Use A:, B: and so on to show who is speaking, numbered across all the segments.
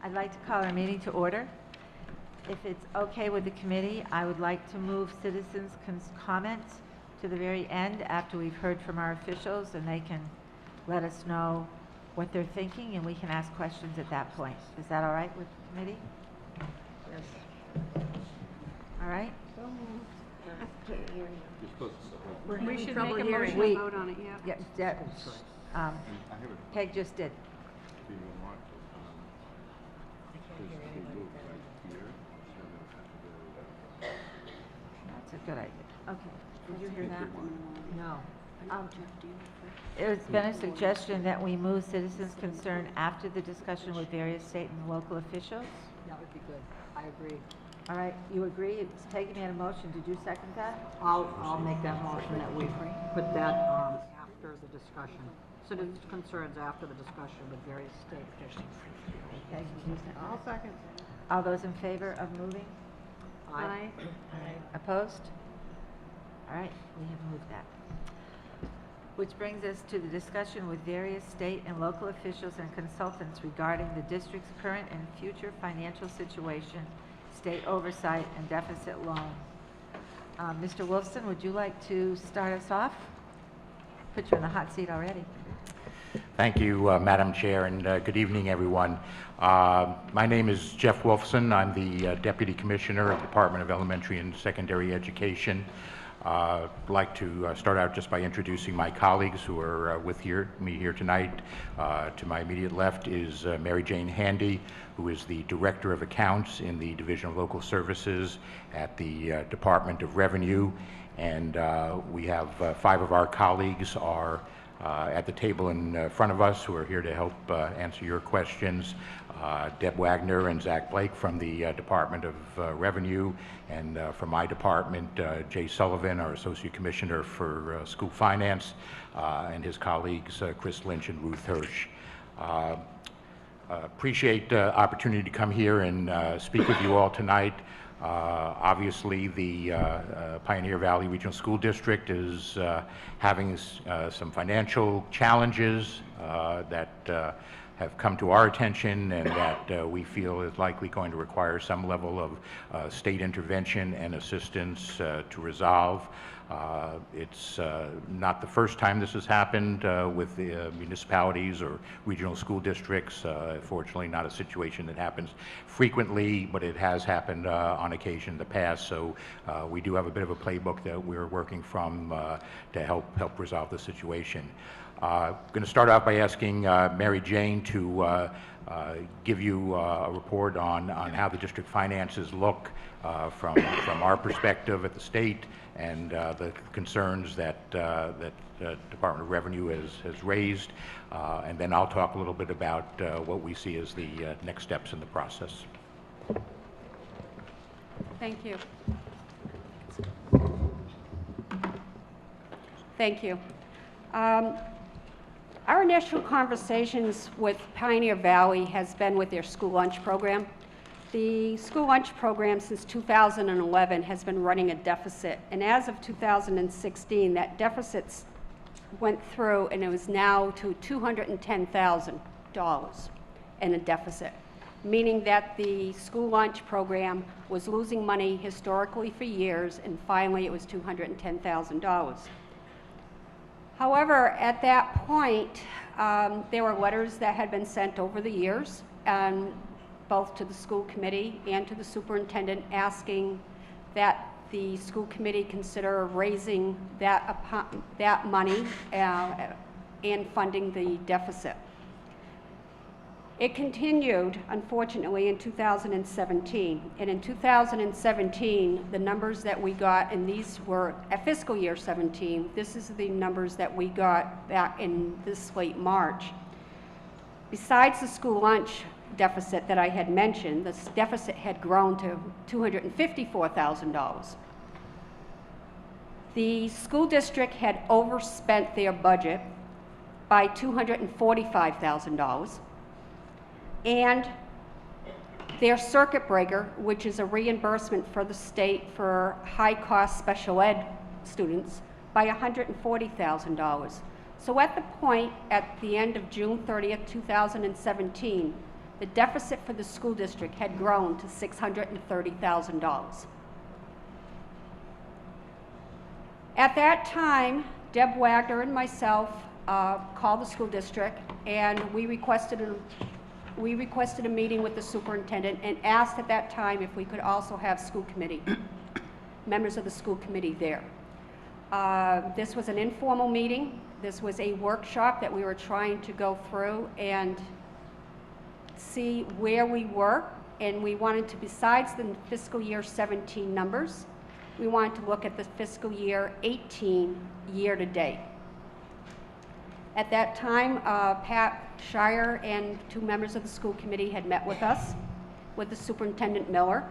A: I'd like to call our meeting to order. If it's okay with the committee, I would like to move citizens' comments to the very end after we've heard from our officials, and they can let us know what they're thinking, and we can ask questions at that point. Is that all right with the committee?
B: Yes.
A: All right?
B: We should make a motion
A: We-
B: to vote on it, yeah.
A: Yeah, Peg just did. That's a good idea. Okay. Did you hear that? No. It's been a suggestion that we move citizens' concern after the discussion with various state and local officials.
C: That would be good. I agree.
A: All right, you agree? It's Peggy made a motion. Did you second that?
C: I'll make that motion that we put that after the discussion. Citizens' concerns after the discussion with various state officials.
A: Okay.
B: I'll second.
A: All those in favor of moving?
B: Aye.
A: Opposed? All right, we have moved that. Which brings us to the discussion with various state and local officials and consultants regarding the district's current and future financial situation, state oversight, and deficit loan. Mr. Wolfson, would you like to start us off? Put you in the hot seat already.
D: Thank you, Madam Chair, and good evening, everyone. My name is Jeff Wolfson. I'm the Deputy Commissioner of the Department of Elementary and Secondary Education. I'd like to start out just by introducing my colleagues who are with me here tonight. To my immediate left is Mary Jane Handy, who is the Director of Accounts in the Division of Local Services at the Department of Revenue. And we have 5 of our colleagues are at the table in front of us who are here to help answer your questions. Deb Wagner and Zach Blake from the Department of Revenue, and from my department, Jay Sullivan, our Associate Commissioner for School Finance, and his colleagues, Chris Lynch and Ruth Hirsch. Appreciate the opportunity to come here and speak with you all tonight. Obviously, the Pioneer Valley Regional School District is having some financial challenges that have come to our attention, and that we feel is likely going to require some level of state intervention and assistance to resolve. It's not the first time this has happened with the municipalities or regional school districts. Fortunately, not a situation that happens frequently, but it has happened on occasion in the past. So we do have a bit of a playbook that we're working from to help resolve the situation. I'm going to start out by asking Mary Jane to give you a report on how the district finances look from our perspective at the state, and the concerns that Department of Revenue has raised. And then I'll talk a little bit about what we see as the next steps in the process.
B: Thank you. Thank you. Our initial conversations with Pioneer Valley has been with their school lunch program. The school lunch program since 2011 has been running a deficit, and as of 2016, that deficit went through and it was now to $210,000 in a deficit, meaning that the school lunch program was losing money historically for years, and finally it was $210,000. However, at that point, there were letters that had been sent over the years, both to the school committee and to the superintendent, asking that the school committee consider raising that money and funding the deficit. It continued, unfortunately, in 2017. And in 2017, the numbers that we got, and these were at fiscal year 17, this is the numbers that we got back in this late March. Besides the school lunch deficit that I had mentioned, this deficit had grown to $254,000. The school district had overspent their budget by $245,000. And their circuit breaker, which is a reimbursement for the state for high-cost special ed students, by $140,000. So at the point, at the end of June 30th, 2017, the deficit for the school district had grown to $630,000. At that time, Deb Wagner and myself called the school district, and we requested a meeting with the superintendent and asked at that time if we could also have school committee, members of the school committee there. This was an informal meeting. This was a workshop that we were trying to go through and see where we were, and we wanted to, besides the fiscal year 17 numbers, we wanted to look at the fiscal year 18 year-to-date. At that time, Pat Shire and 2 members of the school committee had met with us, with the Superintendent Miller.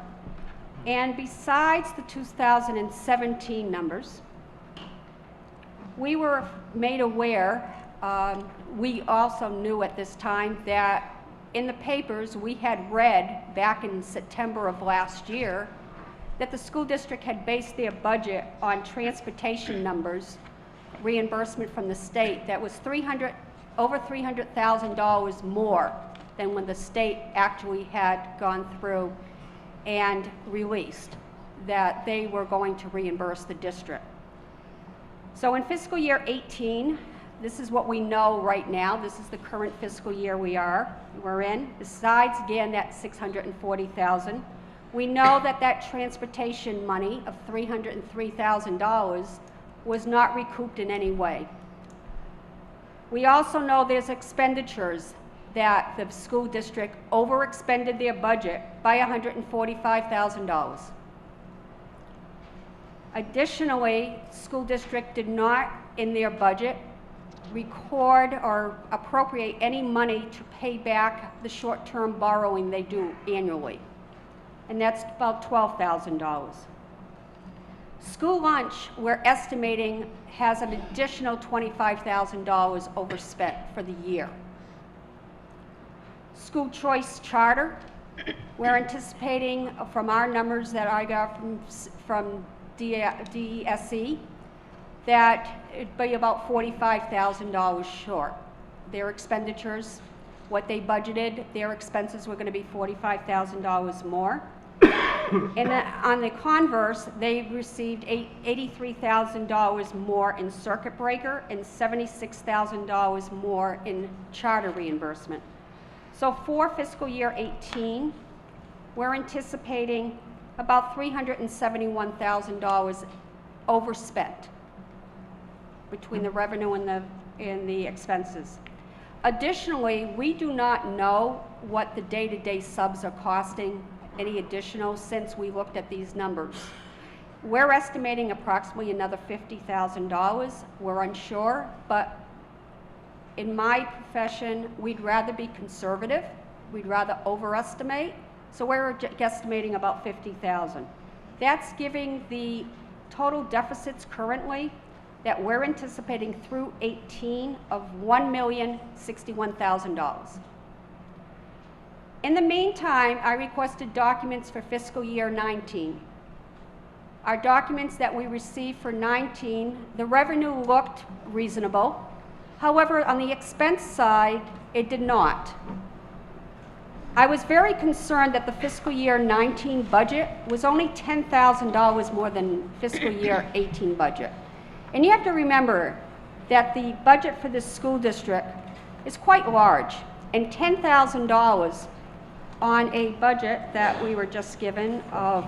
B: And besides the 2017 numbers, we were made aware, we also knew at this time that in the papers we had read back in September of last year that the school district had based their budget on transportation numbers, reimbursement from the state, that was over $300,000 more than when the state actually had gone through and released that they were going to reimburse the district. So in fiscal year 18, this is what we know right now. This is the current fiscal year we're in. Besides, again, that $640,000, we know that that transportation money of $303,000 was not recouped in any way. We also know there's expenditures that the school district overexpended their budget by $145,000. Additionally, school district did not, in their budget, record or appropriate any money to pay back the short-term borrowing they do annually, and that's about $12,000. School lunch, we're estimating, has an additional $25,000 overspent for the year. School choice charter, we're anticipating, from our numbers that I got from DESE, that it'd be about $45,000 short. Their expenditures, what they budgeted, their expenses were going to be $45,000 more. And on the converse, they received $83,000 more in circuit breaker and $76,000 more in charter reimbursement. So for fiscal year 18, we're anticipating about $371,000 overspent between the revenue and the expenses. Additionally, we do not know what the day-to-day subs are costing, any additional, since we looked at these numbers. We're estimating approximately another $50,000. We're unsure, but in my profession, we'd rather be conservative. We'd rather overestimate. So we're guesstimating about $50,000. That's giving the total deficits currently that we're anticipating through 18 of $1,061,000. In the meantime, I requested documents for fiscal year 19. Our documents that we received for 19, the revenue looked reasonable. However, on the expense side, it did not. I was very concerned that the fiscal year 19 budget was only $10,000 more than fiscal year 18 budget. And you have to remember that the budget for this school district is quite large, and $10,000 on a budget that we were just given of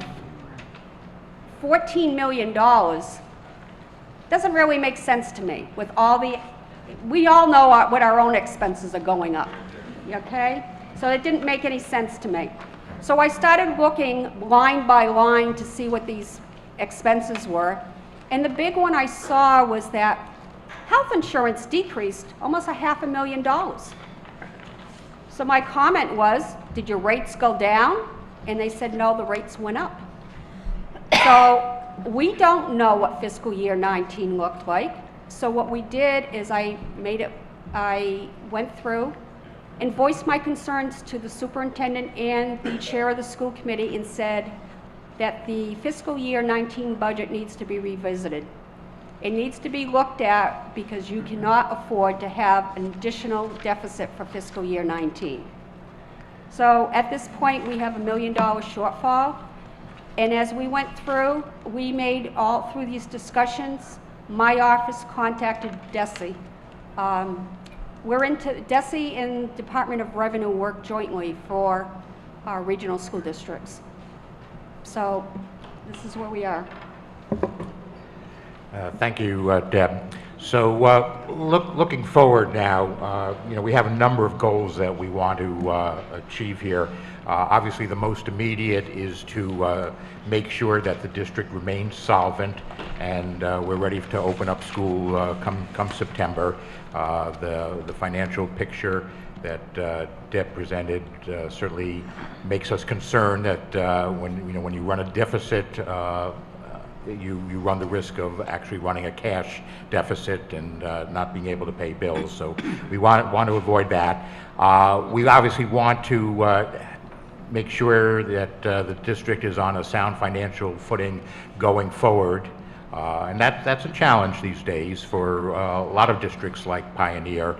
B: $14 million doesn't really make sense to me with all the, we all know what our own expenses are going up, okay? So it didn't make any sense to me. So I started looking line by line to see what these expenses were, and the big one I saw was that health insurance decreased almost $500,000. So my comment was, did your rates go down? And they said, no, the rates went up. So we don't know what fiscal year 19 looked like. So what we did is I went through and voiced my concerns to the superintendent and the chair of the school committee and said that the fiscal year 19 budget needs to be revisited. It needs to be looked at because you cannot afford to have an additional deficit for fiscal year 19. So at this point, we have $1 million shortfall. And as we went through, we made all through these discussions, my office contacted DESE. DESE and Department of Revenue work jointly for our regional school districts. So this is where we are.
D: Thank you, Deb. So looking forward now, we have a number of goals that we want to achieve here. Obviously, the most immediate is to make sure that the district remains solvent, and we're ready to open up school come September. The financial picture that Deb presented certainly makes us concerned that when you run a deficit, you run the risk of actually running a cash deficit and not being able to pay bills. So we want to avoid that. We obviously want to make sure that the district is on a sound financial footing going forward. And that's a challenge these days for a lot of districts like Pioneer.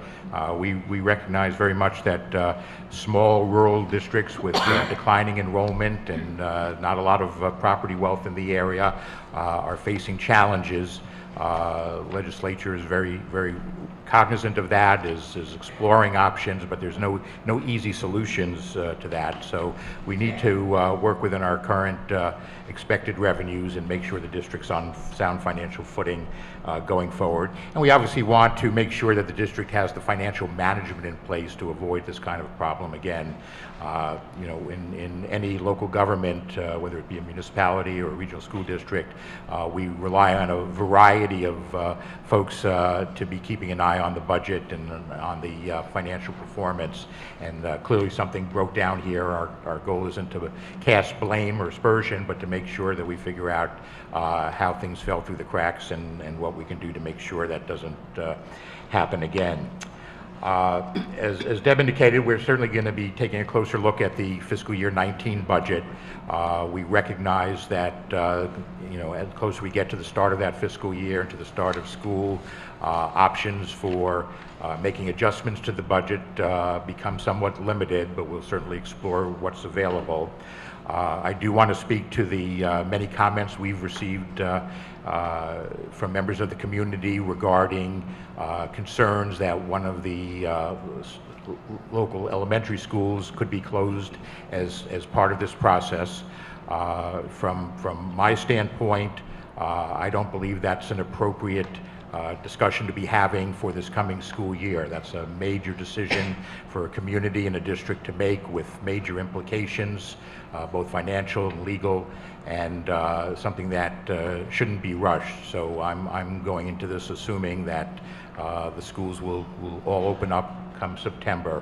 D: We recognize very much that small rural districts with declining enrollment and not a lot of property wealth in the area are facing challenges. Legislature is very, very cognizant of that, is exploring options, but there's no easy solutions to that. So we need to work within our current expected revenues and make sure the district's on sound financial footing going forward. And we obviously want to make sure that the district has the financial management in place to avoid this kind of problem again. In any local government, whether it be a municipality or a regional school district, we rely on a variety of folks to be keeping an eye on the budget and on the financial performance. And clearly something broke down here. Our goal isn't to cast blame or aspersion, but to make sure that we figure out how things fell through the cracks and what we can do to make sure that doesn't happen again. As Deb indicated, we're certainly going to be taking a closer look at the fiscal year 19 budget. We recognize that, as closer we get to the start of that fiscal year and to the start of school, options for making adjustments to the budget become somewhat limited, but we'll certainly explore what's available. I do want to speak to the many comments we've received from members of the community regarding concerns that one of the local elementary schools could be closed as part of this process. From my standpoint, I don't believe that's an appropriate discussion to be having for this coming school year. That's a major decision for a community and a district to make with major implications, both financial and legal, and something that shouldn't be rushed. So I'm going into this assuming that the schools will all open up come September.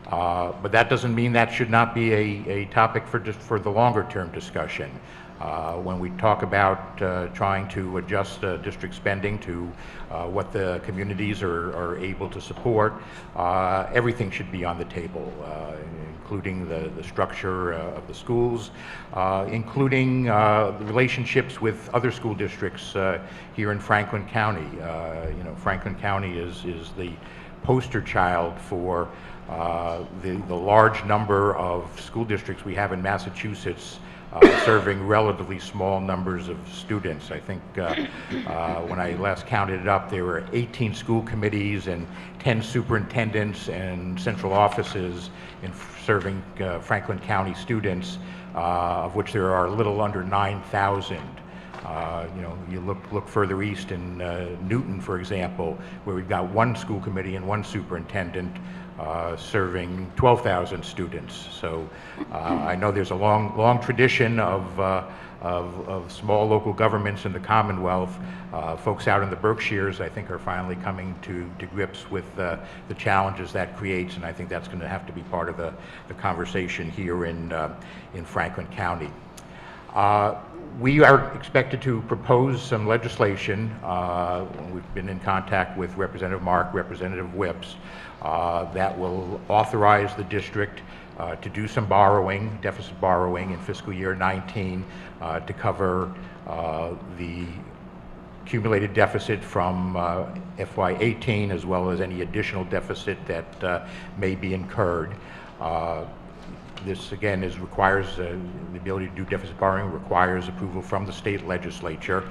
D: But that doesn't mean that should not be a topic for the longer term discussion. When we talk about trying to adjust district spending to what the communities are able to support, everything should be on the table, including the structure of the schools, including the relationships with other school districts here in Franklin County. Franklin County is the poster child for the large number of school districts we have in Massachusetts serving relatively small numbers of students. I think when I last counted it up, there were 18 school committees and 10 superintendents and central offices in serving Franklin County students, of which there are a little under 9,000. You look further east in Newton, for example, where we've got one school committee and one superintendent serving 12,000 students. So I know there's a long tradition of small local governments in the Commonwealth. Folks out in the Berkshires, I think, are finally coming to grips with the challenges that creates, and I think that's going to have to be part of the conversation here in Franklin County. We are expected to propose some legislation. We've been in contact with Representative Mark, Representative Whips, that will authorize the district to do some borrowing, deficit borrowing in fiscal year 19 to cover the accumulated deficit from FY18 as well as any additional deficit that may be incurred. This, again, requires the ability to do deficit borrowing requires approval from the state legislature.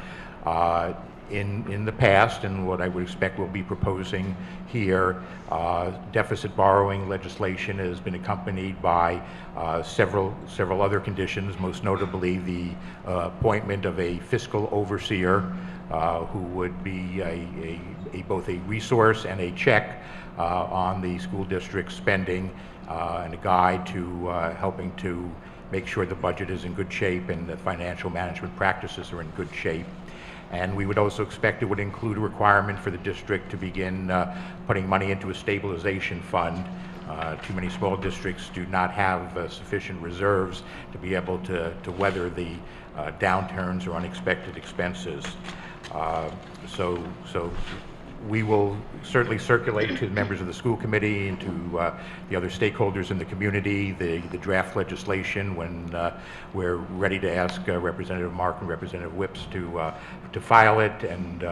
D: In the past, and what I would expect we'll be proposing here, deficit borrowing legislation has been accompanied by several other conditions, most notably the appointment of a fiscal overseer who would be both a resource and a check on the school district spending and a guide to helping to make sure the budget is in good shape and the financial management practices are in good shape. And we would also expect it would include a requirement for the district to begin putting money into a stabilization fund. Too many small districts do not have sufficient reserves to be able to weather the downturns or unexpected expenses. So we will certainly circulate to the members of the school committee and to the other stakeholders in the community the draft legislation when we're ready to ask Representative Mark and Representative Whips to file it, and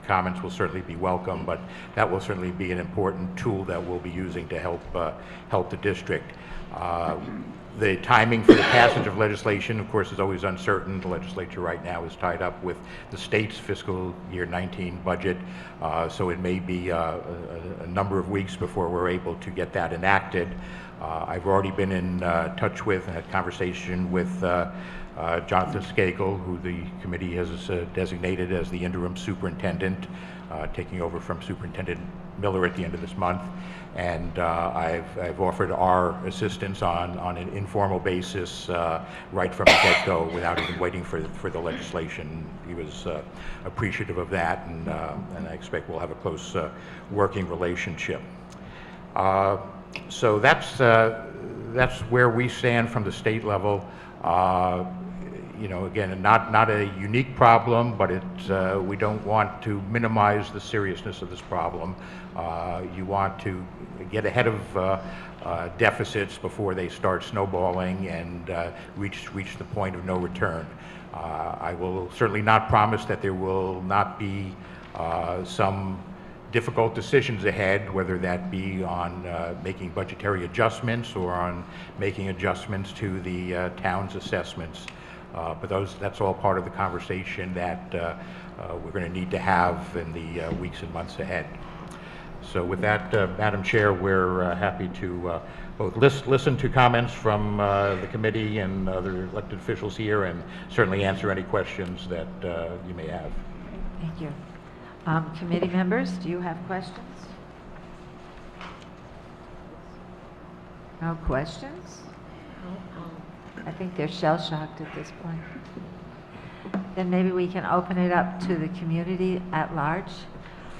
D: comments will certainly be welcome, but that will certainly be an important tool that we'll be using to help the district. The timing for the passage of legislation, of course, is always uncertain. The legislature right now is tied up with the state's fiscal year 19 budget, so it may be a number of weeks before we're able to get that enacted. I've already been in touch with and had conversation with Jonathan Skakel, who the committee has designated as the interim superintendent, taking over from Superintendent Miller at the end of this month. And I've offered our assistance on an informal basis right from the get-go without even waiting for the legislation. He was appreciative of that, and I expect we'll have a close working relationship. So that's where we stand from the state level. You know, again, not a unique problem, but it's we don't want to minimize the seriousness of this problem. You want to get ahead of deficits before they start snowballing and reach the point of no return. I will certainly not promise that there will not be some difficult decisions ahead, whether that be on making budgetary adjustments or on making adjustments to the town's assessments. But that's all part of the conversation that we're going to need to have in the weeks and months ahead. So with that, Madam Chair, we're happy to both listen to comments from the committee and other elected officials here, and certainly answer any questions that you may have.
A: Thank you. Committee members, do you have questions? No questions? I think they're shell-shocked at this point. Then maybe we can open it up to the community at large.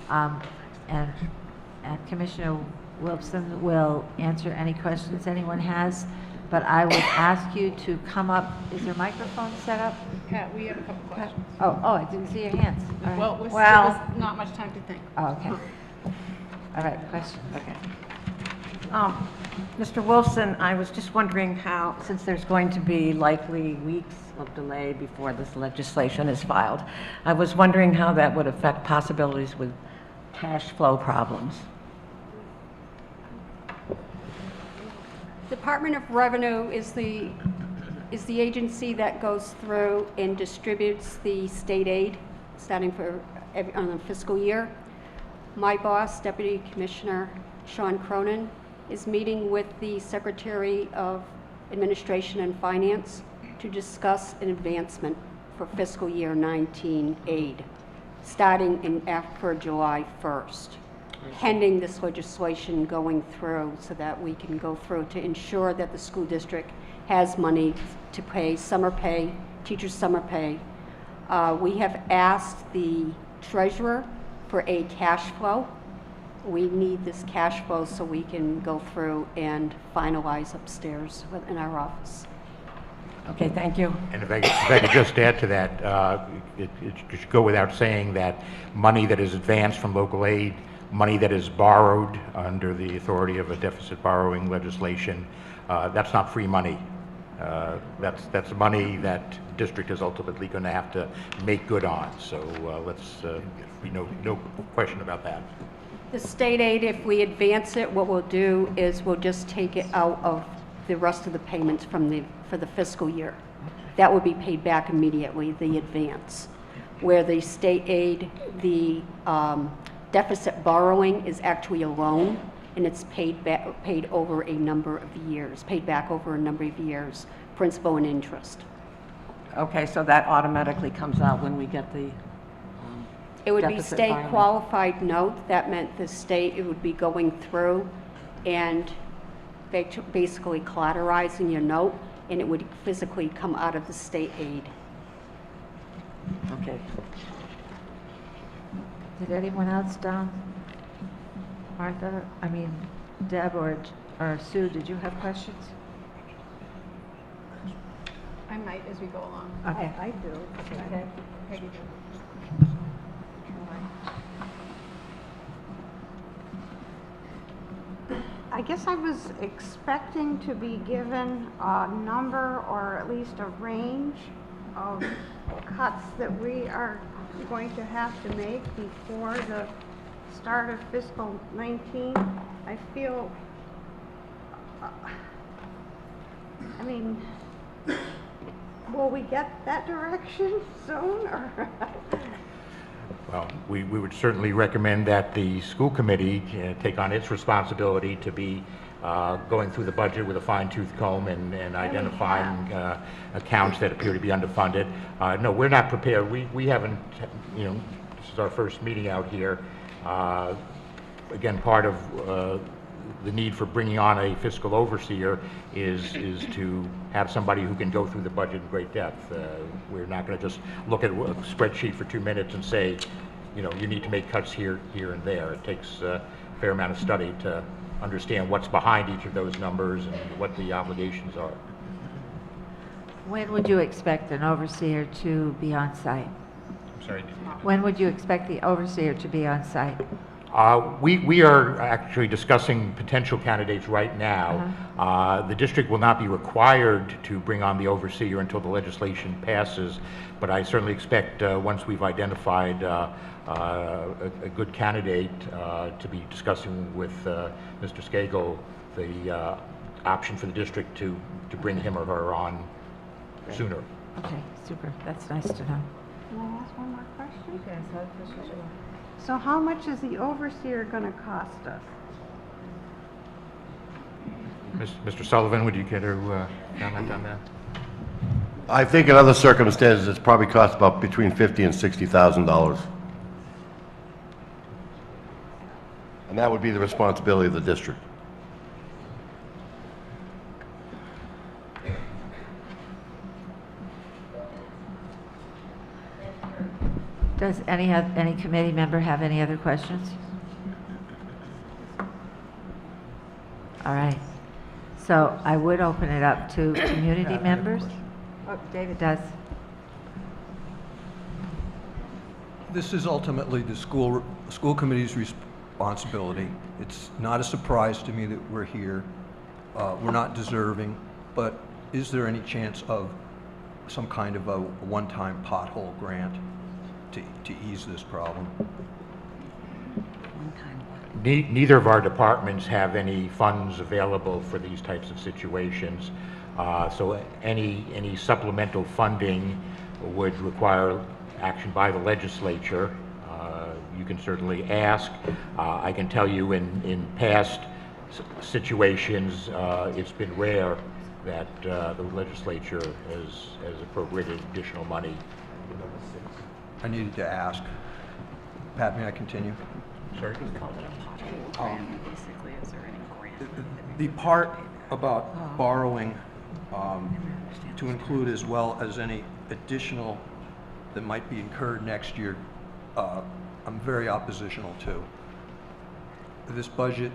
A: And Commissioner Wilson will answer any questions anyone has. But I would ask you to come up. Is your microphone set up?
E: Pat, we have a couple questions.
A: Oh, I didn't see your hands. All right.
E: Well, there's not much time to think.
A: Oh, okay. All right, question. Okay.
F: Mr. Wolfson, I was just wondering how, since there's going to be likely weeks of delay before this legislation is filed, I was wondering how that would affect possibilities with cash flow problems.
B: Department of Revenue is the agency that goes through and distributes the state aid starting on the fiscal year. My boss, Deputy Commissioner Sean Cronin, is meeting with the Secretary of Administration and Finance to discuss an advancement for fiscal year 19 aid, starting after July 1st, pending this legislation going through so that we can go through to ensure that the school district has money to pay summer pay, teachers' summer pay. We have asked the treasurer for a cash flow. We need this cash flow so we can go through and finalize upstairs in our office.
F: Okay, thank you.
D: And if I could just add to that, it should go without saying that money that is advanced from local aid, money that is borrowed under the authority of a deficit borrowing legislation, that's not free money. That's money that the district is ultimately going to have to make good on. So let's be no question about that.
B: The state aid, if we advance it, what we'll do is we'll just take it out of the rest of the payments for the fiscal year. That would be paid back immediately, the advance. Where the state aid, the deficit borrowing is actually a loan, and it's paid over a number of years, paid back over a number of years, principal and interest.
F: Okay, so that automatically comes out when we get the
B: It would be
F: deficit
B: state
F: borrowing.
B: qualified note. That meant the state, it would be going through and basically collateralizing your note, and it would physically come out of the state aid.
F: Okay.
A: Did anyone else, Don? Martha, Deb or Sue, did you have questions?
E: I might as we go along.
A: Okay.
C: I do.
A: Okay.
E: Peggy, do.
G: I guess I was expecting to be given a number or at least a range of cuts that we are going to have to make before the start of fiscal 19. I feel, will we get that direction soon or?
D: Well, we would certainly recommend that the school committee take on its responsibility to be going through the budget with a fine-tooth comb and identifying accounts that appear to be underfunded. No, we're not prepared. We haven't, this is our first meeting out here. Again, part of the need for bringing on a fiscal overseer is to have somebody who can go through the budget in great depth. We're not going to just look at a spreadsheet for 2 minutes and say, you need to make cuts here, and there. It takes a fair amount of study to understand what's behind each of those numbers and what the obligations are.
A: When would you expect an overseer to be on site?
D: I'm sorry.
A: When would you expect the overseer to be on site?
D: We are actually discussing potential candidates right now. The district will not be required to bring on the overseer until the legislation passes, but I certainly expect once we've identified a good candidate to be discussing with Mr. Skagel the option for the district to bring him or her on sooner.
A: Okay, super. That's nice to know.
G: Can I ask one more question?
A: Okay, so
G: So how much is the overseer going to cost us?
D: Mr. Sullivan, would you care to comment on that?
H: I think in other circumstances, it's probably cost about between $50,000 and $60,000. And that would be the responsibility of the district.
A: Does any committee member have any other questions? All right. So I would open it up to community members. Oh, David does.
I: This is ultimately the school committee's responsibility. It's not a surprise to me that we're here. We're not deserving, but is there any chance of some kind of a one-time pothole grant to ease this problem?
D: Neither of our departments have any funds available for these types of situations. So any supplemental funding would require action by the legislature. You can certainly ask. I can tell you in past situations, it's been rare that the legislature has appropriated additional money.
I: I needed to ask. Pat, may I continue?
D: Sorry?
E: Basically, is there any grant?
I: The part about borrowing to include as well as any additional that might be incurred next year, I'm very oppositional to. This budget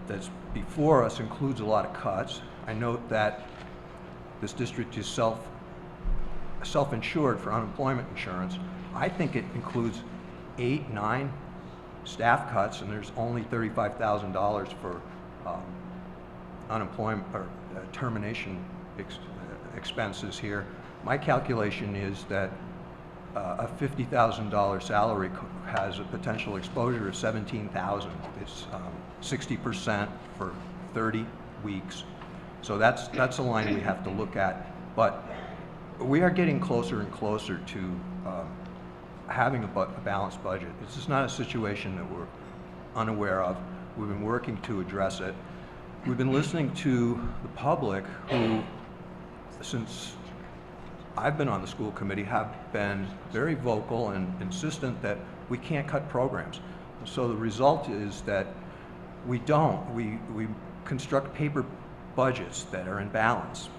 I: that's before us includes a lot of cuts. I note that this district is self-insured for unemployment insurance. I think it includes 8, 9 staff cuts, and there's only $35,000 for unemployment or termination expenses here. My calculation is that a $50,000 salary has a potential exposure of $17,000. It's 60% for 30 weeks, So that's a line we have to look at. But we are getting closer and closer to having a balanced budget. This is not a situation that we're unaware of. We've been working to address it. We've been listening to the public who, since I've been on the school committee, have been very vocal and insistent that we can't cut programs. So the result is that we don't. We construct paper budgets that are in balance.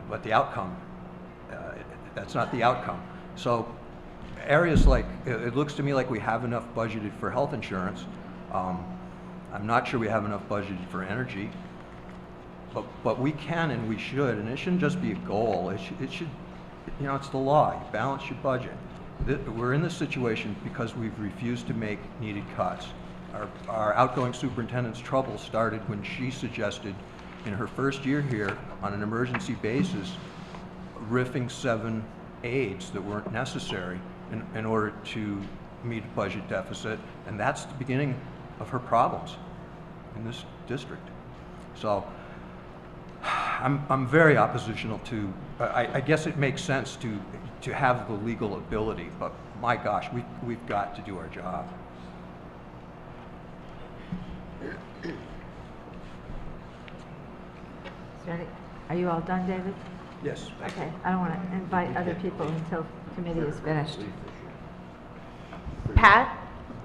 I: But the outcome, that's not the outcome. So areas like, it looks to me like we have enough budgeted for health insurance. I'm not sure we have enough budgeted for energy. But we can and we should, and it shouldn't just be a goal. It should, you know, it's the law. You balance your budget. We're in this situation because we've refused to make needed cuts. Our outgoing superintendent's trouble started when she suggested, in her first year here, on an emergency basis, riffing 7 aides that weren't necessary in order to meet a budget deficit, and that's the beginning of her problems in this district. So I'm very oppositional to, I guess it makes sense to have the legal ability, but my gosh, we've got to do our job.
A: Are you all done, David?
I: Yes.
A: Okay, I don't want to invite other people until the committee is finished.
J: Pat,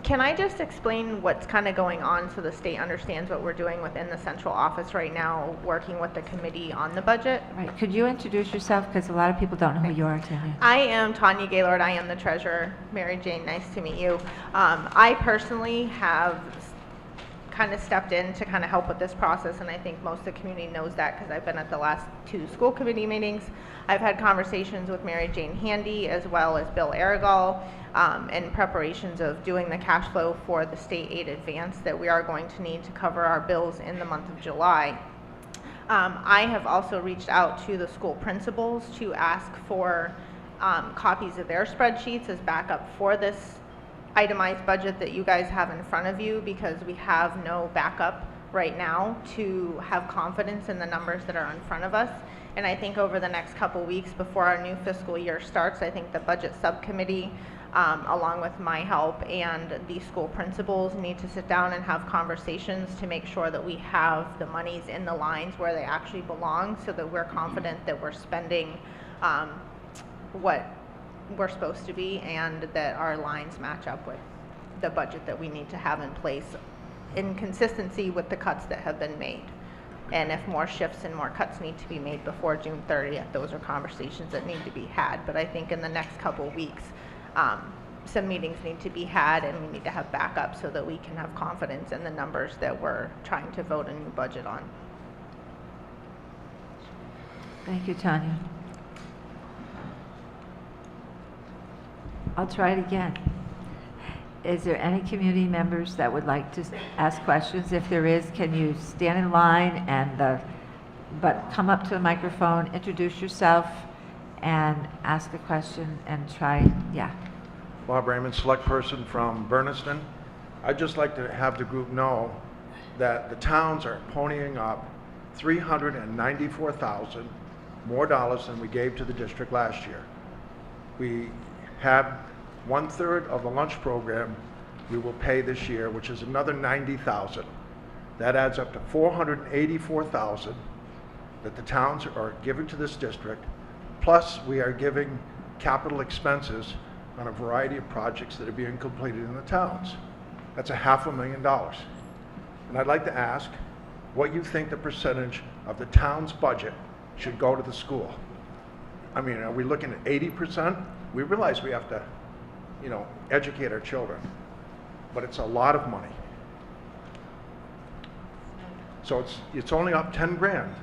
J: can I just explain what's kind of going on so the state understands what we're doing within the central office right now, working with the committee on the budget?
A: Right, could you introduce yourself, because a lot of people don't know who you are, Tanya.
J: I am Tanya Gaylord. I am the treasurer. Mary Jane, nice to meet you. I personally have kind of stepped in to kind of help with this process, and I think most of the community knows that because I've been at the last 2 school committee meetings. I've had conversations with Mary Jane Handy as well as Bill Aragal in preparations of doing the cash flow for the state aid advance that we are going to need to cover our bills in the month of July. I have also reached out to the school principals to ask for copies of their spreadsheets as backup for this itemized budget that you guys have in front of you, because we have no backup right now to have confidence in the numbers that are in front of us. And I think over the next couple weeks before our new fiscal year starts, I think the budget subcommittee, along with my help and the school principals, need to sit down and have conversations to make sure that we have the monies in the lines where they actually belong, so that we're confident that we're spending what we're supposed to be, and that our lines match up with the budget that we need to have in place in consistency with the cuts that have been made. And if more shifts and more cuts need to be made before June 30th, those are conversations that need to be had. But I think in the next couple of weeks, some meetings need to be had, and we need to have backup so that we can have confidence in the numbers that we're trying to vote a new budget on.
A: Thank you, Tanya. I'll try it again. Is there any community members that would like to ask questions? If there is, can you stand in line but come up to the microphone, introduce yourself, and ask a question and try, yeah.
K: Bob Raymond, select person from Bernardston. I'd just like to have the group know that the towns are ponying up $394,000 more dollars than we gave to the district last year. We have 1/3 of the lunch program we will pay this year, which is another $90,000. That adds up to $484,000 that the towns are giving to this district. Plus, we are giving capital expenses on a variety of projects that are being completed in the towns. That's $500,000. And I'd like to ask what you think the percentage of the town's budget should go to the school. I mean, are we looking at 80%? We realize we have to, educate our children, but it's a lot of money. So it's only up 10 grand,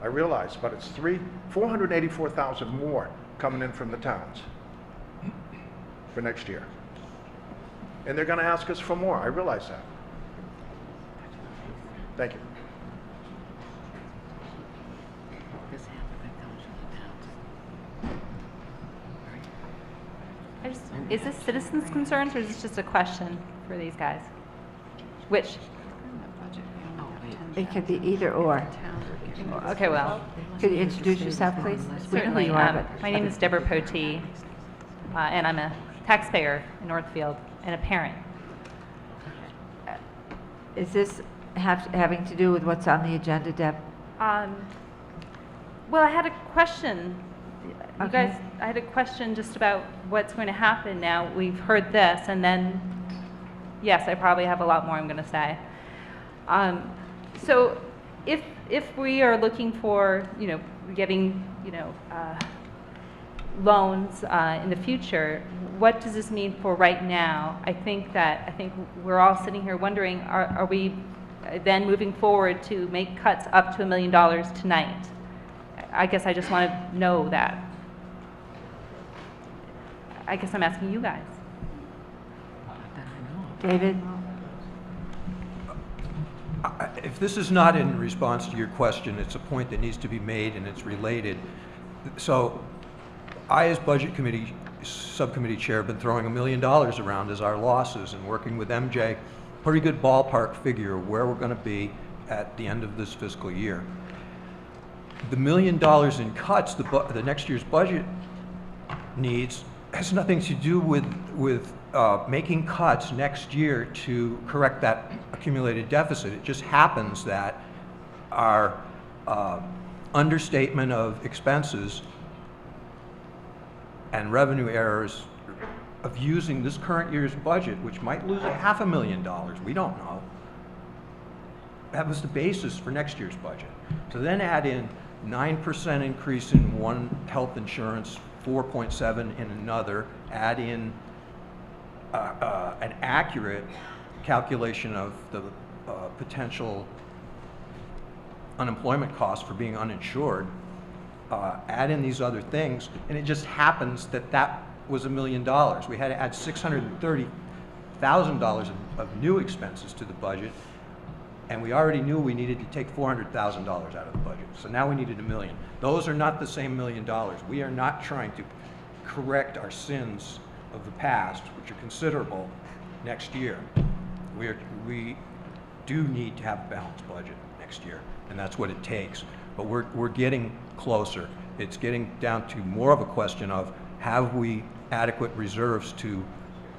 K: I realize, but it's $484,000 more coming in from the towns for next year. And they're going to ask us for more, I realize that. Thank you.
L: Is this citizens' concerns, or is this just a question for these guys? Which?
A: It could be either or.
L: Okay, well,
A: Could you introduce yourself, please? We know who
L: certainly.
A: you are, but-
L: My name is Deborah Potee, and I'm a taxpayer in Northfield and a parent.
A: Is this having to do with what's on the agenda, Deb?
L: Well, I had a question. You
A: Okay.
L: guys, I had a question just about what's going to happen now. We've heard this, and then, yes, I probably have a lot more I'm going to say. So if we are looking for, getting, loans in the future, what does this mean for right now? I think we're all sitting here wondering, are we then moving forward to make cuts up to $1 million tonight? I guess I just want to know that. I guess I'm asking you guys.
A: David?
I: If this is not in response to your question, it's a point that needs to be made and it's related. So I, as Budget Committee Subcommittee Chair, have been throwing $1 million around as our losses and working with MJ, pretty good ballpark figure of where we're going to be at the end of this fiscal year. The $1 million in cuts the next year's budget needs has nothing to do with making cuts next year to correct that accumulated deficit. It just happens that our understatement of expenses and revenue errors of using this current year's budget, which might lose $500,000, we don't know, that was the basis for next year's budget. So then add in 9% increase in one health insurance, 4.7 in another, add in an accurate calculation of the potential unemployment costs for being uninsured, add in these other things, and it just happens that that was $1 million. We had to add $630,000 of new expenses to the budget, and we already knew we needed to take $400,000 out of the budget. So now we needed $1 million. Those are not the same $1 million. We are not trying to correct our sins of the past, which are considerable, next year. We do need to have a balanced budget next year, and that's what it takes. But we're getting closer. It's getting down to more of a question of, have we adequate reserves to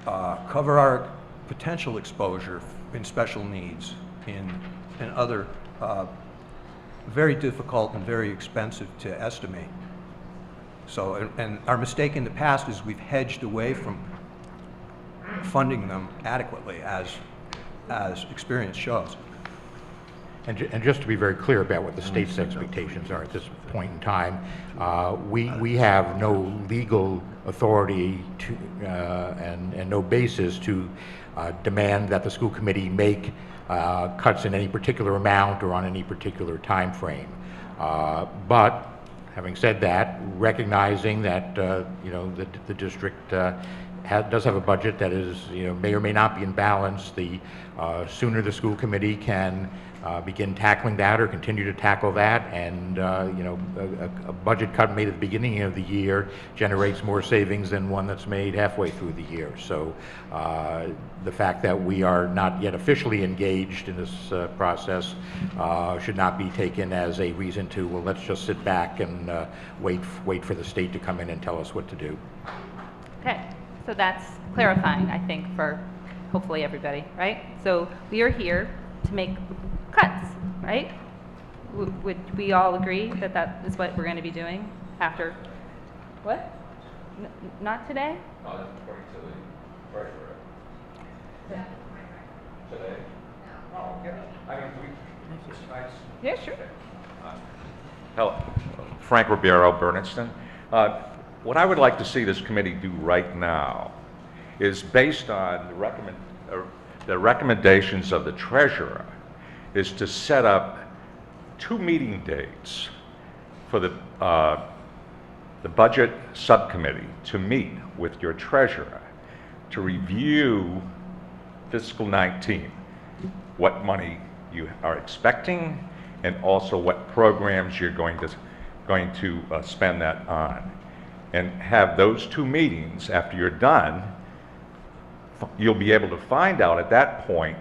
I: cover our potential exposure in special needs, in other very difficult and very expensive to estimate. So, and our mistake in the past is we've hedged away from funding them adequately, as experience shows.
D: And just to be very clear about what the state's expectations are at this point in time, we have no legal authority to, and no basis to demand that the school committee make cuts in any particular amount or on any particular time frame. But having said that, recognizing that the district does have a budget that is may or may not be in balance, the sooner the school committee can begin tackling that or continue to tackle that, and a budget cut made at the beginning of the year generates more savings than one that's made halfway through the year. So the fact that we are not yet officially engaged in this process should not be taken as a reason to, well, let's just sit back and wait for the state to come in and tell us what to do.
L: Okay, so that's clarifying, I think, for hopefully everybody, right? So we are here to make cuts, right? Would we all agree that that is what we're going to be doing after? What? Not today?
M: No, that's according to the treasurer. Today? Oh, yeah. I mean, it's nice.
L: Yeah, sure.
M: Hello, Frank Ribeiro, Bernardston. What I would like to see this committee do right now is, based on the recommendations of the treasurer, is to set up 2 meeting dates for the budget subcommittee to meet with your treasurer to review fiscal 19, what money you are expecting, and also what programs you're going to spend that on. And have those 2 meetings. After you're done, you'll be able to find out at that point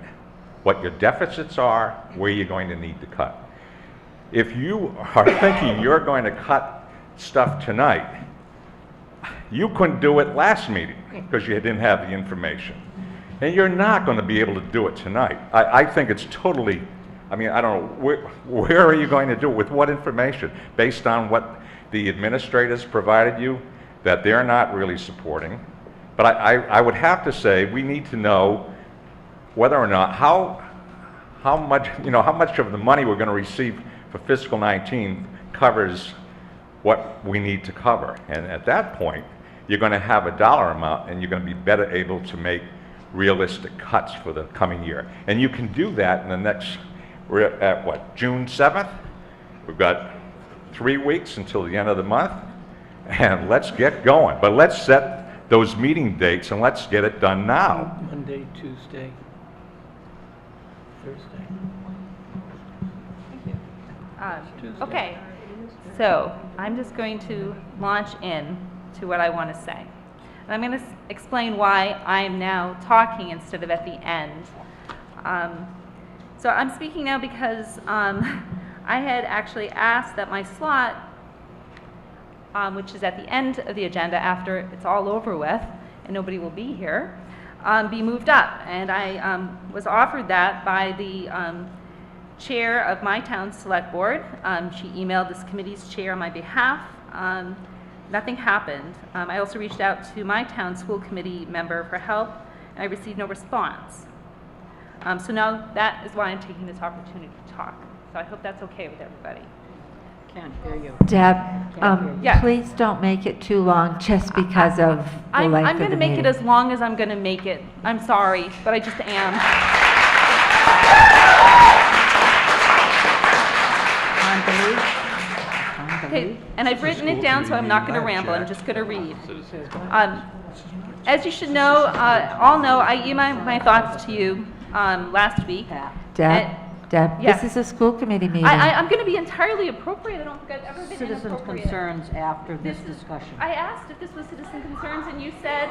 M: what your deficits are, where you're going to need to cut. if you are thinking you're going to cut stuff tonight, you couldn't do it last meeting because you didn't have the information. And you're not going to be able to do it tonight. I think it's totally, I mean, I don't know, where are you going to do it? With what information? Based on what the administrators provided you that they're not really supporting. But I would have to say we need to know whether or not, how much, how much of the money we're going to receive for fiscal 19 covers what we need to cover. And at that point, you're going to have a dollar amount and you're going to be better able to make realistic cuts for the coming year. And you can do that in the next, we're at what, June 7th? We've got 3 weeks until the end of the month, and let's get going. But let's set those meeting dates and let's get it done now.
N: Monday, Tuesday, Thursday.
L: Okay, so I'm just going to launch in to what I want to say. And I'm going to explain why I'm now talking instead of at the end. So I'm speaking now because I had actually asked that my slot, which is at the end of the agenda after it's all over with and nobody will be here, be moved up. And I was offered that by the chair of my town's select board. She emailed this committee's chair on my behalf. Nothing happened. I also reached out to my town school committee member for help, and I received no response. So now that is why I'm taking this opportunity to talk. So I hope that's okay with everybody.
C: Can't hear you.
A: Deb,
L: Yeah.
A: please don't make it too long just because of the
L: I'm
A: length
L: going
A: of the
L: to make it
A: meeting.
L: as long as I'm going to make it. I'm sorry, but I just am. Okay, and I've written it down, so I'm not going to ramble. I'm just going to read. As you should know, all know, I emailed my thoughts to you last week.
A: Deb,
L: yes.
A: this is a school committee meeting.
L: I'm going to be entirely appropriate. I don't think I've ever been
C: Citizens'
L: inappropriate.
C: concerns after this discussion.
L: I asked if this was citizen concerns, and you said,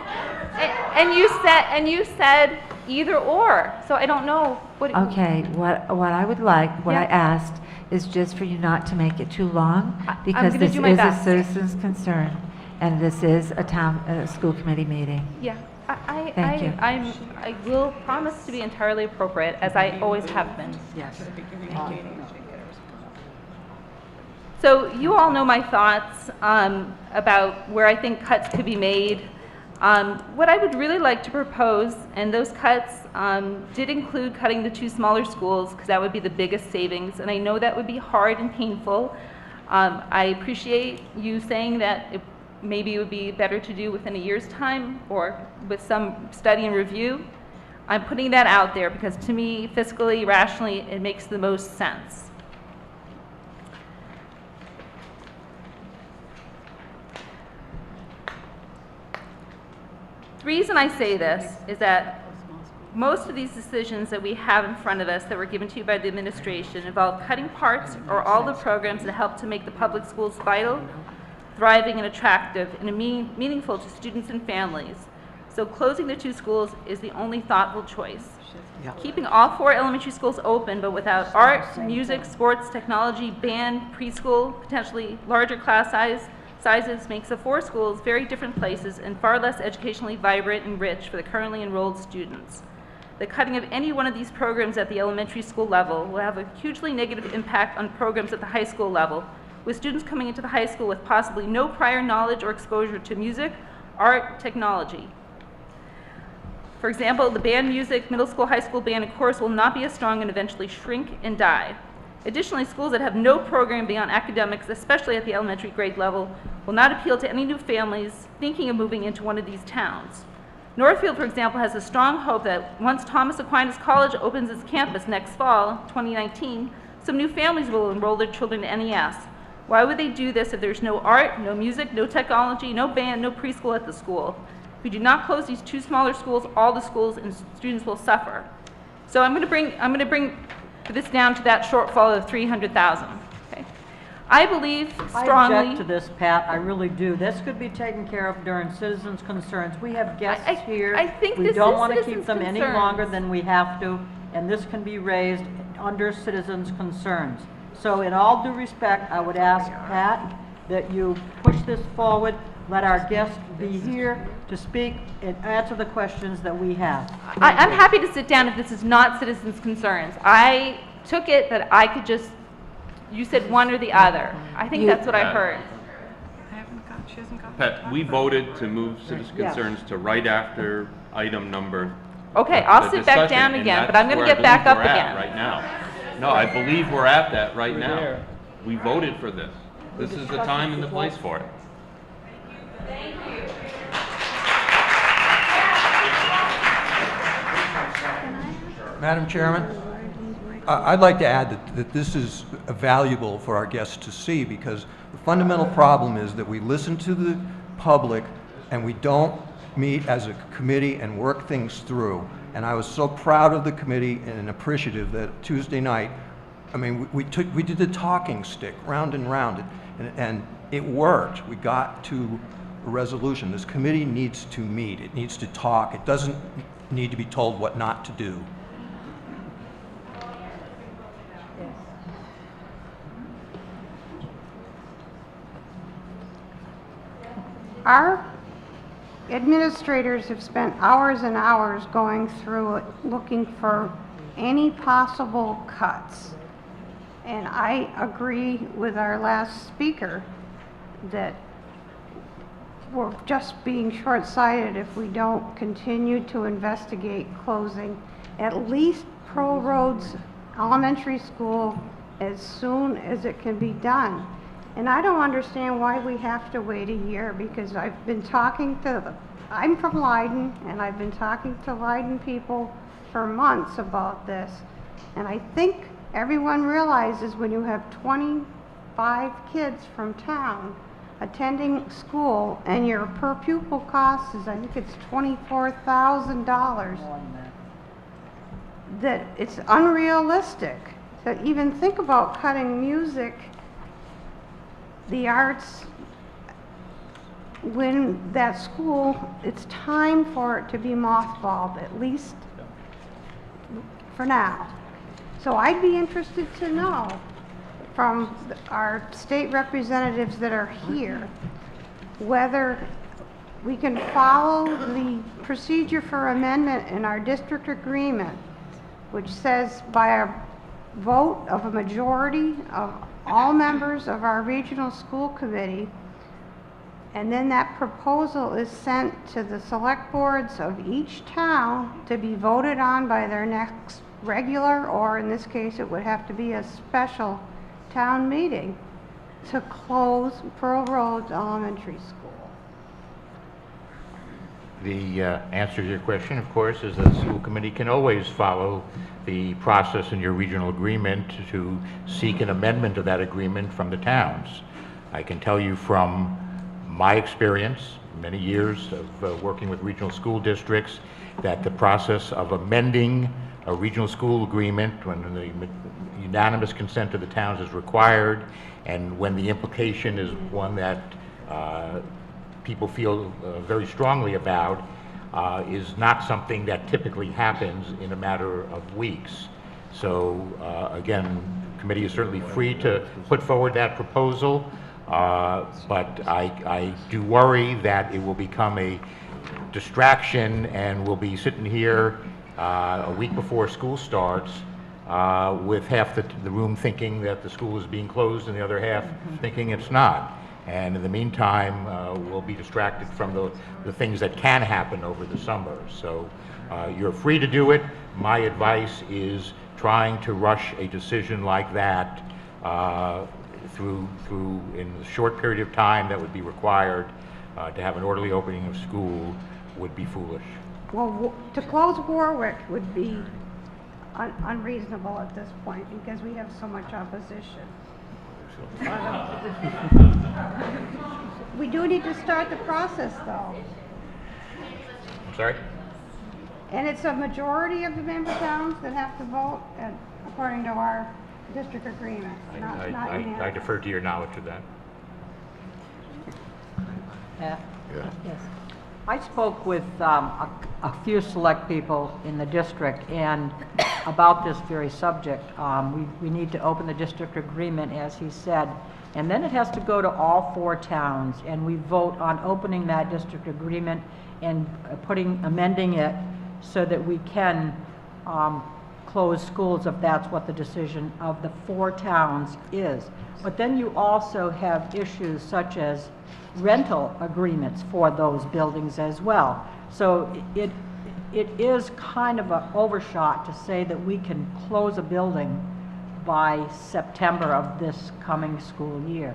L: and you said either or. So I don't know what.
A: Okay, what I would like, what I
L: Yeah.
A: asked, is just for you not to make it too long, because
L: gonna
A: this
L: do
A: is
L: my
A: a
L: best.
A: citizen's concern, and this is a school committee meeting.
L: Yeah,
A: Thank you.
L: I will promise to be entirely appropriate, as I always have been.
C: Yes.
L: So you all know my thoughts about where I think cuts could be made. What I would really like to propose, and those cuts did include cutting the 2 smaller schools, because that would be the biggest savings, and I know that would be hard and painful. I appreciate you saying that maybe it would be better to do within a year's time or with some study and review. I'm putting that out there because to me, fiscally, rationally, it makes the most sense. The reason I say this is that most of these decisions that we have in front of us that were given to you by the administration involve cutting parts or all the programs that help to make the public schools vital, thriving, and attractive, and meaningful to students and families. So closing the 2 schools is the only thoughtful choice. Keeping all 4 elementary schools open, but without art, music, sports, technology, band, preschool, potentially larger class sizes makes the 4 schools very different places and far less educationally vibrant and rich for the currently enrolled students. The cutting of any one of these programs at the elementary school level will have a hugely negative impact on programs at the high school level, with students coming into the high school with possibly no prior knowledge or exposure to music, art, technology. For example, the band music, middle school, high school band, and chorus will not be as strong and eventually shrink and die. Additionally, schools that have no program beyond academics, especially at the elementary grade level, will not appeal to any new families thinking of moving into one of these towns. Northfield, for example, has a strong hope that once Thomas Aquinas College opens its campus next fall, 2019, some new families will enroll their children in NES. Why would they do this if there's no art, no music, no technology, no band, no preschool at the school? If we do not close these 2 smaller schools, all the schools and students will suffer. So I'm going to bring this down to that shortfall of 300,000. Okay. I believe strongly.
C: I object to this, Pat. I really do. This could be taken care of during citizens' concerns. We have guests here.
L: I think
C: we
L: this
C: don't
L: is
C: want to keep
L: citizens'
C: them any
L: concerns.
C: longer than we have to, and this can be raised under citizens' concerns. So in all due respect, I would ask, Pat, that you push this forward, let our guests be here to speak and answer the questions that we have.
L: I'm happy to sit down if this is not citizens' concerns. I took it that I could just, you said one or the other. I think that's what I heard.
E: She hasn't got.
N: Pat, we voted to move citizen concerns to right after item number.
L: Okay,
N: the-
L: I'll
N: the
L: sit back
N: discussion,
L: down
N: and
L: again, but
N: that's
L: I'm gonna
N: where I
L: get back
N: believe
L: up
N: we're at
L: again.
N: right now. No, I believe we're at that right now. We voted for this. This is the time and the place for it.
I: Madam Chairman, I'd like to add that this is valuable for our guests to see, because the fundamental problem is that we listen to the public and we don't meet as a committee and work things through. And I was so proud of the committee and appreciative that Tuesday night, I mean, we did the talking stick round and round, and it worked. We got to a resolution. This committee needs to meet. It needs to talk. It doesn't need to be told what not to do.
G: Our administrators have spent hours and hours going through it, looking for any possible cuts. And I agree with our last speaker that we're just being short-sighted if we don't continue to investigate closing at least Pro Roads Elementary School as soon as it can be done. And I don't understand why we have to wait a year, because I've been talking to I'm from Leiden, and I've been talking to Leiden people for months about this. And I think everyone realizes when you have 25 kids from town attending school and your per pupil cost is, I think it's $24,000, that it's unrealistic to even think about cutting music, the arts, when that school, it's time for it to be mothballed, at least for now. So I'd be interested to know from our state representatives that are here whether we can follow the procedure for amendment in our district agreement, which says by a vote of a majority of all members of our regional school committee, and then that proposal is sent to the select boards of each town to be voted on by their next regular, or in this case it would have to be a special town meeting, to close Pearl Roads Elementary School.
D: The answer to your question, of course, is that the school committee can always follow the process in your regional agreement to seek an amendment of that agreement from the towns. I can tell you from my experience, many years of working with regional school districts, that the process of amending a regional school agreement when the unanimous consent of the towns is required, and when the implication is one that people feel very strongly about, is not something that typically happens in a matter of weeks. So again, the committee is certainly free to put forward that proposal, but I do worry that it will become a distraction, and we'll be sitting here a week before school starts with half the room thinking that the school is being closed and the other half thinking it's not. And in the meantime, we'll be distracted from the things that can happen over the summer. So you're free to do it. My advice is trying to rush a decision like that through in the short period of time that would be required to have an orderly opening of school would be foolish.
G: Well, to close Warwick would be unreasonable at this point because we have so much opposition. We do need to start the process, though.
D: I'm sorry?
G: And it's a majority of the member towns that have to vote according to our district agreement, not
D: I
G: unanimous.
D: defer to your knowledge of that.
C: Yeah.
H: Yeah.
C: Yes. I spoke with a few select people in the district, and about this very subject. We need to open the district agreement, as he said, and then it has to go to all 4 towns, and we vote on opening that district agreement and amending it so that we can close schools if that's what the decision of the 4 towns is. But then you also have issues such as rental agreements for those buildings as well. So it is kind of an overshot to say that we can close a building by September of this coming school year.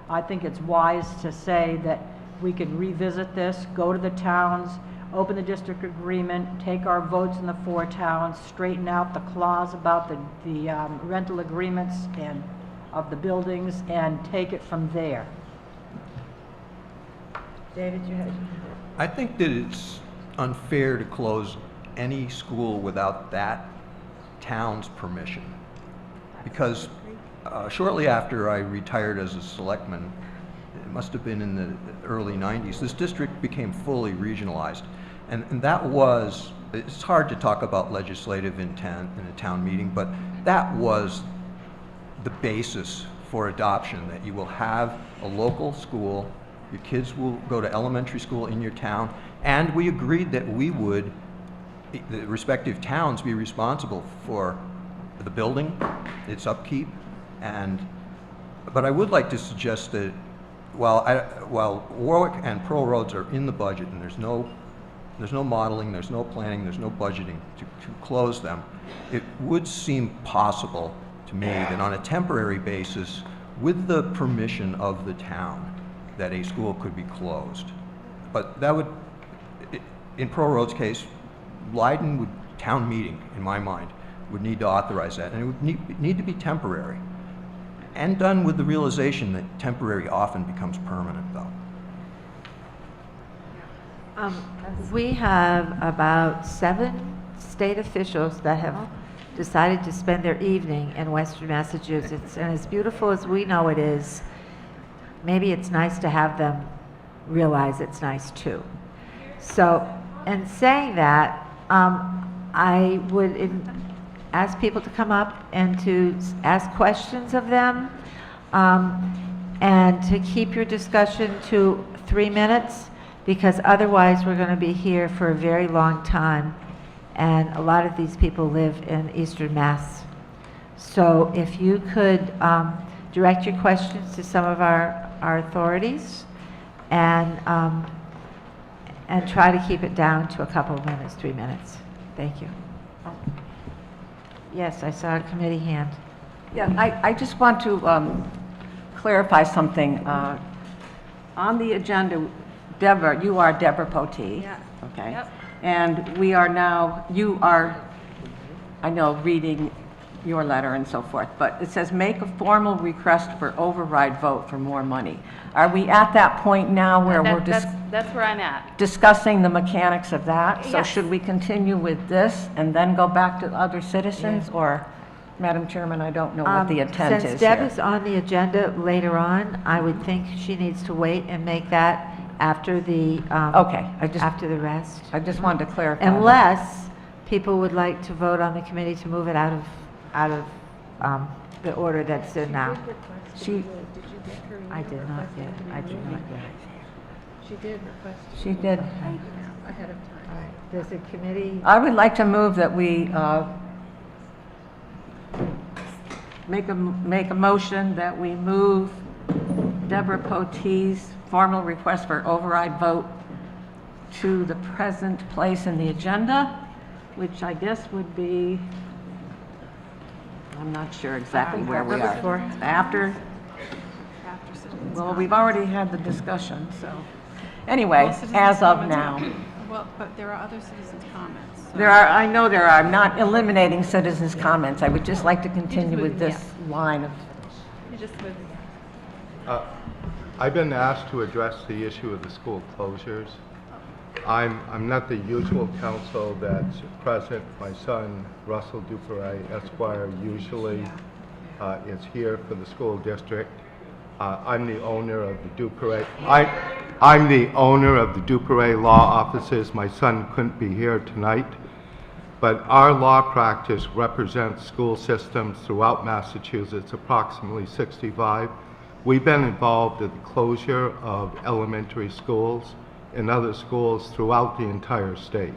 C: I think it's wise to say that we can revisit this, go to the towns, open the district agreement, take our votes in the 4 towns, straighten out the clause about the rental agreements and of the buildings, and take it from there.
A: David, you had...
I: I think that it's unfair to close any school without that town's permission. Because shortly after I retired as a selectman, it must have been in the early 90s, this district became fully regionalized. And that was, it's hard to talk about legislative intent in a town meeting, but that was the basis for adoption, that you will have a local school, your kids will go to elementary school in your town, and we agreed that we would, the respective towns, be responsible for the building, its upkeep, but I would like to suggest that while Warwick and Pearl Roads are in the budget, and there's no modeling, there's no planning, there's no budgeting to close them, it would seem possible to me that on a temporary basis, with the permission of the town, that a school could be closed. But that would, in Pearl Road's case, Leiden would, town meeting, in my mind, would need to authorize that, and it would need to be temporary, and done with the realization that temporary often becomes permanent, though.
A: We have about 7 state officials that have decided to spend their evening in Western Massachusetts, and as beautiful as we know it is, maybe it's nice to have them realize it's nice too. So, in saying that, I would ask people to come up and to ask questions of them, and to keep your discussion to 3 minutes, because otherwise we're going to be here for a very long time, and a lot of these people live in Eastern Mass. So if you could direct your questions to some of our authorities, and try to keep it down to a couple of minutes, 3 minutes. Thank you. Yes, I saw a committee hand.
F: Yeah, I just want to clarify something. On the agenda, Deborah, you are Deborah Potee.
E: Yeah.
F: Okay.
E: Yep.
F: And we are now, you are, I know, reading your letter and so forth, but it says make a formal request for override vote for more money. Are we at that point now where we're
L: That's where I'm at.
F: discussing the mechanics of that? So
L: Yes.
F: should we continue with this and then go back to other citizens? Or, Madam Chairman, I don't know what the intent is
A: Since Deb
F: here.
A: is on the agenda later on, I would think she needs to wait and make that after the,
F: Okay,
A: after the rest.
F: I just wanted to clarify. that.
A: Unless people would like to vote on the committee to move it out of the order that's in now. I did not get it. I did not get it.
E: She did request
F: She did.
E: ahead of time.
A: All right. Does the committee,
F: I would like to move that we make a motion that we move Deborah Potee's formal request for override vote to the present place in the agenda, which I guess would be, I'm not sure exactly where we are. After, well, we've already had the discussion, so. Anyway,
E: Well, citizens'
F: as of
E: comments-
F: now.
E: Well, but there are other citizens' comments. so-
F: There are, I know there are, I'm not eliminating citizens' comments. I would just like to continue with this line of,
E: You just move.
O: I've been asked to address the issue of the school closures. I'm not the usual counsel that's present. My son, Russell Duperay Esquire, usually is here for the school district. I'm the owner of the Duperay. I'm the owner of the Duperay Law Offices. My son couldn't be here tonight. But our law practice represents school systems throughout Massachusetts, approximately 65. We've been involved in the closure of elementary schools and other schools throughout the entire state.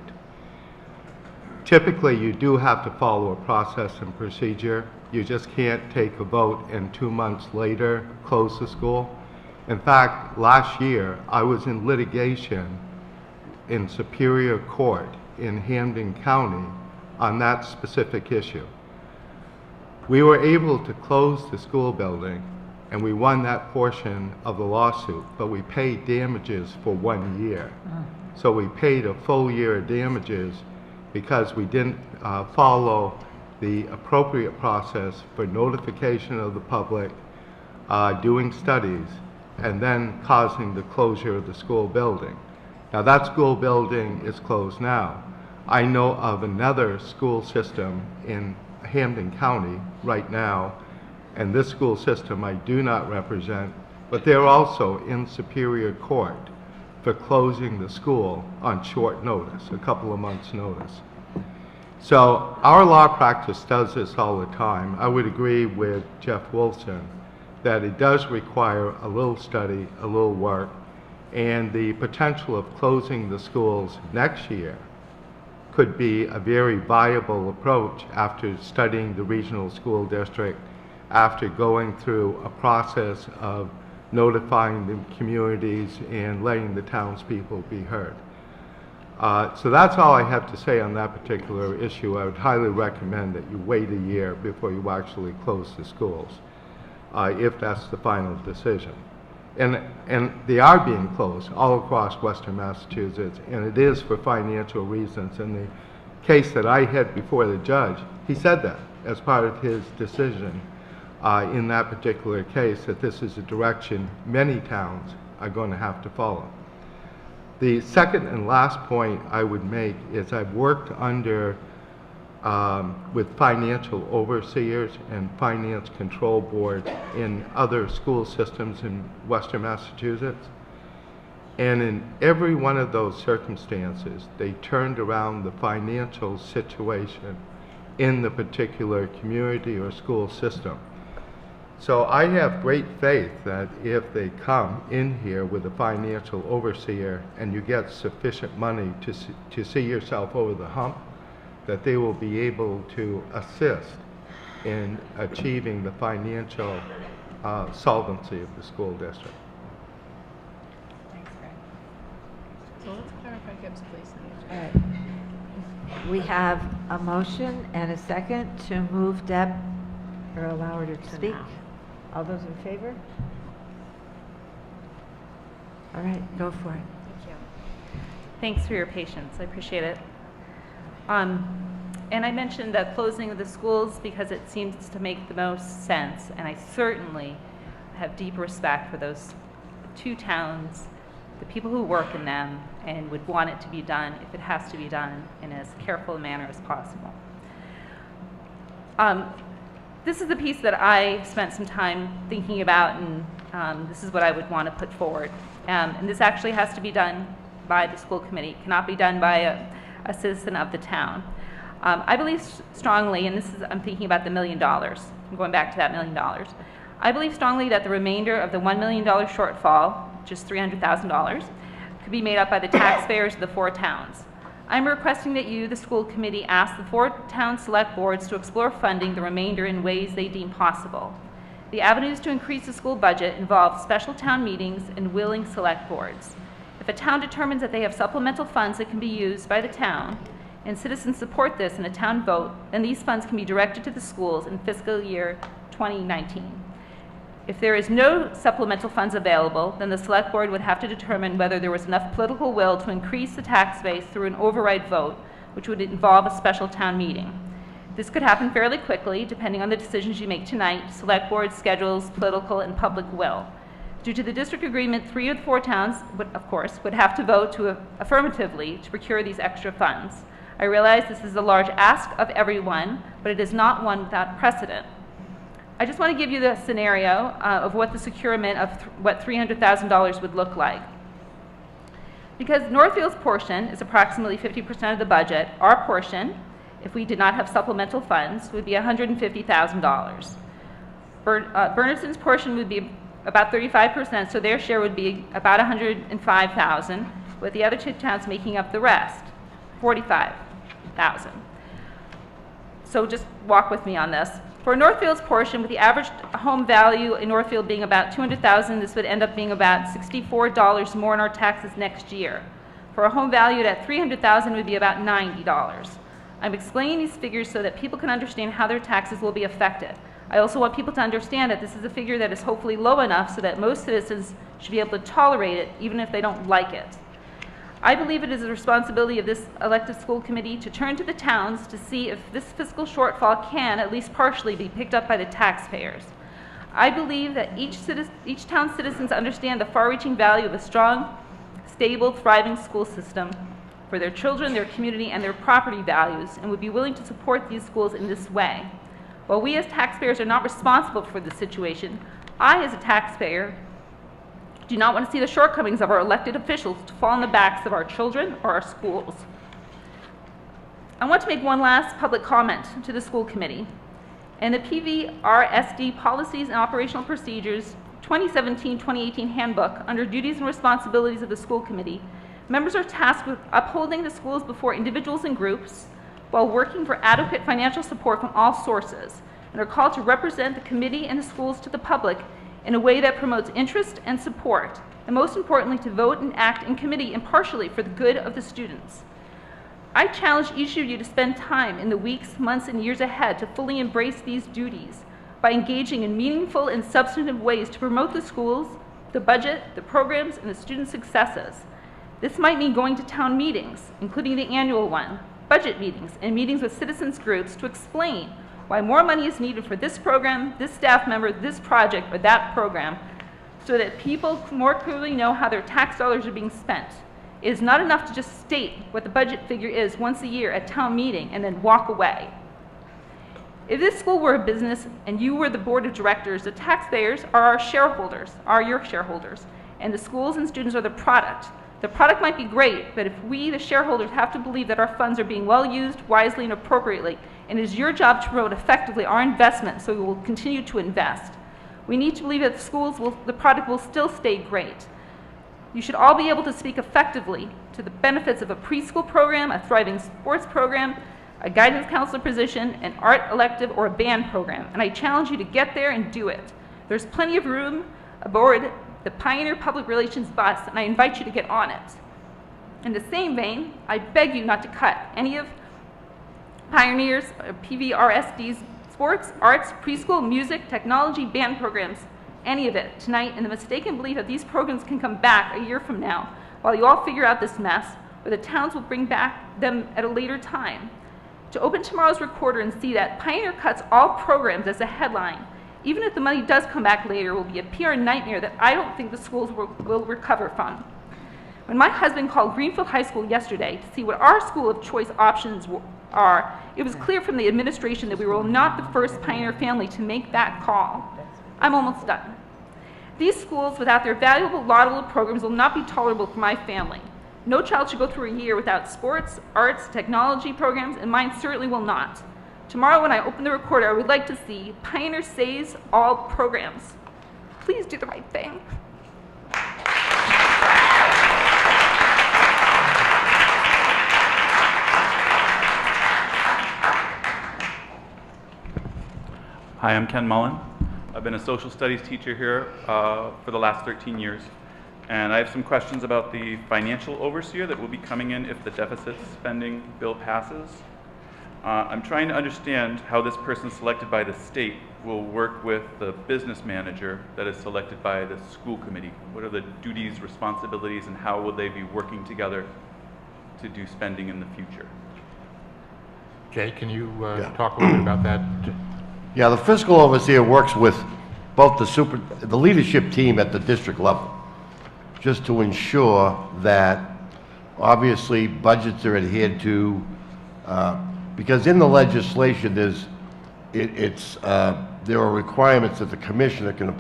O: Typically, you do have to follow a process and procedure. You just can't take a vote and 2 months later close the school. In fact, last year, I was in litigation in Superior Court in Hampden County on that specific issue. We were able to close the school building and we won that portion of the lawsuit, but we paid damages for 1 year. So we paid a full year of damages because we didn't follow the appropriate process for notification of the public, doing studies, and then causing the closure of the school building. Now that school building is closed now. I know of another school system in Hampden County right now, and this school system I do not represent, but they're also in Superior Court for closing the school on short notice, a couple of months' notice. So our law practice does this all the time. I would agree with Jeff Wilson that it does require a little study, a little work, and the potential of closing the schools next year could be a very viable approach after studying the regional school district, after going through a process of notifying the communities and letting the townspeople be heard. So that's all I have to say on that particular issue. I would highly recommend that you wait a year before you actually close the schools, if that's the final decision. And they are being closed all across Western Massachusetts, and it is for financial reasons. In the case that I had before the judge, he said that as part of his decision in that particular case, that this is a direction many towns are going to have to follow. The second and last point I would make is I've worked under with financial overseers and finance control boards in other school systems in Western Massachusetts. And in every one of those circumstances, they turned around the financial situation in the particular community or school system. So I have great faith that if they come in here with a financial overseer and you get sufficient money to see yourself over the hump, that they will be able to assist in achieving the financial solvency of the school district.
E: Thanks, Greg. So let's clarify Gibbs, please.
A: All right. We have a motion and a second to move Deb, or allow her to speak. All those in favor? All right, go for it.
L: Thank you. Thanks for your patience. I appreciate it. And I mentioned the closing of the schools because it seems to make the most sense, and I certainly have deep respect for those two towns, the people who work in them, and would want it to be done, if it has to be done, in as careful a manner as possible. This is the piece that I spent some time thinking about, and this is what I would want to put forward. And this actually has to be done by the school committee. It cannot be done by a citizen of the town. I believe strongly, and I'm thinking about the $1 million. I'm going back to that $1 million. I believe strongly that the remainder of the $1 million shortfall, just $300,000, could be made up by the taxpayers of the 4 towns. I'm requesting that you, the school committee, ask the 4 town select boards to explore funding the remainder in ways they deem possible. The avenues to increase the school budget involve special town meetings and willing select boards. If a town determines that they have supplemental funds that can be used by the town, and citizens support this in a town vote, then these funds can be directed to the schools in fiscal year 2019. If there is no supplemental funds available, then the select board would have to determine whether there was enough political will to increase the tax base through an override vote, which would involve a special town meeting. This could happen fairly quickly, depending on the decisions you make tonight, select board schedules, political and public will. Due to the district agreement, 3 of the 4 towns, of course, would have to vote affirmatively to procure these extra funds. I realize this is a large ask of everyone, but it is not one without precedent. I just want to give you the scenario of what the securement of what $300,000 would look like. Because Northfield's portion is approximately 50% of the budget, our portion if we did not have supplemental funds, would be $150,000. Bernardston's portion would be about 35%, so their share would be about $105,000, with the other two towns making up the rest, $45,000. So just walk with me on this. For Northfield's portion, with the average home value in Northfield being about $200,000, this would end up being about $64 more in our taxes next year. For a home valued at $300,000, it would be about $90. I'm explaining these figures so that people can understand how their taxes will be affected. I also want people to understand that this is a figure that is hopefully low enough so that most citizens should be able to tolerate it, even if they don't like it. I believe it is the responsibility of this elected school committee to turn to the towns to see if this fiscal shortfall can, at least partially, be picked up by the taxpayers. I believe that each town's citizens understand the far-reaching value of a strong, stable, thriving school system for their children, their community, and their property values, and would be willing to support these schools in this way. While we as taxpayers are not responsible for this situation, I, as a taxpayer, do not want to see the shortcomings of our elected officials to fall on the backs of our children or our schools. I want to make one last public comment to the school committee. In the PVRSD Policies and Operational Procedures 2017-2018 Handbook, under Duties and Responsibilities of the School Committee, members are tasked with upholding the schools before individuals and groups while working for adequate financial support from all sources, and are called to represent the committee and the schools to the public in a way that promotes interest and support, and most importantly, to vote and act in committee impartially for the good of the students. I challenge each of you to spend time in the weeks, months, and years ahead to fully embrace these duties by engaging in meaningful and substantive ways to promote the schools, the budget, the programs, and the student successes. This might mean going to town meetings, including the annual one, budget meetings, and meetings with citizens groups to explain why more money is needed for this program, this staff member, this project, or that program, so that people more clearly know how their tax dollars are being spent. It is not enough to just state what the budget figure is once a year at town meeting and then walk away. If this school were a business and you were the board of directors, the taxpayers are our shareholders, are your shareholders, and the schools and students are the product. The product might be great, but if we, the shareholders, have to believe that our funds are being well used, wisely, and appropriately, and it is your job to promote effectively our investment so we will continue to invest. We need to believe that the product will still stay great. You should all be able to speak effectively to the benefits of a preschool program, a thriving sports program, a guidance counselor position, an art elective, or a band program, and I challenge you to get there and do it. There's plenty of room aboard the Pioneer Public Relations bus, and I invite you to get on it. In the same vein, I beg you not to cut any of Pioneer's PVRSD's sports, arts, preschool, music, technology, band programs, any of it tonight in the mistaken belief that these programs can come back a year from now while you all figure out this mess, or the towns will bring back them at a later time. To open tomorrow's recorder and see that Pioneer cuts all programs as a headline, even if the money does come back later, will be a PR nightmare that I don't think the schools will recover from. When my husband called Greenfield High School yesterday to see what our school of choice options are, it was clear from the administration that we were not the first Pioneer family to make that call. I'm almost done. These schools, without their valuable, laudable programs, will not be tolerable for my family. No child should go through a year without sports, arts, technology programs, and mine certainly will not. Tomorrow when I open the recorder, I would like to see Pioneer saves all programs. Please do the right thing.
P: Hi, I'm Ken Mullen. I've been a social studies teacher here for the last 13 years. And I have some questions about the financial overseer that will be coming in if the deficit spending bill passes. I'm trying to understand how this person selected by the state will work with the business manager that is selected by the school committee. What are the duties, responsibilities, and how will they be working together to do spending in the future?
D: Jay, can you talk a little bit about that?
H: Yeah, the fiscal overseer works with both the leadership team at the district level, just to ensure that obviously budgets are adhered to, because in the legislation there are requirements that the commissioner can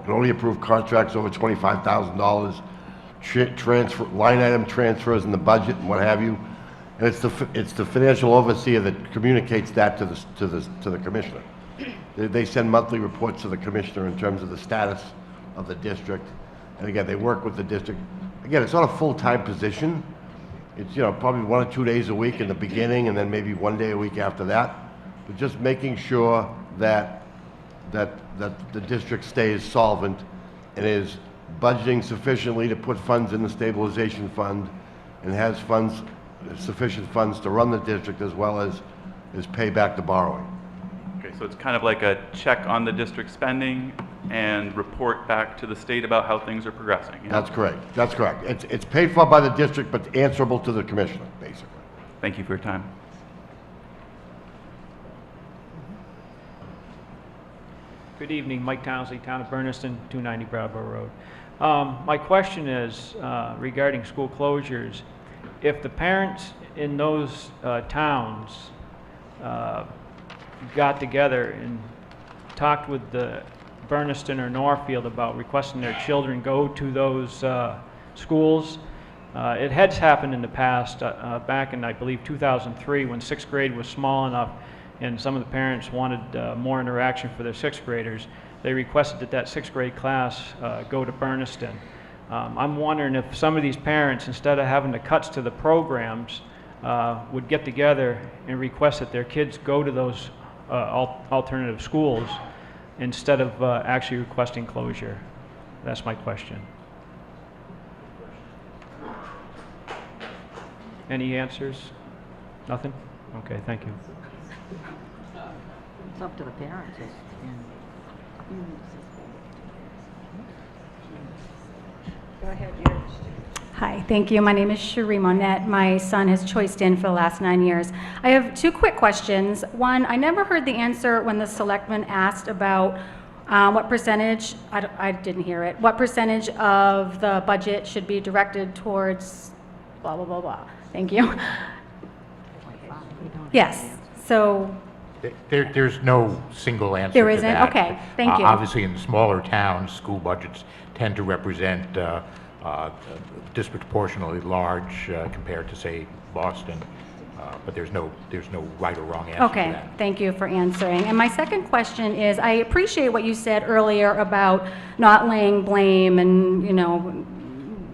H: only approve contracts over $25,000, line item transfers in the budget and what have you. And it's the financial overseer that communicates that to the commissioner. They send monthly reports to the commissioner in terms of the status of the district. And again, they work with the district. Again, it's not a full-time position. It's, you know, probably 1 or 2 days a week in the beginning and then maybe 1 day a week after that. But just making sure that the district stays solvent and is budgeting sufficiently to put funds in the stabilization fund and has sufficient funds to run the district as well as pay back the borrowing.
P: Okay, so it's kind of like a check on the district spending and report back to the state about how things are progressing. Yeah?
H: That's correct. That's correct. It's paid for by the district, but answerable to the commissioner, basically.
P: Thank you for your time.
Q: Good evening, Mike Townsley, Town of Bernardston, 290 Brattleboro Road. My question is regarding school closures. If the parents in those towns got together and talked with the Bernardston or Northfield about requesting their children go to those schools, it has happened in the past, back in, I believe, 2003, when 6th grade was small enough and some of the parents wanted more interaction for their 6th graders. They requested that 6th grade class go to Bernardston. I'm wondering if some of these parents, instead of having the cuts to the programs, would get together and request that their kids go to those alternative schools instead of actually requesting closure. That's my question. Any answers? Nothing? Okay, thank you.
C: It's up to the parents.
B: Go ahead,
R: Hi, thank you. My name is Cherie Monette. My son has choiced in for the last 9 years. I have 2 quick questions. One, I never heard the answer when the selectman asked about what percentage, I didn't hear it, what percentage of the budget should be directed towards blah, blah, blah, blah. Thank you. Yes, so.
D: There's no single answer
R: There
D: to
R: isn't?
D: that.
R: Okay, thank you.
D: Obviously, in smaller towns, school budgets tend to represent disproportionately large compared to, say, Boston. But there's no right or wrong answer to that.
R: Okay, thank you for answering. And my second question is, I appreciate what you said earlier about not laying blame and, you know,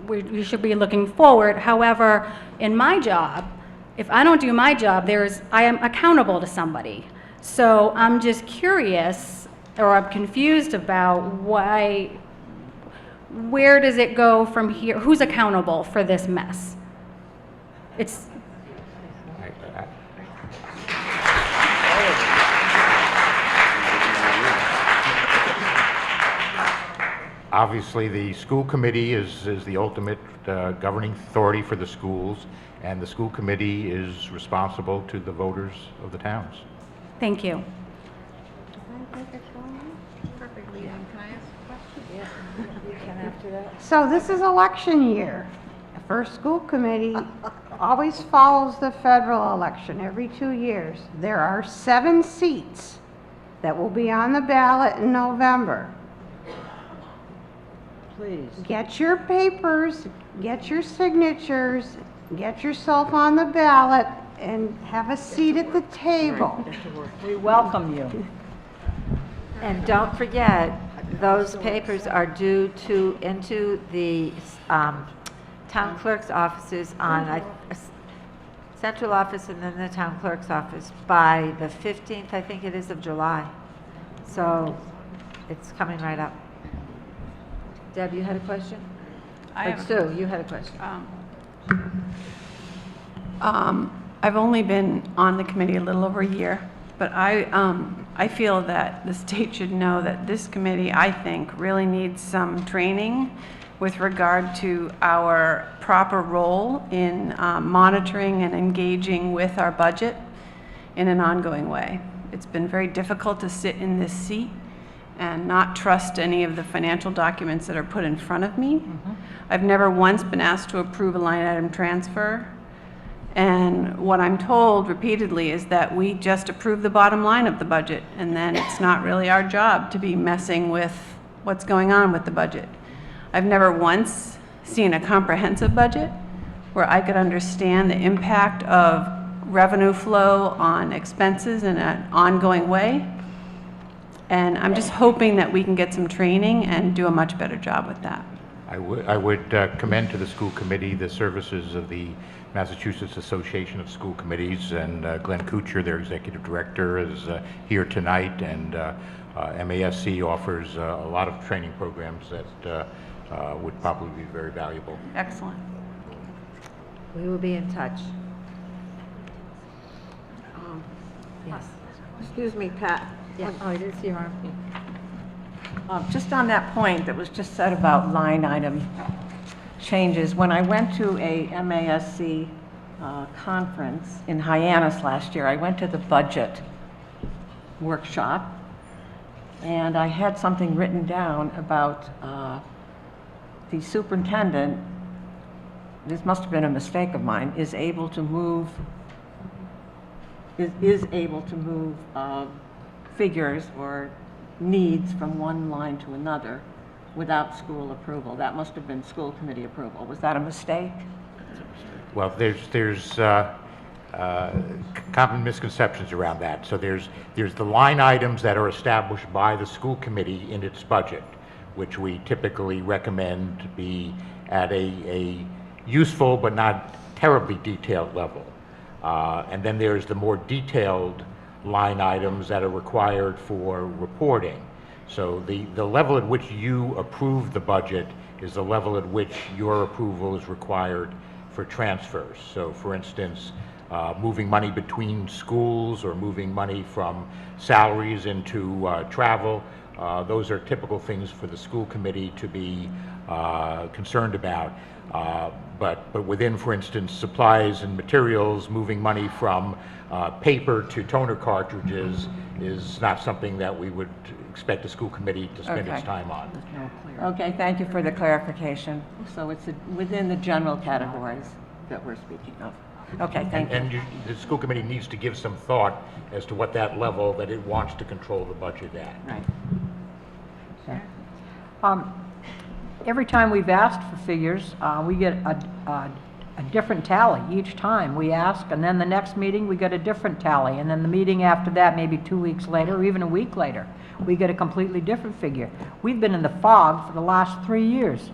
R: we should be looking forward. However, in my job, if I don't do my job, I am accountable to somebody. So I'm just curious, or I'm confused about where does it go from here? Who's accountable for this mess? It's.
D: Obviously, the school committee is the ultimate governing authority for the schools, and the school committee is responsible to the voters of the towns.
R: Thank you.
E: Perfectly. Can I ask a question? Yeah.
G: So this is election year. The first school committee always follows the federal election every 2 years. There are 7 seats that will be on the ballot in November.
C: Please.
G: Get your papers, get your signatures, get yourself on the ballot, and have a seat at the table.
C: We welcome you.
A: And don't forget, those papers are due into the town clerk's offices on a central office and then the town clerk's office by the 15th, I think it is, of July. So it's coming right up. Deb, you had a question? Sue, you had a question.
S: I've only been on the committee a little over a year, but I feel that the state should know that this committee, I think, really needs some training with regard to our proper role in monitoring and engaging with our budget in an ongoing way. It's been very difficult to sit in this seat and not trust any of the financial documents that are put in front of me. I've never once been asked to approve a line item transfer. And what I'm told repeatedly is that we just approve the bottom line of the budget, and then it's not really our job to be messing with what's going on with the budget. I've never once seen a comprehensive budget, where I could understand the impact of revenue flow on expenses in an ongoing way. And I'm just hoping that we can get some training and do a much better job with that.
D: I would commend to the school committee the services of the Massachusetts Association of School Committees, and Glenn Kuchar, their executive director, is here tonight, and MASC offers a lot of training programs that would probably be very valuable.
S: Excellent.
A: We will be in touch. Yes.
G: Excuse me, Pat.
A: Yeah. Oh, I didn't see your arm.
F: Just on that point that was just said about line item changes, when I went to a MASC conference in Hyannis last year, I went to the budget workshop, and I had something written down about the superintendent, this must have been a mistake of mine, is able to move figures or needs from one line to another without school approval. That must have been school committee approval. Was that a mistake?
D: Well, there's common misconceptions around that. So there's the line items that are established by the school committee in its budget, which we typically recommend to be at a useful but not terribly detailed level. And then there's the more detailed line items that are required for reporting. So the level at which you approve the budget is the level at which your approval is required for transfers. So for instance, moving money between schools or moving money from salaries into travel, those are typical things for the school committee to be concerned about. But within, for instance, supplies and materials, moving money from paper to toner cartridges is not something that we would expect the school committee to spend its time on.
F: Okay, thank you for the clarification. So it's within the general categories that we're speaking of. Okay, thank you.
D: And the school committee needs to give some thought as to what that level that it wants to control the budget at.
F: Right.
C: Every time we've asked for figures, we get a different tally each time we ask, and then the next meeting we get a different tally, and then the meeting after that, maybe 2 weeks later or even a week later, we get a completely different figure. We've been in the fog for the last 3 years.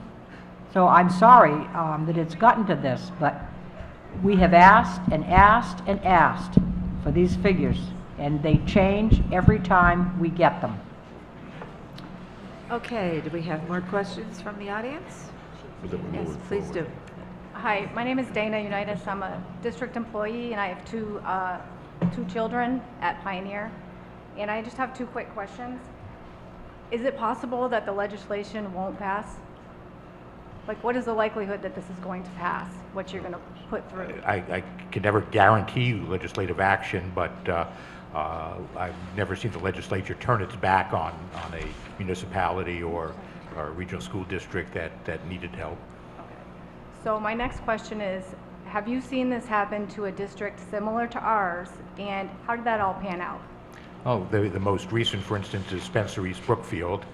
C: So I'm sorry that it's gotten to this, but we have asked and asked and asked for these figures, and they change every time we get them.
A: Okay, do we have more questions from the audience? Yes, please do.
R: Hi, my name is Dana Unitas. I'm a district employee, and I have two children at Pioneer. And I just have two quick questions. Is it possible that the legislation won't pass? Like, what is the likelihood that this is going to pass, what you're going to put through?
D: I can never guarantee legislative action, but I've never seen the legislature turn its back on a municipality or a regional school district that needed help.
R: So my next question is, have you seen this happen to a district similar to ours, and how did that all pan out?
D: Oh, the most recent, for instance, is Spencer East Brookfield,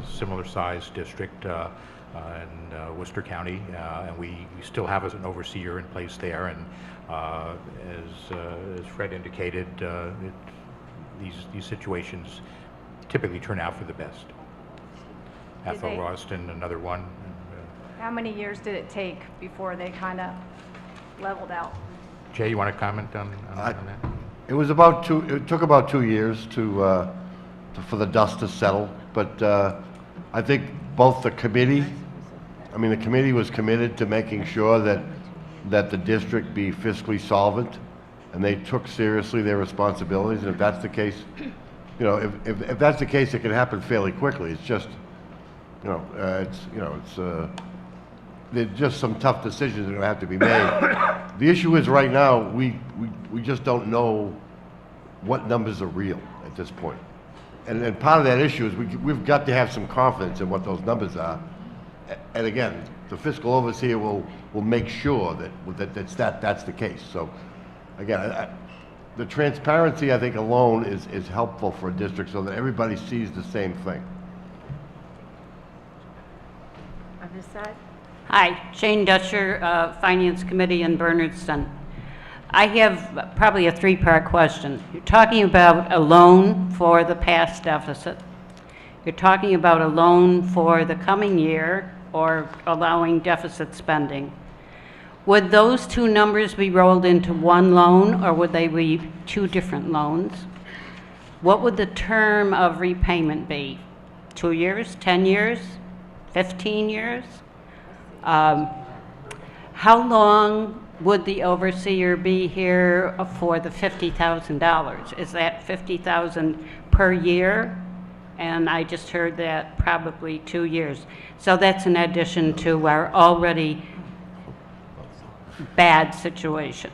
D: similar sized district in Worcester County, and we still have an overseer in place there, and as Fred indicated, these situations typically turn out for the best. Ethel Ralston, another one.
R: How many years did it take before they kind of leveled out?
D: Jay, you want to comment on that?
H: It took about 2 years for the dust to settle, but I think both the committee was committed to making sure that the district be fiscally solvent, and they took seriously their responsibilities, and if that's the case, if that's the case, it can happen fairly quickly. It's just, there's just some tough decisions that are going to have to be made. The issue is right now, we just don't know what numbers are real at this point. And part of that issue is we've got to have some confidence in what those numbers are. And again, the fiscal overseer will make sure that that's the case. So again, the transparency, I think, alone is helpful for a district so that everybody sees the same thing.
A: On this side?
T: Hi, Jane Dutcher, Finance Committee in Bernardston. I have probably a three-part question. You're talking about a loan for the past deficit. You're talking about a loan for the coming year or allowing deficit spending. Would those two numbers be rolled into one loan or would they be two different loans? What would the term of repayment be? 2 years, 10 years, 15 years? How long would the overseer be here for the $50,000? Is that $50,000 per year? And I just heard that probably 2 years. So that's in addition to our already bad situation.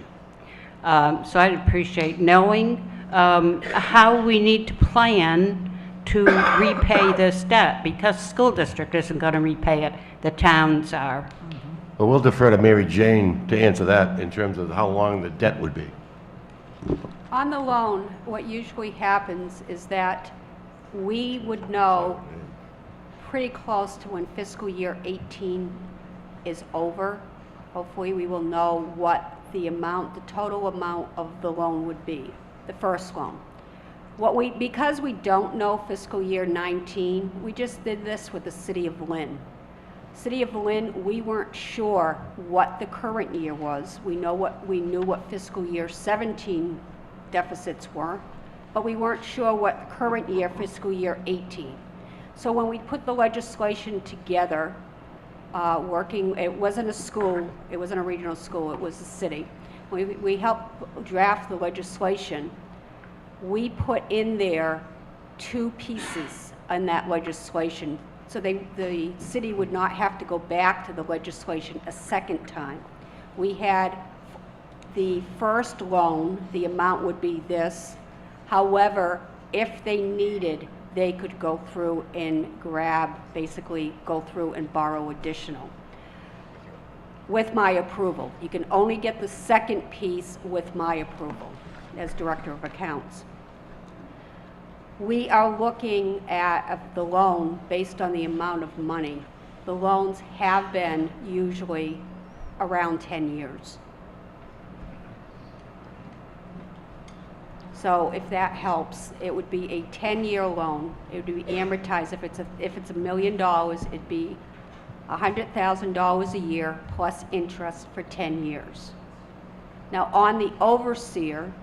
T: So I'd appreciate knowing how we need to plan to repay this debt, because the school district isn't going to repay it, the towns are.
H: Well, we'll defer to Mary Jane to answer that in terms of how long the debt would be.
B: On the loan, what usually happens is that we would know pretty close to when fiscal year 18 is over. Hopefully, we will know what the total amount of the loan would be, the first loan. Because we don't know fiscal year 19, we just did this with the City of Lynn. City of Lynn, we weren't sure what the current year was. We knew what fiscal year 17 deficits were, but we weren't sure what current year, fiscal year 18. So when we put the legislation together, it wasn't a school, it wasn't a regional school, it was a city. We helped draft the legislation. We put in there two pieces in that legislation, so the city would not have to go back to the legislation a second time. We had the first loan, the amount would be this. However, if they needed, they could go through and basically go through and borrow additional. With my approval. You can only get the second piece with my approval as Director of Accounts. We are looking at the loan based on the amount of money. The loans have been usually around 10 years. So if that helps, it would be a 10-year loan. It would be amortized. If it's $1 million, it'd be $100,000 a year plus interest for 10 years. Now on the overseer,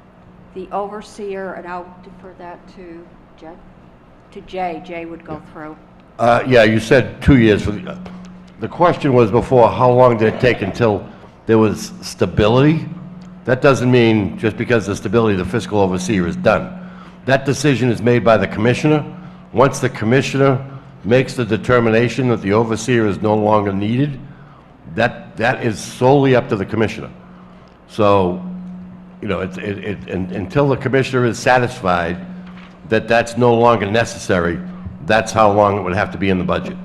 B: and I'll defer that to Jay. Jay would go through.
H: Yeah, you said 2 years. The question was before, how long did it take until there was stability? That doesn't mean just because the stability of the fiscal overseer is done. That decision is made by the commissioner. Once the commissioner makes the determination that the overseer is no longer needed, that is solely up to the commissioner. So, you know, until the commissioner is satisfied that that's no longer necessary, that's how long it would have to be in the budget.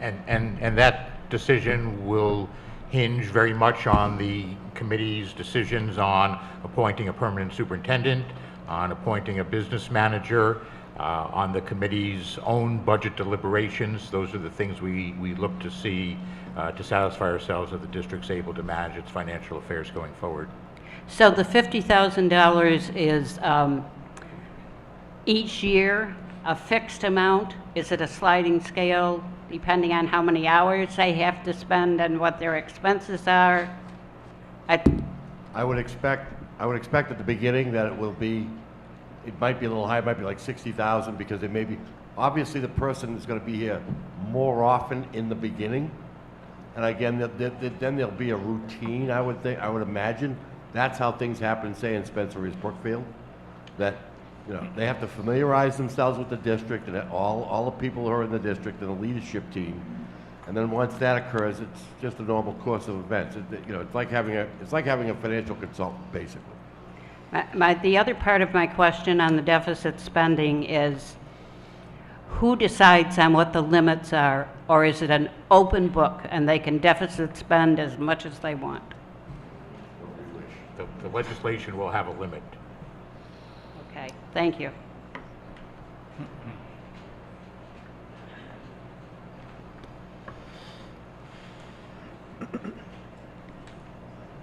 D: And that decision will hinge very much on the committee's decisions on appointing a permanent superintendent, on appointing a business manager, on the committee's own budget deliberations. Those are the things we look to see to satisfy ourselves that the district's able to manage its financial affairs going forward.
T: So the $50,000 is each year a fixed amount? Is it a sliding scale depending on how many hours they have to spend and what their expenses are?
H: I would expect at the beginning that it might be a little high, it might be like 60,000, because it may be, obviously the person is going to be here more often in the beginning. And again, then there'll be a routine, I would imagine. That's how things happen, say, in Spencer East Brookfield, that, you know, they have to familiarize themselves with the district and all the people who are in the district and the leadership team. And then once that occurs, it's just a normal course of events. It's like having a financial consultant, basically.
T: The other part of my question on the deficit spending is, who decides on what the limits are, or is it an open book and they can deficit spend as much as they want?
D: The legislation will have a limit.
T: Okay, thank you.
A: I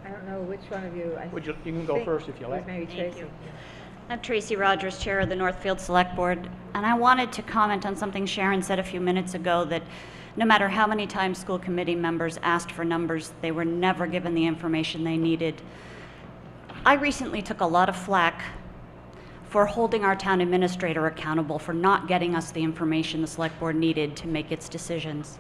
A: don't know which one of you.
Q: You can go first if you like.
A: Maybe
U: Thank
A: Tracy.
U: you. I'm Tracy Rogers, Chair of the Northfield Select Board, and I wanted to comment on something Sharon said a few minutes ago, that no matter how many times school committee members asked for numbers, they were never given the information they needed. I recently took a lot of flack for holding our town administrator accountable for not getting us the information the Select Board needed to make its decisions.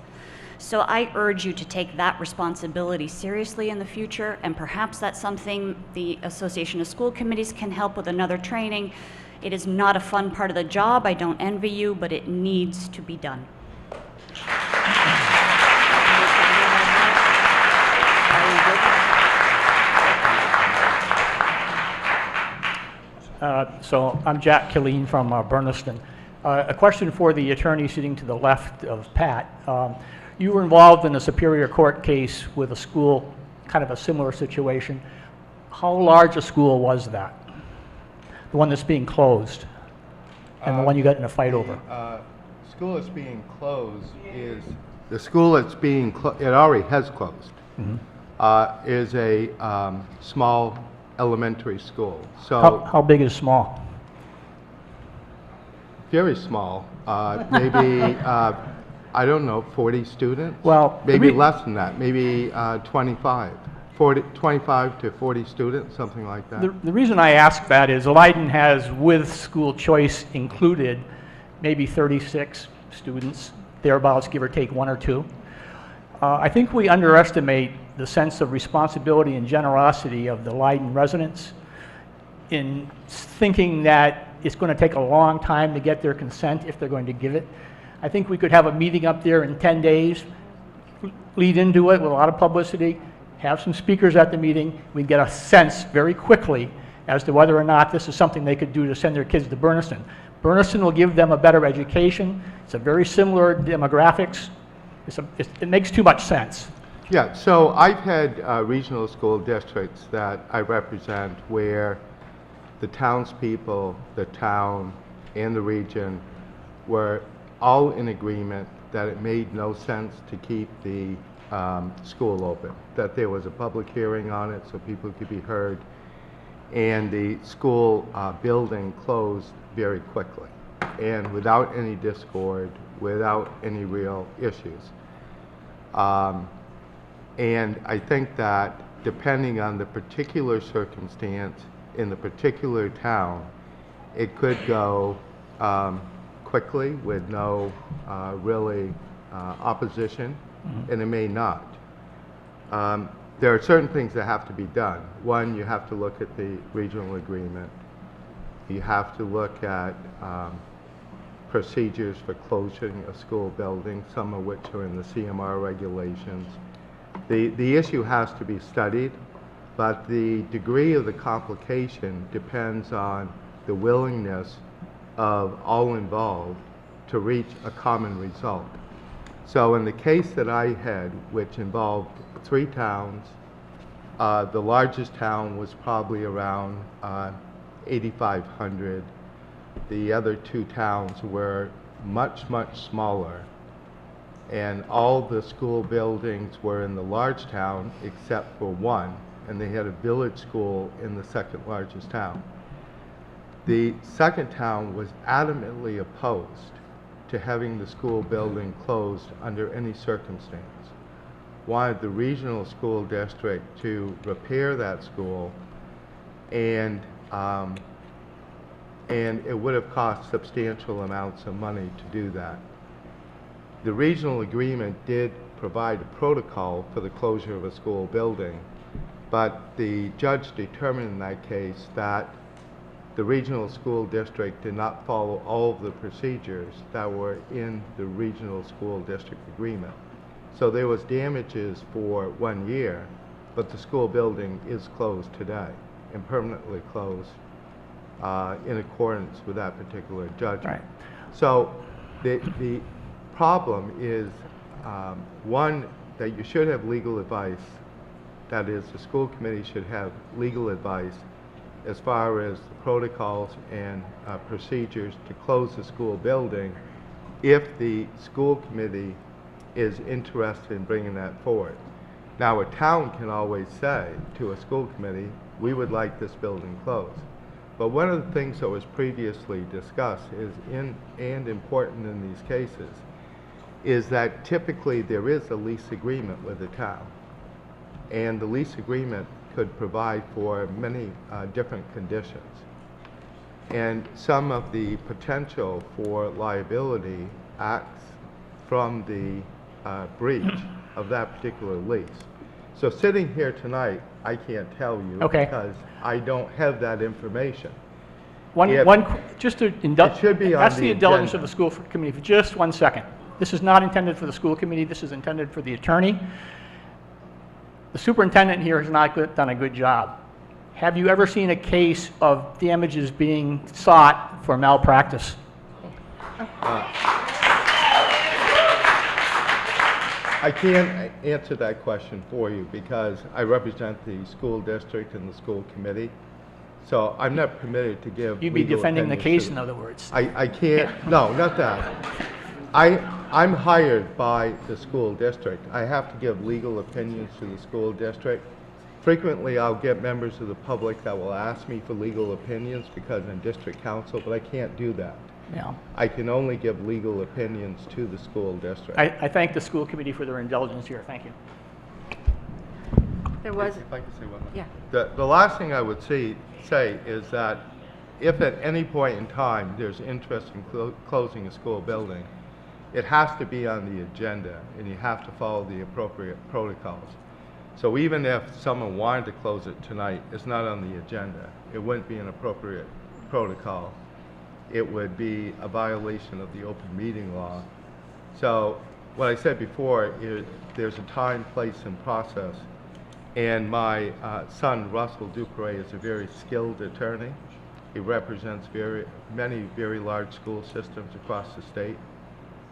U: So I urge you to take that responsibility seriously in the future, and perhaps that's something the Association of School Committees can help with, another training. It is not a fun part of the job. I don't envy you, but it needs to be done.
Q: So I'm Jack Killeen from Bernardston. A question for the attorney sitting to the left of Pat. You were involved in a Superior Court case with a school, kind of a similar situation. How large a school was that? The one that's being closed, and the one you got in a fight over?
O: School that's being closed is, the school that's being, it already has closed, is a small elementary school. So
Q: How big is small?
O: very small, maybe, I don't know, 40 students?
Q: Well,
O: maybe less than that, maybe 25 to 40 students, something like that.
Q: The reason I ask that is Leiden has, with school choice included, maybe 36 students, thereabouts, give or take one or two. I think we underestimate the sense of responsibility and generosity of the Leiden residents in thinking that it's going to take a long time to get their consent if they're going to give it. I think we could have a meeting up there in 10 days, lead into it with a lot of publicity, have some speakers at the meeting. We'd get a sense very quickly as to whether or not this is something they could do to send their kids to Bernardston. Bernardston will give them a better education. It's a very similar demographics. It makes too much sense.
O: Yeah, so I've had regional school districts that I represent where the townspeople, the town, and the region were all in agreement that it made no sense to keep the school open, that there was a public hearing on it so people could be heard, and the school building closed very quickly and without any discord, without any real issues. And I think that depending on the particular circumstance in the particular town, it could go quickly with no really opposition, and it may not. There are certain things that have to be done. One, you have to look at the regional agreement. You have to look at procedures for closing a school building, some of which are in the CMR regulations. The issue has to be studied, but the degree of the complication depends on the willingness of all involved to reach a common result. So in the case that I had, which involved 3 towns, the largest town was probably around 8,500. The other 2 towns were much, much smaller. And all the school buildings were in the large town except for one, and they had a village school in the second largest town. The second town was adamantly opposed to having the school building closed under any circumstance. Wanted the regional school district to repair that school, and it would have cost substantial amounts of money to do that. The regional agreement did provide a protocol for the closure of a school building, but the judge determined in that case that the regional school district did not follow all of the procedures that were in the regional school district agreement. So there was damages for 1 year, but the school building is closed today and permanently closed in accordance with that particular judgment. Right. So the problem is, one, that you should have legal advice. That is, the school committee should have legal advice as far as the protocols and procedures to close the school building if the school committee is interested in bringing that forward. Now, a town can always say to a school committee, we would like this building closed. But one of the things that was previously discussed is and important in these cases is that typically there is a lease agreement with the town. And the lease agreement could provide for many different conditions. And some of the potential for liability acts from the breach of that particular lease. So sitting here tonight, I can't tell you because I don't have that information.
J: Just to
O: it should be on
J: that's
O: the
J: the indulgence
O: agenda.
J: of the school committee for just 1 second. This is not intended for the school committee. This is intended for the attorney. The superintendent here has not done a good job. Have you ever seen a case of damages being sought for malpractice?
O: I can't answer that question for you because I represent the school district and the school committee. So I'm not permitted to give
J: You'd be
O: legal
J: defending the
O: opinions
J: case,
O: to-
J: in other words.
O: I can't, no, not that. I'm hired by the school district. I have to give legal opinions to the school district. Frequently, I'll get members of the public that will ask me for legal opinions because I'm district council, but I can't do that.
J: Yeah.
O: I can only give legal opinions to the school district.
J: I thank the school committee for their indulgence here. Thank you.
A: There was,
O: If I could say one more.
A: yeah.
O: The last thing I would say is that if at any point in time there's interest in closing a school building, it has to be on the agenda and you have to follow the appropriate protocols. So even if someone wanted to close it tonight, it's not on the agenda. It wouldn't be an appropriate protocol. It would be a violation of the open meeting law. So what I said before is there's a time, place, and process. And my son, Russell Dupre, is a very skilled attorney. He represents many very large school systems across the state.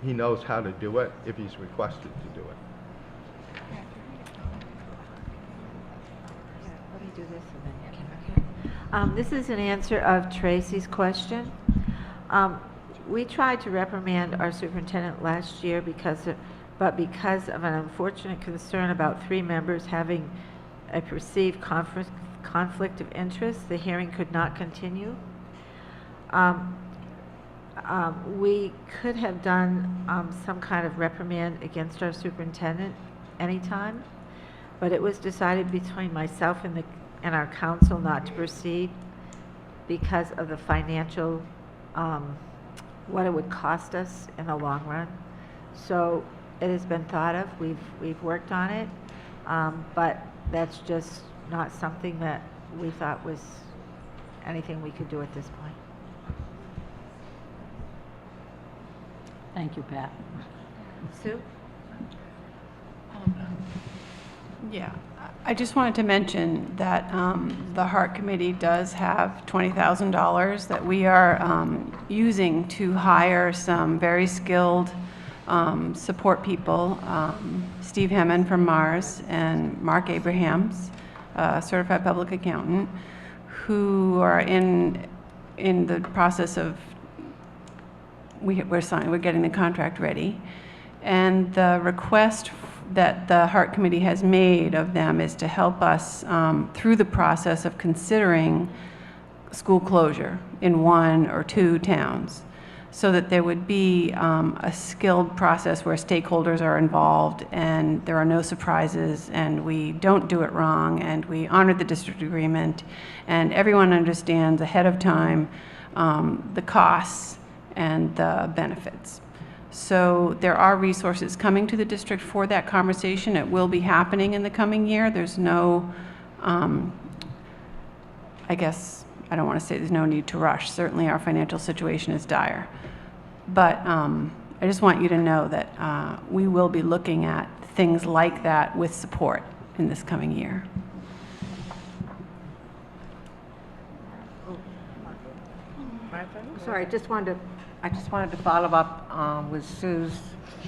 O: He knows how to do it if he's requested to do it.
A: Let me do this and then you can, okay. This is an answer of Tracy's question. We tried to reprimand our superintendent last year because of an unfortunate concern about 3 members having a perceived conflict of interest, the hearing could not continue. We could have done some kind of reprimand against our superintendent anytime, but it was decided between myself and our council not to proceed because of the financial, what it would cost us in the long run. So it has been thought of, we've worked on it, but that's just not something that we thought was anything we could do at this point.
C: Thank you, Pat.
A: Sue?
S: Yeah, I just wanted to mention that the Heart Committee does have $20,000 that we are using to hire some very skilled support people, Steve Hemman from Mars and Mark Abrahams, certified public accountant, who are in the process of we're getting the contract ready, and the request that the Heart Committee has made of them is to help us through the process of considering school closure in 1 or 2 towns, so that there would be a skilled process where stakeholders are involved and there are no surprises and we don't do it wrong and we honor the district agreement and everyone understands ahead of time the costs and the benefits. So there are resources coming to the district for that conversation. It will be happening in the coming year. There's no, I guess, I don't want to say there's no need to rush. Certainly our financial situation is dire. But I just want you to know that we will be looking at things like that with support in this coming year.
F: Sorry, I just wanted to follow up with Sue's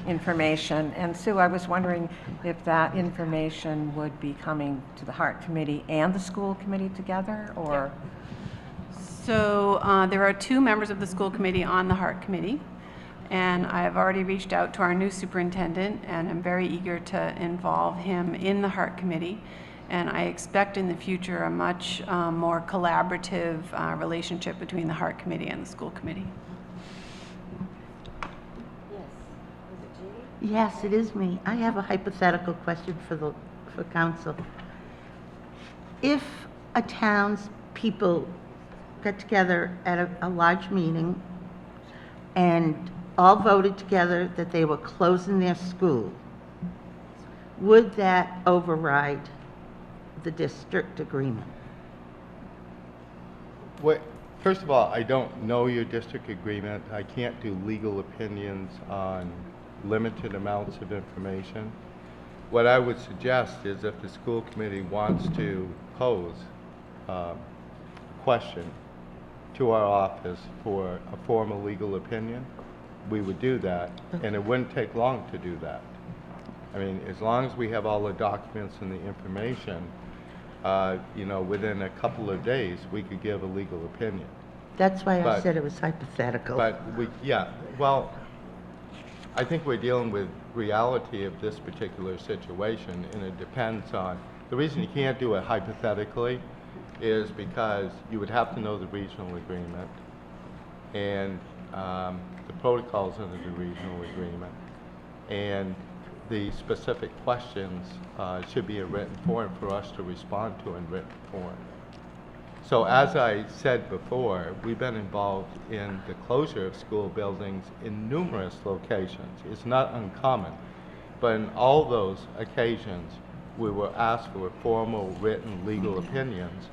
F: information. And Sue, I was wondering if that information would be coming to the Heart Committee and the school committee together, or?
S: So there are 2 members of the school committee on the Heart Committee. And I've already reached out to our new superintendent, and I'm very eager to involve him in the HART committee. And I expect in the future a much more collaborative relationship between the HART committee and the school committee.
E: Yes, it is me. I have a hypothetical question for council. If a town's people got together at a large meeting and all voted together that they were closing their school, would that override the district agreement?
O: First of all, I don't know your district agreement. I can't do legal opinions on limited amounts of information. What I would suggest is if the school committee wants to pose a question to our office for a formal legal opinion, we would do that, and it wouldn't take long to do that. I mean, as long as we have all the documents and the information, you know, within a couple of days, we could give a legal opinion.
E: That's why I said it was hypothetical.
O: But well, I think we're dealing with reality of this particular situation, and it depends on, the reason you can't do it hypothetically is because you would have to know the regional agreement and the protocols under the regional agreement, and the specific questions should be in written form for us to respond to in written form. So as I said before, we've been involved in the closure of school buildings in numerous locations. It's not uncommon, but in all those occasions, we were asked for formal written legal opinions,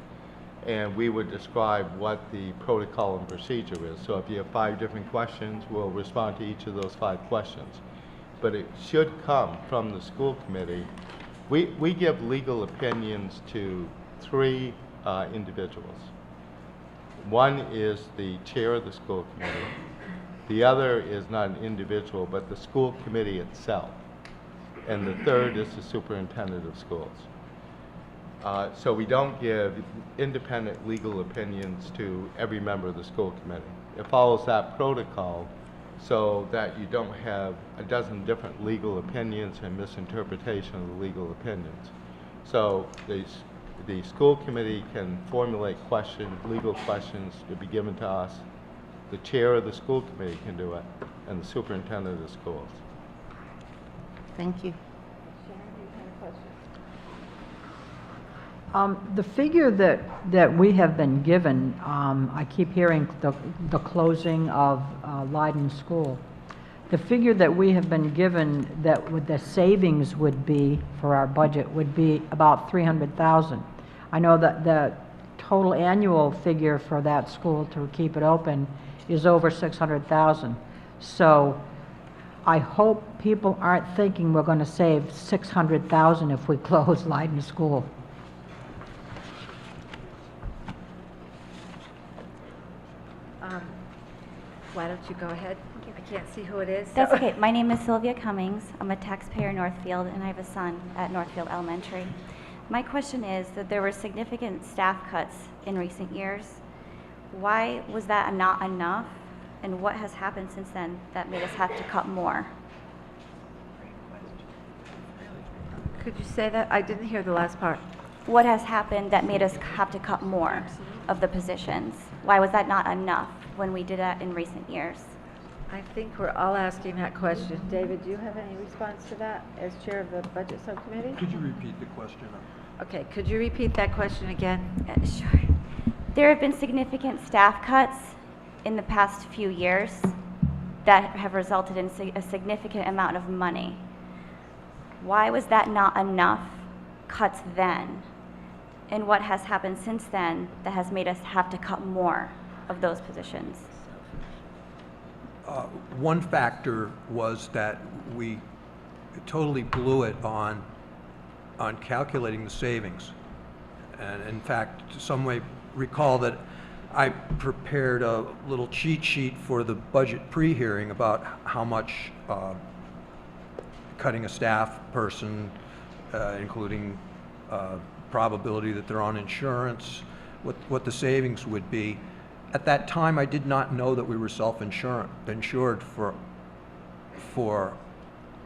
O: and we would describe what the protocol and procedure is. So if you have 5 different questions, we'll respond to each of those 5 questions. But it should come from the school committee. We give legal opinions to 3 individuals. One is the chair of the school committee. The other is not an individual, but the school committee itself. And the third is the superintendent of schools. So we don't give independent legal opinions to every member of the school committee. It follows that protocol so that you don't have a dozen different legal opinions and misinterpretation of the legal opinions. So the school committee can formulate legal questions to be given to us. The chair of the school committee can do it, and the superintendent of the schools.
E: Thank you.
C: The figure that we have been given, I keep hearing the closing of Leiden School. The figure that we have been given that what the savings would be for our budget would be about $300,000. I know that the total annual figure for that school to keep it open is over $600,000. So I hope people aren't thinking we're going to save $600,000 if we close Leiden School.
A: Why don't you go ahead? I can't see who it is.
K: That's
A: so-
K: okay. My name is Sylvia Cummings. I'm a taxpayer in Northfield, and I have a son at Northfield Elementary. My question is that there were significant staff cuts in recent years. Why was that not enough? And what has happened since then that made us have to cut more?
A: Could you say that? I didn't hear the last part.
K: What has happened that made us have to cut more of the positions? Why was that not enough when we did that in recent years?
A: I think we're all asking that question. David, do you have any response to that as chair of the budget subcommittee?
I: Could you repeat the question?
A: Okay, could you repeat that question again?
K: Sure. There have been significant staff cuts in the past few years that have resulted in a significant amount of money. Why was that not enough cuts then? And what has happened since then that has made us have to cut more of those positions?
I: One factor was that we totally blew it on calculating the savings. And in fact, some may recall that I prepared a little cheat sheet for the budget pre-hearing about how much cutting a staff person, including probability that they're on insurance, what the savings would be. At that time, I did not know that we were self-insured for for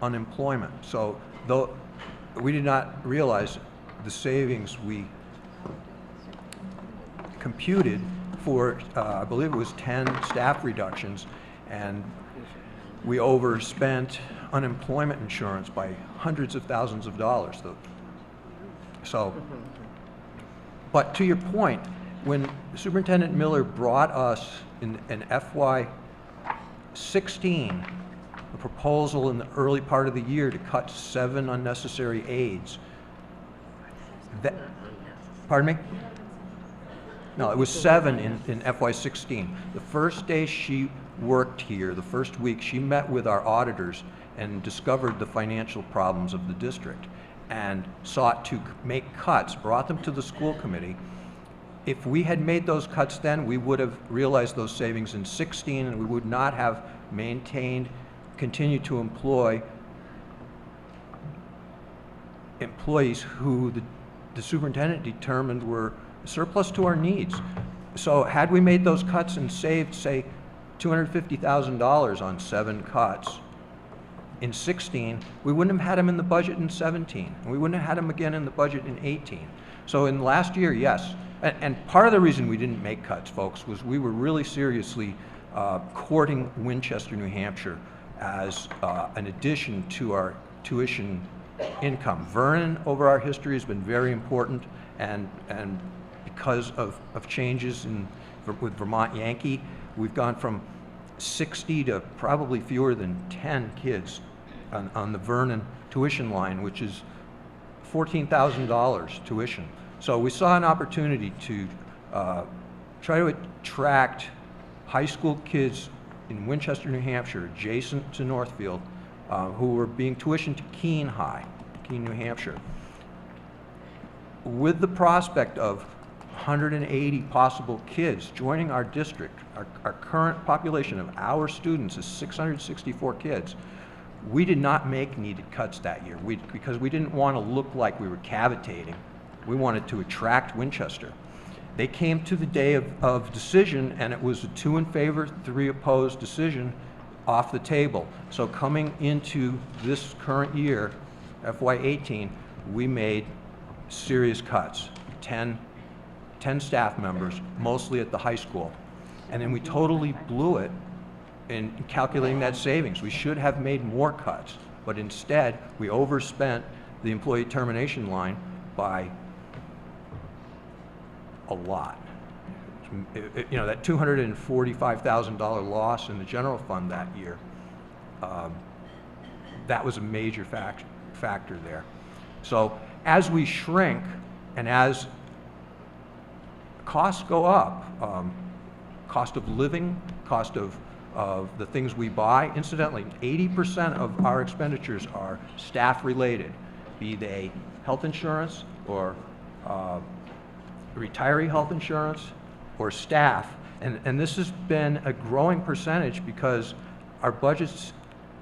I: unemployment. So though we did not realize the savings we computed for, I believe it was 10 staff reductions, and we overspent unemployment insurance by hundreds of thousands of dollars. So, but to your point, when Superintendent Miller brought us in FY 16, a proposal in the early part of the year to cut 7 unnecessary aides. Pardon me? No, it was 7 in FY 16. The first day she worked here, the first week, she met with our auditors and discovered the financial problems of the district and sought to make cuts, brought them to the school committee. If we had made those cuts then, we would have realized those savings in 16, and we would not have maintained, continued to employ employees who the superintendent determined were surplus to our needs. So had we made those cuts and saved, say, $250,000 on 7 cuts in 16, we wouldn't have had them in the budget in 17, and we wouldn't have had them again in the budget in 18. So in last year, yes. And part of the reason we didn't make cuts, folks, was we were really seriously courting Winchester, New Hampshire as an addition to our tuition income. Vernon, over our history, has been very important, and because of changes with Vermont Yankee, we've gone from 60 to probably fewer than 10 kids on the Vernon tuition line, which is $14,000 tuition. So we saw an opportunity to try to attract high school kids in Winchester, New Hampshire, adjacent to Northfield, who were being tuitioned to Keene High, Keene, New Hampshire. With the prospect of 180 possible kids joining our district, our current population of our students is 664 kids. We did not make needed cuts that year because we didn't want to look like we were cavitating. We wanted to attract Winchester. They came to the day of decision, and it was a 2 in favor, 3 opposed decision off the table. So coming into this current year, FY 18, we made serious cuts, 10 staff members, mostly at the high school. And then we totally blew it in calculating that savings. We should have made more cuts, but instead we overspent the employee termination line by a lot. You know, that $245,000 loss in the general fund that year, that was a major factor there. So as we shrink and as costs go up, cost of living, cost of the things we buy. Incidentally, 80% of our expenditures are staff related, be they health insurance or retiree health insurance or staff. And this has been a growing percentage because our budgets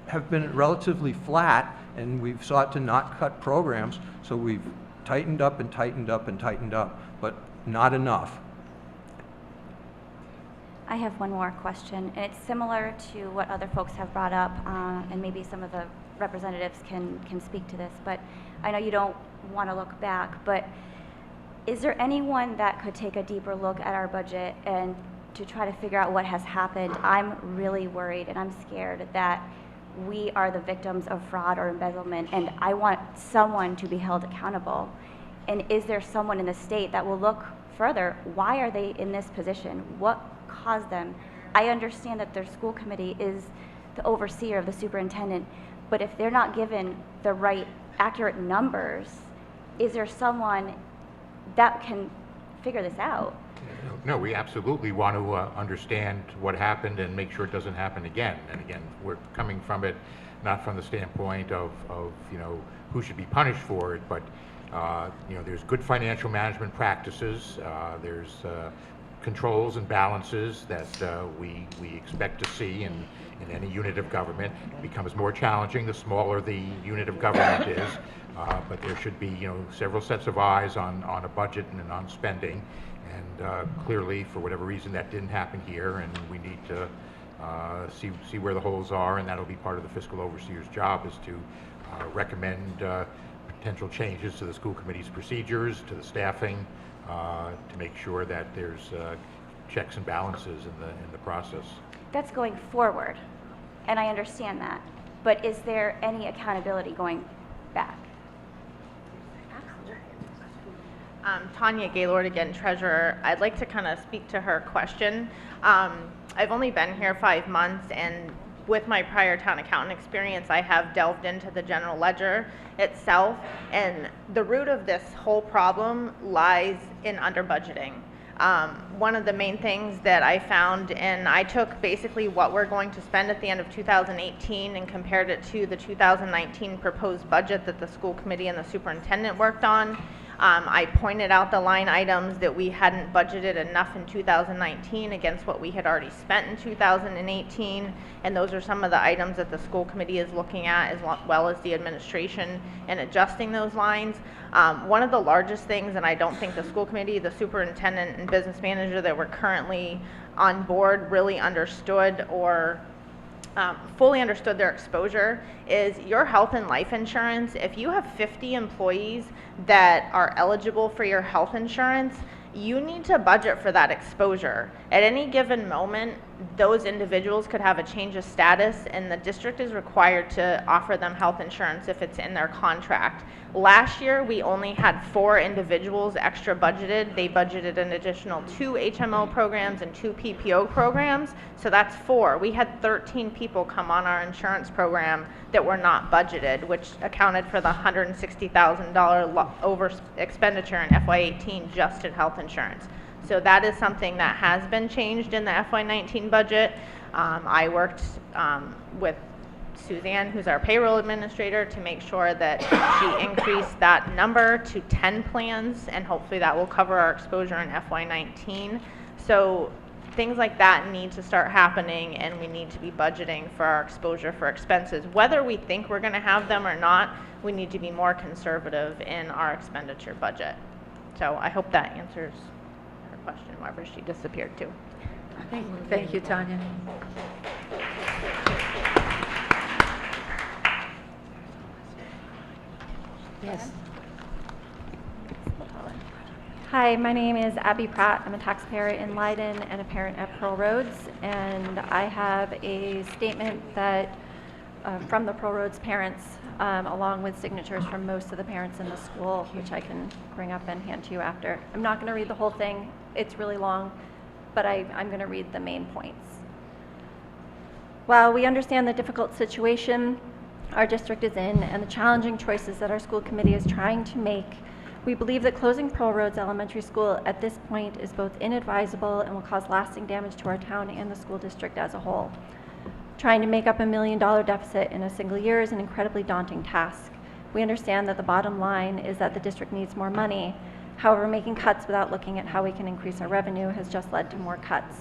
I: have been relatively flat, and we've sought to not cut programs, so we've tightened up and tightened up and tightened up, but not enough.
K: I have one more question, and it's similar to what other folks have brought up, and maybe some of the representatives can speak to this, but I know you don't want to look back, but is there anyone that could take a deeper look at our budget and to try to figure out what has happened? I'm really worried and I'm scared that we are the victims of fraud or embezzlement, and I want someone to be held accountable. And is there someone in the state that will look further? Why are they in this position? What caused them? I understand that their school committee is the overseer of the superintendent, but if they're not given the right, accurate numbers, is there someone that can figure this out?
D: No, we absolutely want to understand what happened and make sure it doesn't happen again. And again, we're coming from it not from the standpoint of you know, who should be punished for it, but you know, there's good financial management practices, there's controls and balances that we expect to see in any unit of government. It becomes more challenging the smaller the unit of government is, but there should be, you know, several sets of eyes on a budget and on spending. And clearly, for whatever reason, that didn't happen here, and we need to see where the holes are, and that'll be part of the fiscal overseer's job, is to recommend potential changes to the school committee's procedures, to the staffing, to make sure that there's checks and balances in the process.
K: That's going forward, and I understand that. But is there any accountability going back?
M: Tanya Gaylord again, treasurer. I'd like to kind of speak to her question. I've only been here 5 months, and with my prior town accountant experience, I have delved into the general ledger itself, and the root of this whole problem lies in under budgeting. One of the main things that I found, and I took basically what we're going to spend at the end of 2018 and compared it to the 2019 proposed budget that the school committee and the superintendent worked on. I pointed out the line items that we hadn't budgeted enough in 2019 against what we had already spent in 2018, and those are some of the items that the school committee is looking at, as well as the administration, and adjusting those lines. One of the largest things, and I don't think the school committee, the superintendent, and business manager that were currently on board really understood or fully understood their exposure, is your health and life insurance. If you have 50 employees that are eligible for your health insurance, you need to budget for that exposure. At any given moment, those individuals could have a change of status, and the district is required to offer them health insurance if it's in their contract. Last year, we only had 4 individuals extra budgeted. They budgeted an additional 2 HMO programs and 2 PPO programs, so that's 4. We had 13 people come on our insurance program that were not budgeted, which accounted for the $160,000 over expenditure in FY18 just in health insurance. So that is something that has been changed in the FY19 budget. I worked with Suzanne, who's our payroll administrator, to make sure that she increased that number to 10 plans, and hopefully that will cover our exposure in FY19. So things like that need to start happening, and we need to be budgeting for our exposure for expenses. Whether we think we're going to have them or not, we need to be more conservative in our expenditure budget. So I hope that answers her question, wherever she disappeared to.
A: Thank you, Tanya. Yes.
V: Hi, my name is Abby Pratt. I'm a taxpayer in Leiden and a parent at Pearl Roads, and I have a statement that from the Pearl Roads parents, along with signatures from most of the parents in the school, which I can bring up and hand to you after. I'm not going to read the whole thing. It's really long, but I'm going to read the main points. While we understand the difficult situation our district is in and the challenging choices that our school committee is trying to make, we believe that closing Pearl Roads Elementary School at this point is both inadvisable and will cause lasting damage to our town and the school district as a whole. Trying to make up $1 million deficit in a single year is an incredibly daunting task. We understand that the bottom line is that the district needs more money. However, making cuts without looking at how we can increase our revenue has just led to more cuts.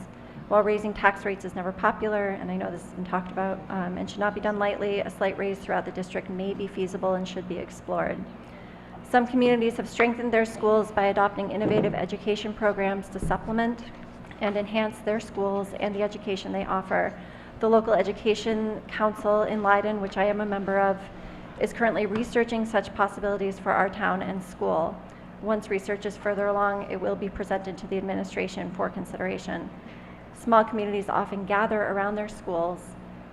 V: While raising tax rates is never popular, and I know this has been talked about and should not be done lightly, a slight raise throughout the district may be feasible and should be explored. Some communities have strengthened their schools by adopting innovative education programs to supplement and enhance their schools and the education they offer. The local education council in Leiden, which I am a member of, is currently researching such possibilities for our town and school. Once research is further along, it will be presented to the administration for consideration. Small communities often gather around their schools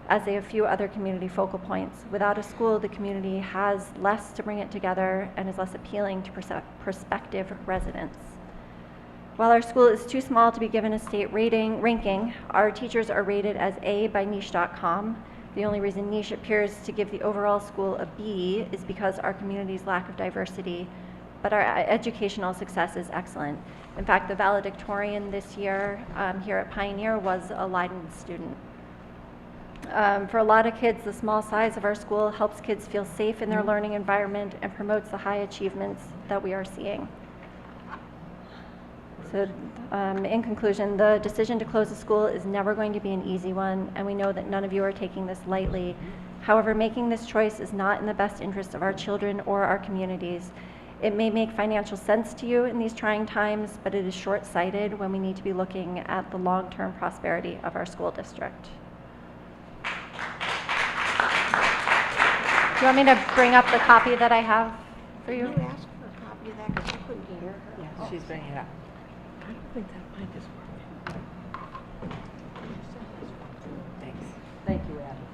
V: as they have few other community focal points. Without a school, the community has less to bring it together and is less appealing to prospective residents. While our school is too small to be given a state ranking, our teachers are rated as A by niche.com. The only reason Niche appears to give the overall school a B is because our community's lack of diversity, but our educational success is excellent. In fact, the valedictorian this year here at Pioneer was a Leiden student. For a lot of kids, the small size of our school helps kids feel safe in their learning environment and promotes the high achievements that we are seeing. So in conclusion, the decision to close the school is never going to be an easy one, and we know that none of you are taking this lightly. However, making this choice is not in the best interest of our children or our communities. It may make financial sense to you in these trying times, but it is short-sighted when we need to be looking at the long-term prosperity of our school district. you want me to bring up the copy that I have for you?
E: Can you ask for a copy of that, because I couldn't hear her?
A: Yeah, she's bringing it up.
E: I don't think that mic is working.
A: Thanks.
C: Thank you, Abby.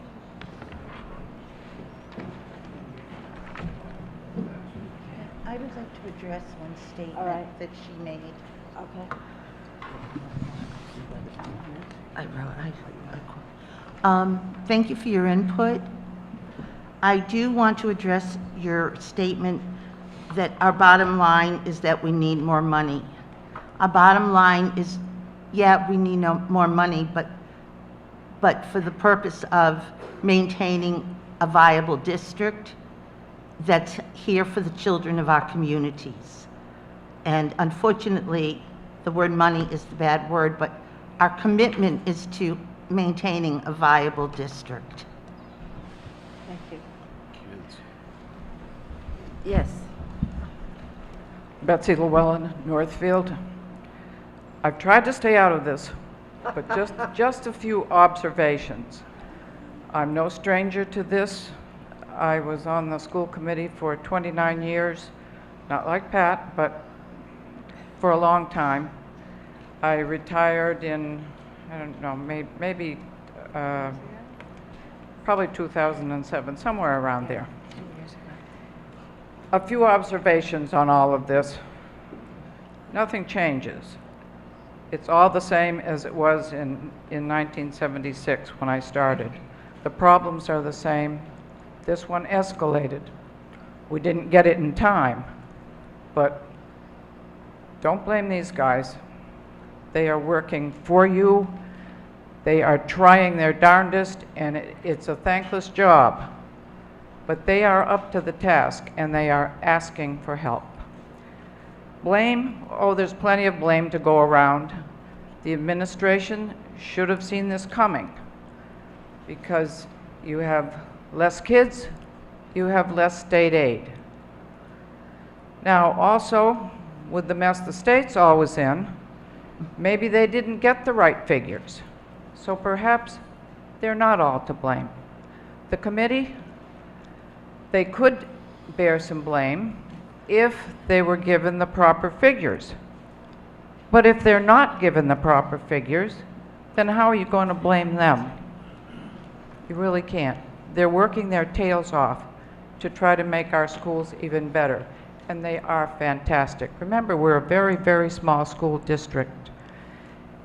E: I would like to address one
A: All right.
E: statement that she made.
A: Okay.
E: Thank you for your input. I do want to address your statement that our bottom line is that we need more money. Our bottom line is, yeah, we need more money, but for the purpose of maintaining a viable district that's here for the children of our communities. And unfortunately, the word money is the bad word, but our commitment is to maintaining a viable district.
A: Thank you. Yes.
L: Betsy Llewellyn, Northfield. I've tried to stay out of this, but just a few observations. I'm no stranger to this. I was on the school committee for 29 years, not like Pat, but for a long time. I retired in, I don't know, maybe probably 2007, somewhere around there. A few observations on all of this. Nothing changes. It's all the same as it was in 1976 when I started. The problems are the same. This one escalated. We didn't get it in time, but don't blame these guys. They are working for you. They are trying their darndest, and it's a thankless job. But they are up to the task, and they are asking for help. Blame? Oh, there's plenty of blame to go around. The administration should have seen this coming, because you have less kids, you have less state aid. Now, also, with the mess the state's always in, maybe they didn't get the right figures. So perhaps they're not all to blame. The committee, they could bear some blame if they were given the proper figures. But if they're not given the proper figures, then how are you going to blame them? You really can't. They're working their tails off to try to make our schools even better, and they are fantastic. Remember, we're a very, very small school district,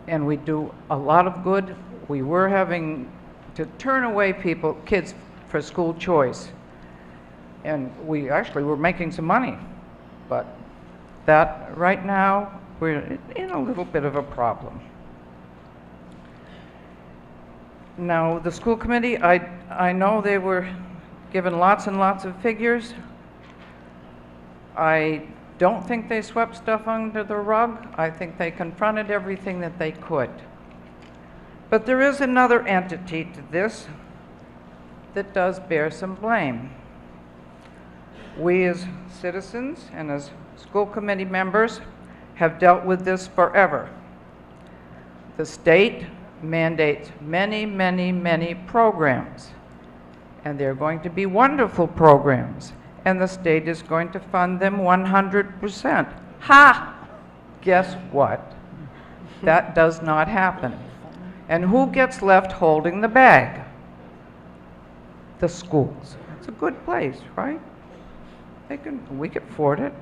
L: and we do a lot of good. We were having to turn away kids for school choice, and we actually were making some money, but that right now we're in a little bit of a problem. Now, the school committee, I know they were given lots and lots of figures. I don't think they swept stuff under the rug. I think they confronted everything that they could. But there is another entity to this that does bear some blame. We as citizens and as school committee members have dealt with this forever. The state mandates many, many, many programs, and they're going to be wonderful programs, and the state is going to fund them 100%. Ha! Guess what? That does not happen. And who gets left holding the bag? The schools. It's a good place, right? We can afford it.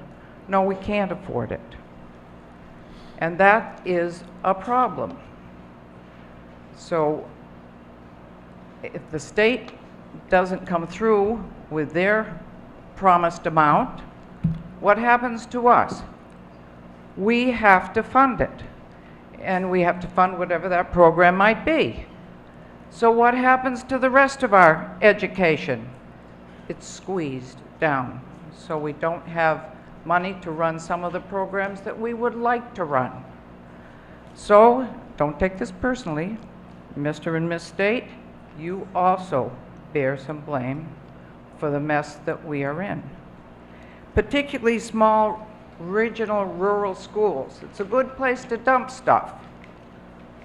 L: No, we can't afford it. And that is a problem. So if the state doesn't come through with their promised amount, what happens to us? We have to fund it. And we have to fund whatever that program might be. So what happens to the rest of our education? It's squeezed down. So we don't have money to run some of the programs that we would like to run. So don't take this personally. Mr. and Miss State, you also bear some blame for the mess that we are in. Particularly small regional rural schools. It's a good place to dump stuff,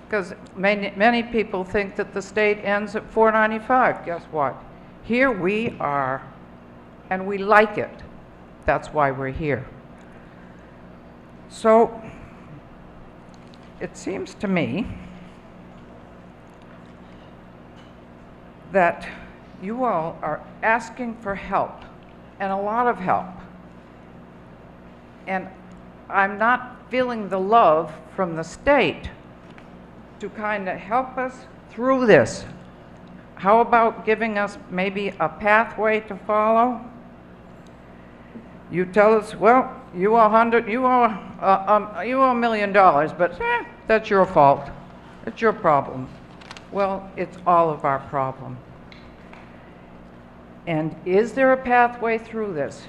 L: because many people think that the state ends at $4.95. Guess what? Here we are and we like it. That's why we're here. So, it seems to me that you all are asking for help, and a lot of help. And I'm not feeling the love from the state to kind of help us through this. How about giving us maybe a pathway to follow? You tell us, well, you owe $1 million, but that's your fault. It's your problem. Well, it's all of our problem. And is there a pathway through this?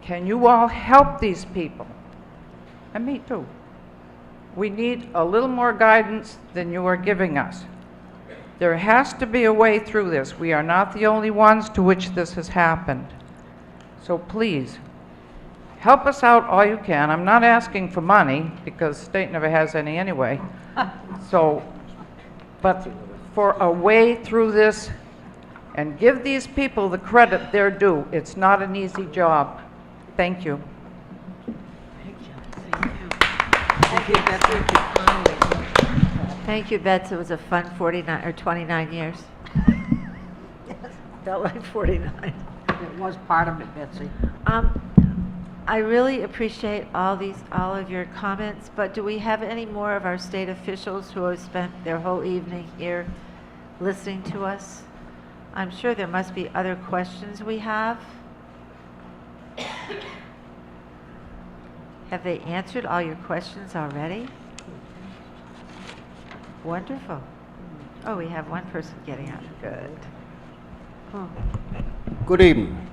L: Can you all help these people? And me too. We need a little more guidance than you are giving us. There has to be a way through this. We are not the only ones to which this has happened. So please, help us out all you can. I'm not asking for money, because the state never has any anyway. So, but for a way through this, and give these people the credit they're due. It's not an easy job. Thank you.
A: Thank you, Betsy. Thank you, Betsy. It was a fun 49 or 29 years. Felt like 49.
C: It was part of it, Betsy.
A: I really appreciate all of your comments, but do we have any more of our state officials who have spent their whole evening here listening to us? I'm sure there must be other questions we have. Have they answered all your questions already? Wonderful. Oh, we have one person getting out. Good. Oh.
N: Good evening.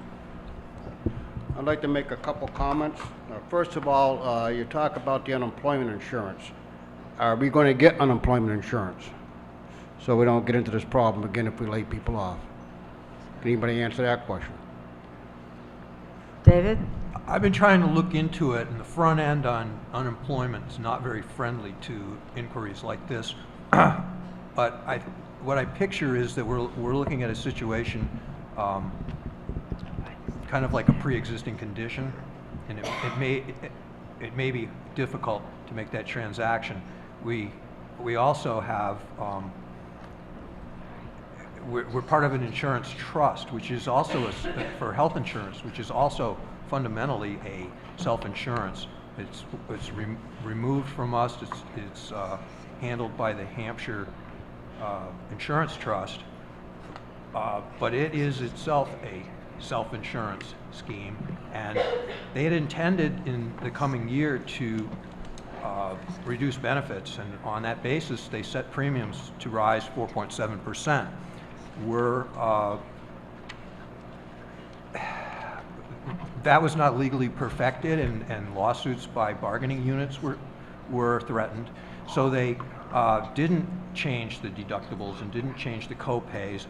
N: I'd like to make a couple comments. First of all, you talk about the unemployment insurance. Are we going to get unemployment insurance so we don't get into this problem again if we lay people off? Can anybody answer that question?
A: David?
I: I've been trying to look into it, and the front end on unemployment is not very friendly to inquiries like this. But what I picture is that we're looking at a situation kind of like a pre-existing condition, and it may be difficult to make that transaction. We also have we're part of an insurance trust, which is also for health insurance, which is also fundamentally a self-insurance. It's removed from us. It's handled by the Hampshire Insurance Trust, but it is itself a self-insurance scheme, and they had intended in the coming year to reduce benefits, and on that basis they set premiums to rise 4.7%. That was not legally perfected, and lawsuits by bargaining units were threatened. So they didn't change the deductibles and didn't change the co-pays,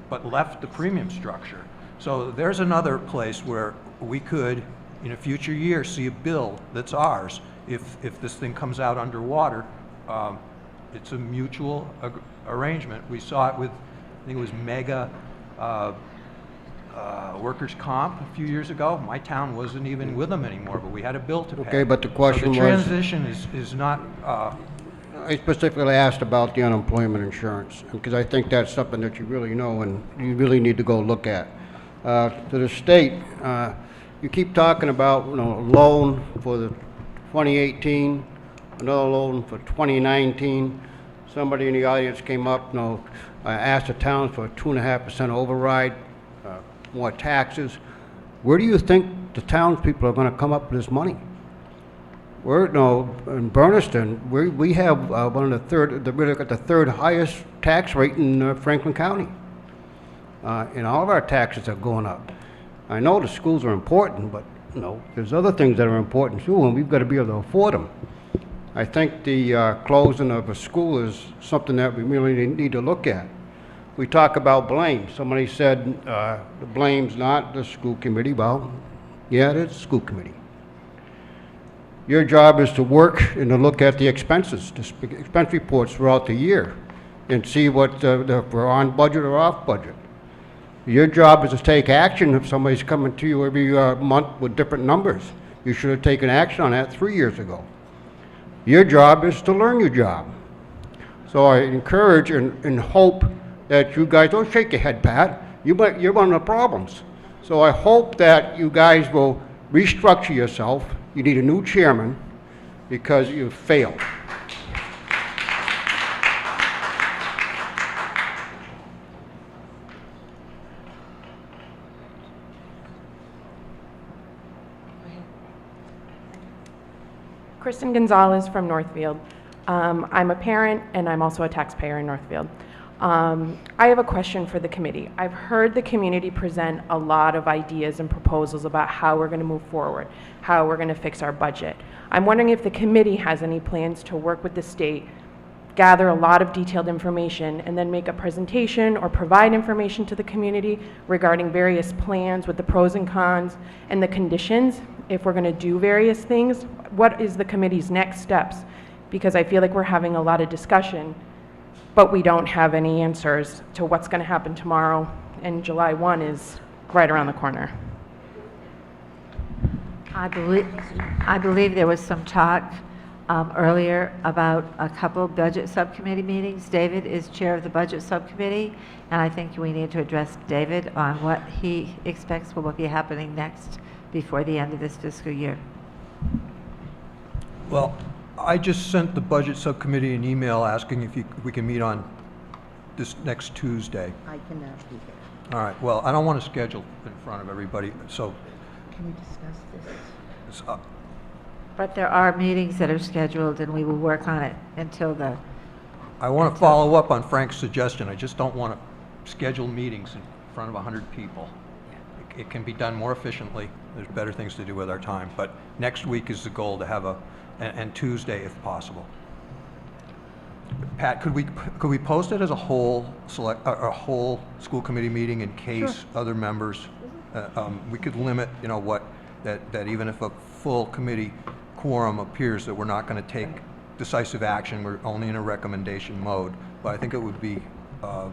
I: but left the premium structure. So there's another place where we could, in a future year, see a bill that's ours. If this thing comes out underwater, it's a mutual arrangement. We saw it with, I think it was Mega workers' comp a few years ago. My town wasn't even with them anymore, but we had a bill to pay.
N: Okay, but the question was...
I: So the transition is not...
N: I specifically asked about the unemployment insurance, because I think that's something that you really know and you really need to go look at. To the state, you keep talking about, a loan for the 2018, another loan for 2019. Somebody in the audience came up, asked the towns for a 2.5% override, more taxes. Where do you think the townspeople are going to come up with this money? In Bernardston, we have one of the third highest tax rate in Franklin County. And all of our taxes are going up. I know the schools are important, but there's other things that are important too, and we've got to be able to afford them. I think the closing of a school is something that we really need to look at. We talk about blame. Somebody said the blame's not the school committee. Well, yeah, it is the school committee. Your job is to work and to look at the expenses, the expense reports throughout the year, and see what if we're on budget or off budget. Your job is to take action if somebody's coming to you every month with different numbers. You should have taken action on that 3 years ago. Your job is to learn your job. So I encourage and hope that you guys, don't shake your head, Pat, you're one of the problems. So I hope that you guys will restructure yourself. You need a new chairman because you've failed.
G: Kristen Gonzalez from Northfield. I'm a parent and I'm also a taxpayer in Northfield. I have a question for the committee. I've heard the community present a lot of ideas and proposals about how we're going to move forward, how we're going to fix our budget. I'm wondering if the committee has any plans to work with the state, gather a lot of detailed information, and then make a presentation or provide information to the community regarding various plans with the pros and cons and the conditions if we're going to do various things. What is the committee's next steps? Because I feel like we're having a lot of discussion, but we don't have any answers to what's going to happen tomorrow, and July 1 is right around the corner.
A: I believe there was some talk earlier about a couple budget subcommittee meetings. David is chair of the budget subcommittee, and I think we need to address David on what he expects will be happening next before the end of this fiscal year.
I: Well, I just sent the budget subcommittee an email asking if we can meet on this next Tuesday.
E: I cannot be there.
I: All right, well, I don't want to schedule in front of everybody, so
E: Can we discuss this?
A: But there are meetings that are scheduled, and we will work on it until the...
I: I want to follow up on Frank's suggestion. I just don't want to schedule meetings in front of 100 people. It can be done more efficiently. There's better things to do with our time. But next week is the goal to have and Tuesday if possible. Pat, could we post it as a whole school committee meeting in case other members, we could limit, that even if a full committee quorum appears that we're not going to take decisive action, we're only in a recommendation mode. But I think it would be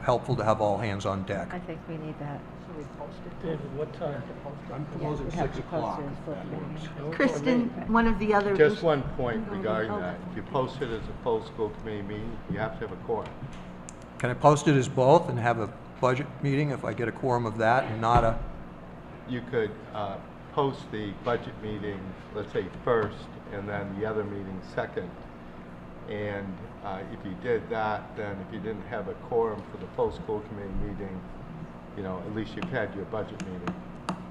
I: helpful to have all hands on deck.
A: I think we need that.
P: David, what time?
I: I'm proposing 6 o'clock.
E: Kristen, one of the other...
O: Just one point regarding that. If you post it as a full school committee meeting, you have to have a quorum.
I: Can I post it as both and have a budget meeting if I get a quorum of that and not a...
O: You could post the budget meeting, let's say first, and then the other meeting second. And if you did that, then if you didn't have a quorum for the full school committee meeting, at least you've had your budget meeting.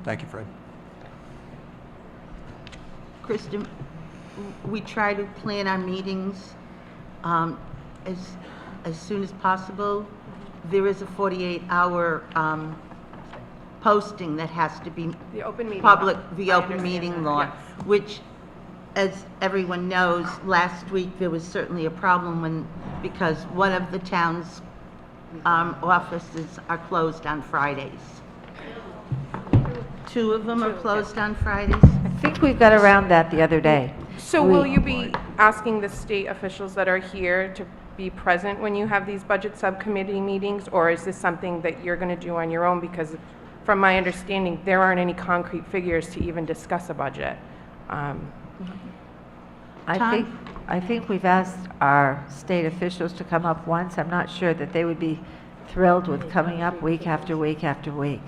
I: Thank you, Fred.
E: Kristen, we try to plan our meetings as soon as possible. There is a 48-hour posting that has to be
G: The open meeting
E: public,
G: law.
E: the
G: I
E: open
G: understand
E: meeting
G: that,
E: law,
G: yes.
E: which, as everyone knows, last week there was certainly a problem because one of the town's offices are closed on Fridays. 2 of them are closed on Fridays.
A: I think we got around that the other day.
G: So will you be asking the state officials that are here to be present when you have these budget subcommittee meetings, or is this something that you're going to do on your own? Because from my understanding, there aren't any concrete figures to even discuss a budget.
A: I think we've asked our state officials to come up once. I'm not sure that they would be thrilled with coming up week after week after week.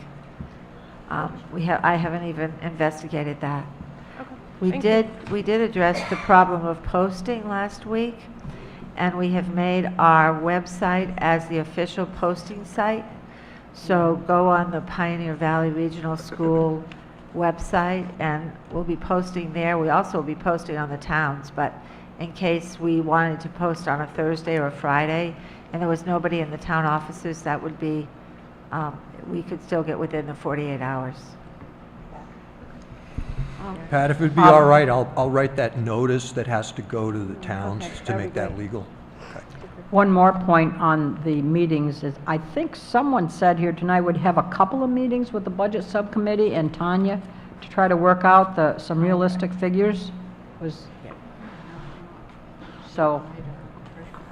A: I haven't even investigated that. We did address the problem of posting last week, and we have made our website as the official posting site. So go on the Pioneer Valley Regional School website, and we'll be posting there. We also will be posting on the towns, but in case we wanted to post on a Thursday or a Friday, and there was nobody in the town offices, that would be, we could still get within the 48 hours.
I: Pat, if it'd be all right, I'll write that notice that has to go to the towns to make that legal.
C: One more point on the meetings is, I think someone said here tonight would have a couple of meetings with the budget subcommittee and Tanya to try to work out some realistic figures. So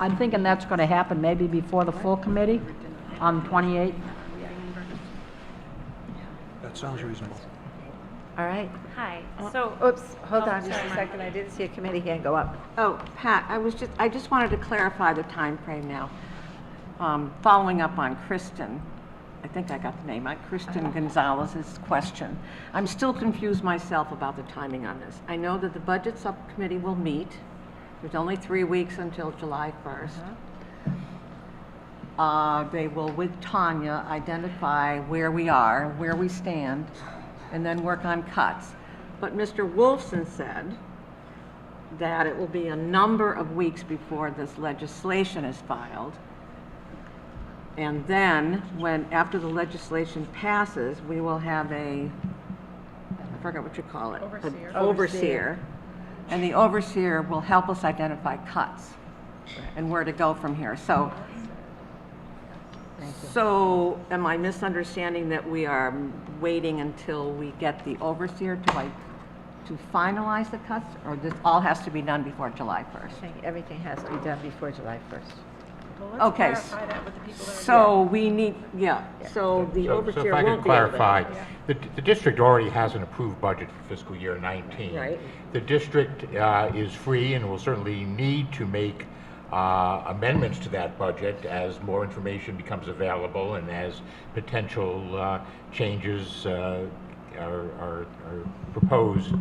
C: I'm thinking that's going to happen maybe before the full committee on the 28th.
I: That sounds reasonable.
A: All right.
K: Hi.
A: Oops, hold
K: Oh,
A: on just
K: sorry,
A: a
K: Mark.
A: second. I didn't see a committee hand go up.
F: Oh, Pat, I just wanted to clarify the time frame now. Following up on Kristen, I think I got the name, Kristen Gonzalez's question. I'm still confused myself about the timing on this. I know that the budget subcommittee will meet. There's only 3 weeks until July 1st. They will, with Tanya, identify where we are, where we stand, and then work on cuts. But Mr. Wolfson said that it will be a number of weeks before this legislation is filed. And then, after the legislation passes, we will have I forget what you call it.
G: Overseer.
F: An overseer. And the overseer will help us identify cuts and where to go from here. So am I misunderstanding that we are waiting until we get the overseer to finalize the cuts? Or this all has to be done before July 1st?
A: I think everything has to be done before July 1st.
F: Okay, so we need, so the
D: So
F: overseer
D: if I
F: won't
D: could
F: be able to.
D: clarify, the district already has an approved budget for fiscal year 19.
F: Right.
D: The district is free and will certainly need to make amendments to that budget as more information becomes available and as potential changes are proposed.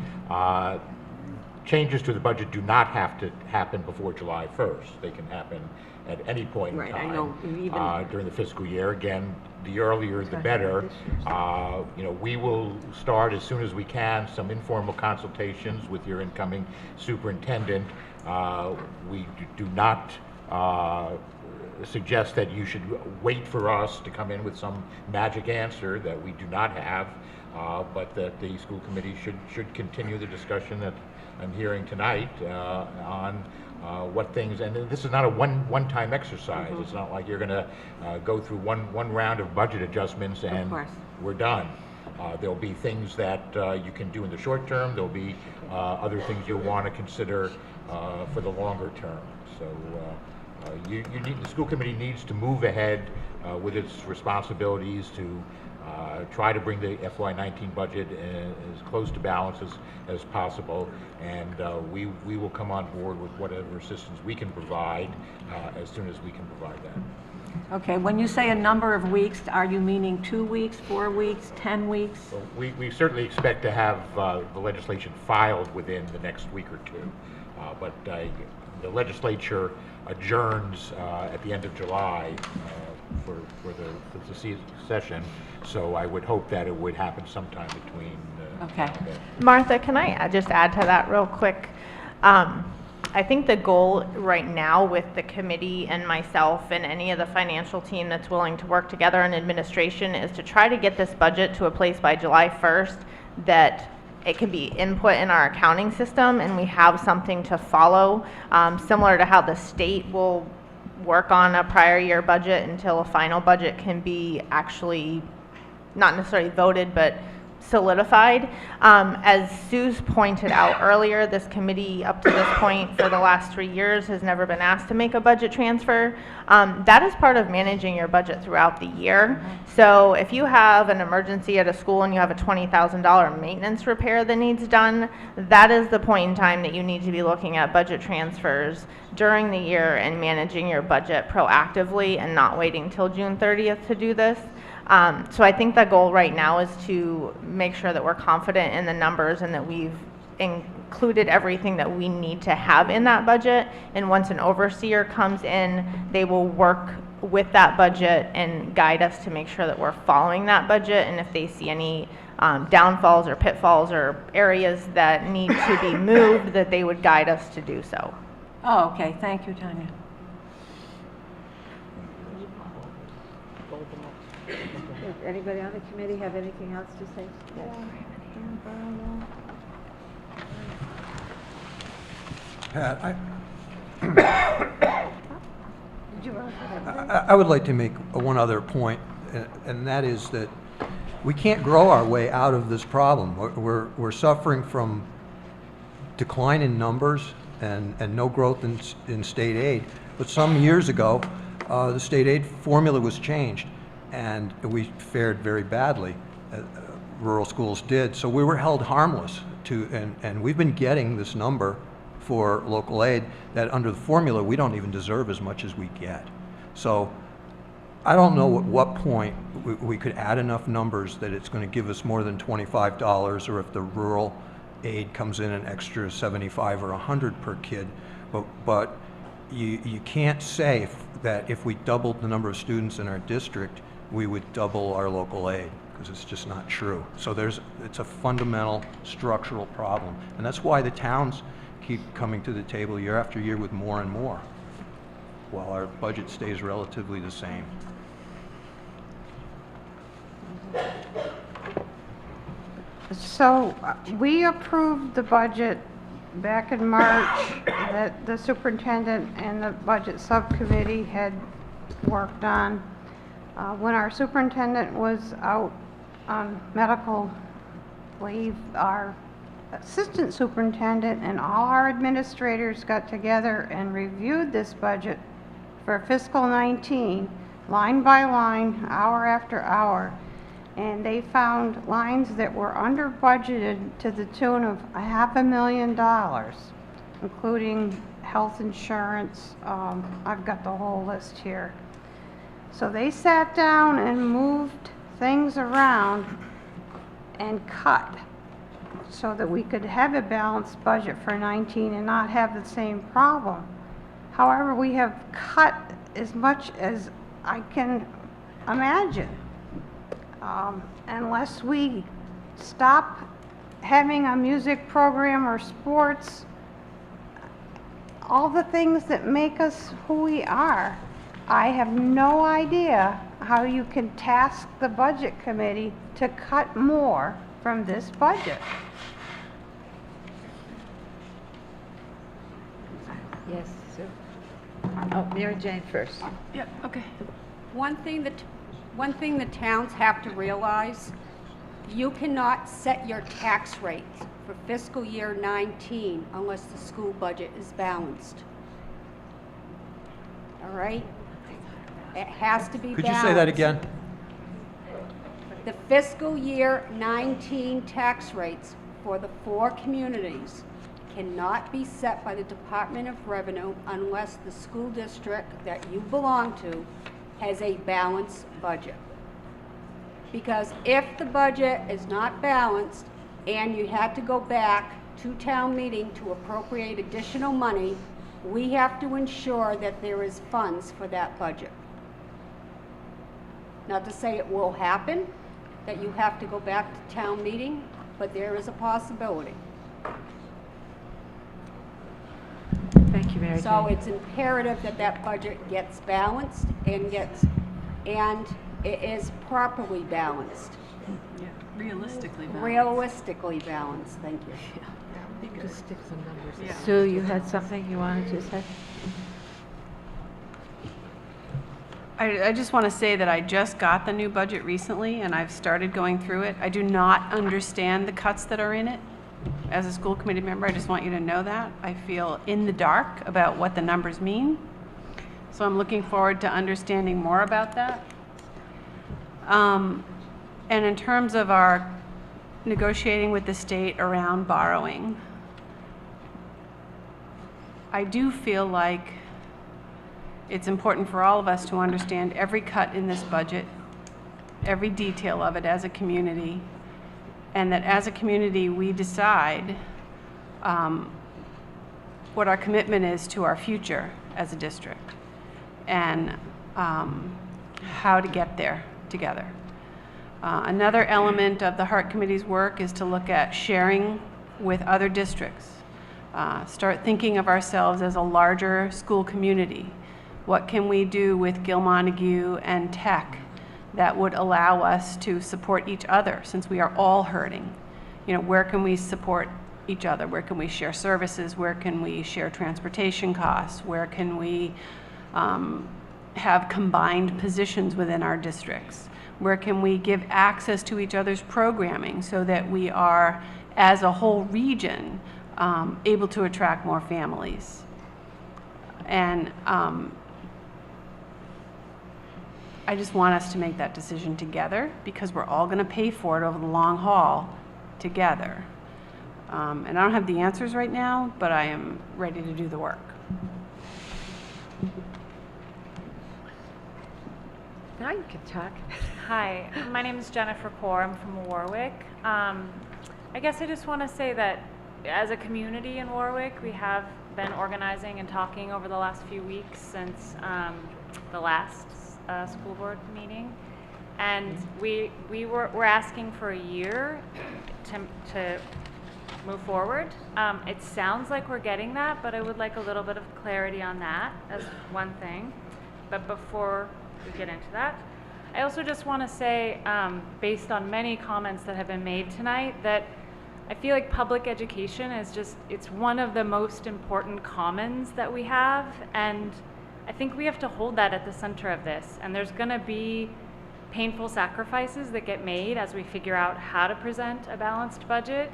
D: Changes to the budget do not have to happen before July 1st. They can happen at any point in
F: Right, I
D: time
F: know, even-
D: during the fiscal year. Again, the earlier the better. We will start as soon as we can some informal consultations with your incoming superintendent. We do not suggest that you should wait for us to come in with some magic answer that we do not have, but that the school committee should continue the discussion that I'm hearing tonight on what things, and this is not a one-time exercise. It's not like you're going to go through one round of budget adjustments and we're done. There'll be things that you can do in the short term. There'll be other things you'll want to consider for the longer term. So the school committee needs to move ahead with its responsibilities to try to bring the FY19 budget as close to balance as possible, and we will come on board with whatever assistance we can provide as soon as we can provide that.
F: Okay, when you say a number of weeks, are you meaning 2 weeks, 4 weeks, 10 weeks?
D: So we certainly expect to have the legislation filed within the next week or two, but the legislature adjourns at the end of July for the session, so I would hope that it would happen sometime between.
F: Okay.
M: Martha, can I just add to that real quick? I think the goal right now with the committee and myself and any of the financial team that's willing to work together in administration is to try to get this budget to a place by July 1st that it can be input in our accounting system and we have something to follow, similar to how the state will work on a prior year budget until a final budget can be actually not necessarily voted but solidified. As Sue's pointed out earlier, this committee up to this point for the last 3 years has never been asked to make a budget transfer. That is part of managing your budget throughout the year. So if you have an emergency at a school and you have a $20,000 maintenance repair that needs done, that is the point in time that you need to be looking at budget transfers during the year and managing your budget proactively and not waiting till June 30th to do this. So I think the goal right now is to make sure that we're confident in the numbers and that we've included everything that we need to have in that budget. And once an overseer comes in, they will work with that budget and guide us to make sure that we're following that budget. And if they see any downfalls or pitfalls or areas that need to be moved, that they would guide us to do so.
F: Oh, okay, thank you, Tanya.
A: Does anybody on the committee have anything else to say?
I: Pat,
A: Did you want to say anything?
I: I would like to make one other point, and that is that we can't grow our way out of this problem. We're suffering from decline in numbers and no growth in state aid. But some years ago, the state aid formula was changed, and we fared very badly. rural schools did. So we were held harmless and we've been getting this number for local aid that under the formula we don't even deserve as much as we get. So I don't know at what point we could add enough numbers that it's going to give us more than $25, or if the rural aid comes in an extra 75 or 100 per kid. But you can't say that if we doubled the number of students in our district, we would double our local aid, because it's just not true. So it's a fundamental structural problem. And that's why the towns keep coming to the table year after year with more and more, while our budget stays relatively the same.
B: So we approved the budget back in March that the superintendent and the budget subcommittee had worked on. When our superintendent was out on medical leave, our assistant superintendent and all our administrators got together and reviewed this budget for fiscal 19, line by line, hour after hour. And they found lines that were under budgeted to the tune of $500,000, including health insurance. I've got the whole list here. So they sat down and moved things around and cut so that we could have a balanced budget for 19 and not have the same problem. However, we have cut as much as I can imagine. Unless we stop having a music program or sports, all the things that make us who we are, I have no idea how you can task the budget committee to cut more from this budget.
A: Yes, Sue. Oh, Mary Jane first.
R: Yeah, okay. One thing the towns have to realize, you cannot set your tax rates for fiscal year 19 unless the school budget is balanced. All right? It has to be balanced.
I: Could you say that again?
R: The fiscal year 19 tax rates for the 4 communities cannot be set by the Department of Revenue unless the school district that you belong to has a balanced budget. Because if the budget is not balanced and you had to go back to town meeting to appropriate additional money, we have to ensure that there is funds for that budget. Not to say it will happen, that you have to go back to town meeting, but there is a possibility.
A: Thank you, Mary Jane.
R: So it's imperative that that budget gets balanced and it is properly balanced.
S: Yeah, realistically balanced.
R: Realistically balanced, thank you.
A: Just stick some numbers. Sue, you had something you wanted to say?
S: I just want to say that I just got the new budget recently and I've started going through it. I do not understand the cuts that are in it. As a school committee member, I just want you to know that. I feel in the dark about what the numbers mean. So I'm looking forward to understanding more about that. And in terms of our negotiating with the state around borrowing, I do feel like it's important for all of us to understand every cut in this budget, every detail of it as a community, and that as a community we decide what our commitment is to our future as a district and how to get there together. Another element of the HEART Committee's work is to look at sharing with other districts. Start thinking of ourselves as a larger school community. What can we do with Gil-Montague and Tech that would allow us to support each other since we are all hurting? You know, where can we support each other? Where can we share services? Where can we share transportation costs? Where can we have combined positions within our districts? Where can we give access to each other's programming so that we are, as a whole region, able to attract more families? And I just want us to make that decision together because we're all going to pay for it over the long haul together. And I don't have the answers right now, but I am ready to do the work.
A: Now you can talk.
H: Hi, my name is Jennifer Kaur. I'm from Warwick. I guess I just want to say that as a community in Warwick, we have been organizing and talking over the last few weeks since the last school board meeting, and we're asking for a year to move forward. It sounds like we're getting that, but I would like a little bit of clarity on that as one thing. But before we get into that, I also just want to say, based on many comments that have been made tonight, that I feel like public education is it's one of the most important commons that we have, and I think we have to hold that at the center of this. And there's going to be painful sacrifices that get made as we figure out how to present a balanced budget.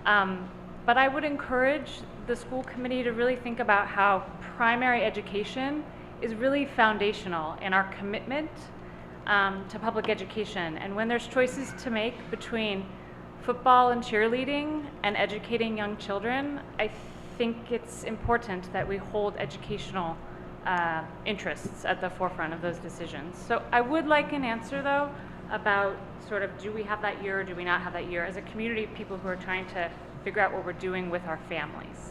H: But I would encourage the school committee to really think about how primary education is really foundational in our commitment to public education. And when there's choices to make between football and cheerleading and educating young children, I think it's important that we hold educational interests at the forefront of those decisions. So I would like an answer, though, about sort of, do we have that year or do we not have that year as a community of people who are trying to figure out what we're doing with our families.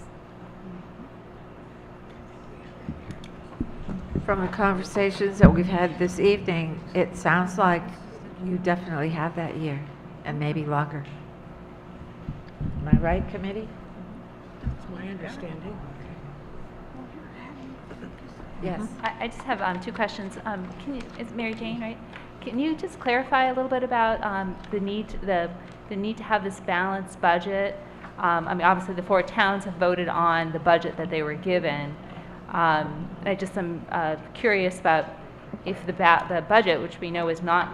A: From the conversations that we've had this evening, it sounds like you definitely have that year and maybe longer. Am I right, committee?
F: That's my understanding.
A: Yes.
T: I just have two questions. It's Mary Jane, right? Can you just clarify a little bit about the need to have this balanced budget? I mean, obviously the 4 towns have voted on the budget that they were given. I just am curious about if the budget, which we know is not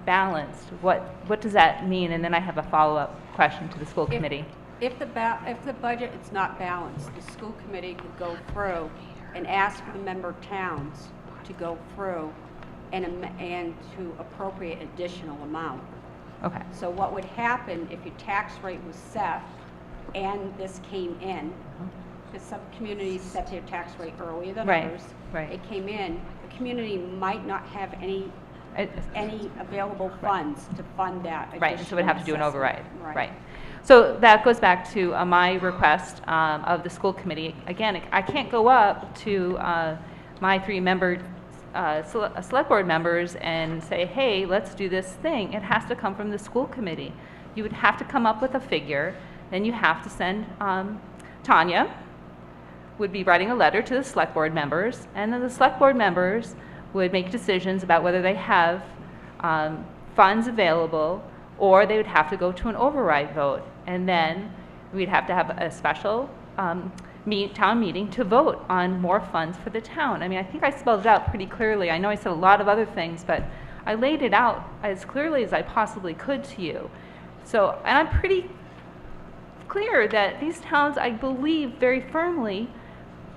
T: balanced, what does that mean? And then I have a follow-up question to the school committee.
R: If the budget is not balanced, the school committee could go through and ask the member towns to go through and to appropriate additional amount.
T: Okay.
R: So what would happen if your tax rate was set and this came in, because some communities set their tax rate earlier than others.
T: Right.
R: It came in, the community might not have any available funds to fund that.
T: Right, and so we'd have to do an override.
R: Right.
T: So that goes back to my request of the school committee. Again, I can't go up to my 3-member select board members and say, hey, let's do this thing. It has to come from the school committee. You would have to come up with a figure, then you have to send Tanya would be writing a letter to the select board members, and then the select board members would make decisions about whether they have funds available, or they would have to go to an override vote. And then we'd have to have a special town meeting to vote on more funds for the town. I mean, I think I spelled it out pretty clearly. I know I said a lot of other things, but I laid it out as clearly as I possibly could to you. So, and I'm pretty clear that these towns, I believe very firmly,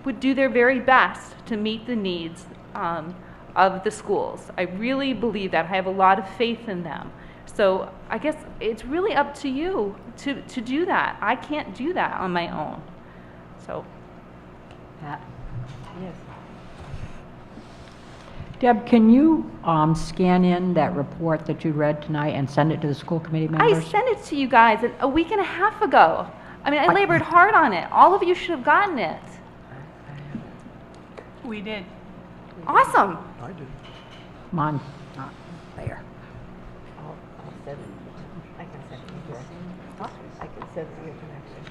T: would do their very best to meet the needs of the schools. I really believe that. I have a lot of faith in them. So I guess it's really up to you to do that. I can't do that on my own. So,
A: Pat? Yes.
C: Deb, can you scan in that report that you read tonight and send it to the school committee members?
T: I sent it to you guys a week and a half ago. I mean, I labored hard on it. All of you should have gotten it.
S: We did.
T: Awesome.
I: I did.
C: Come on. There.
A: I'll send it. I can send it to you. I can send it to your connection.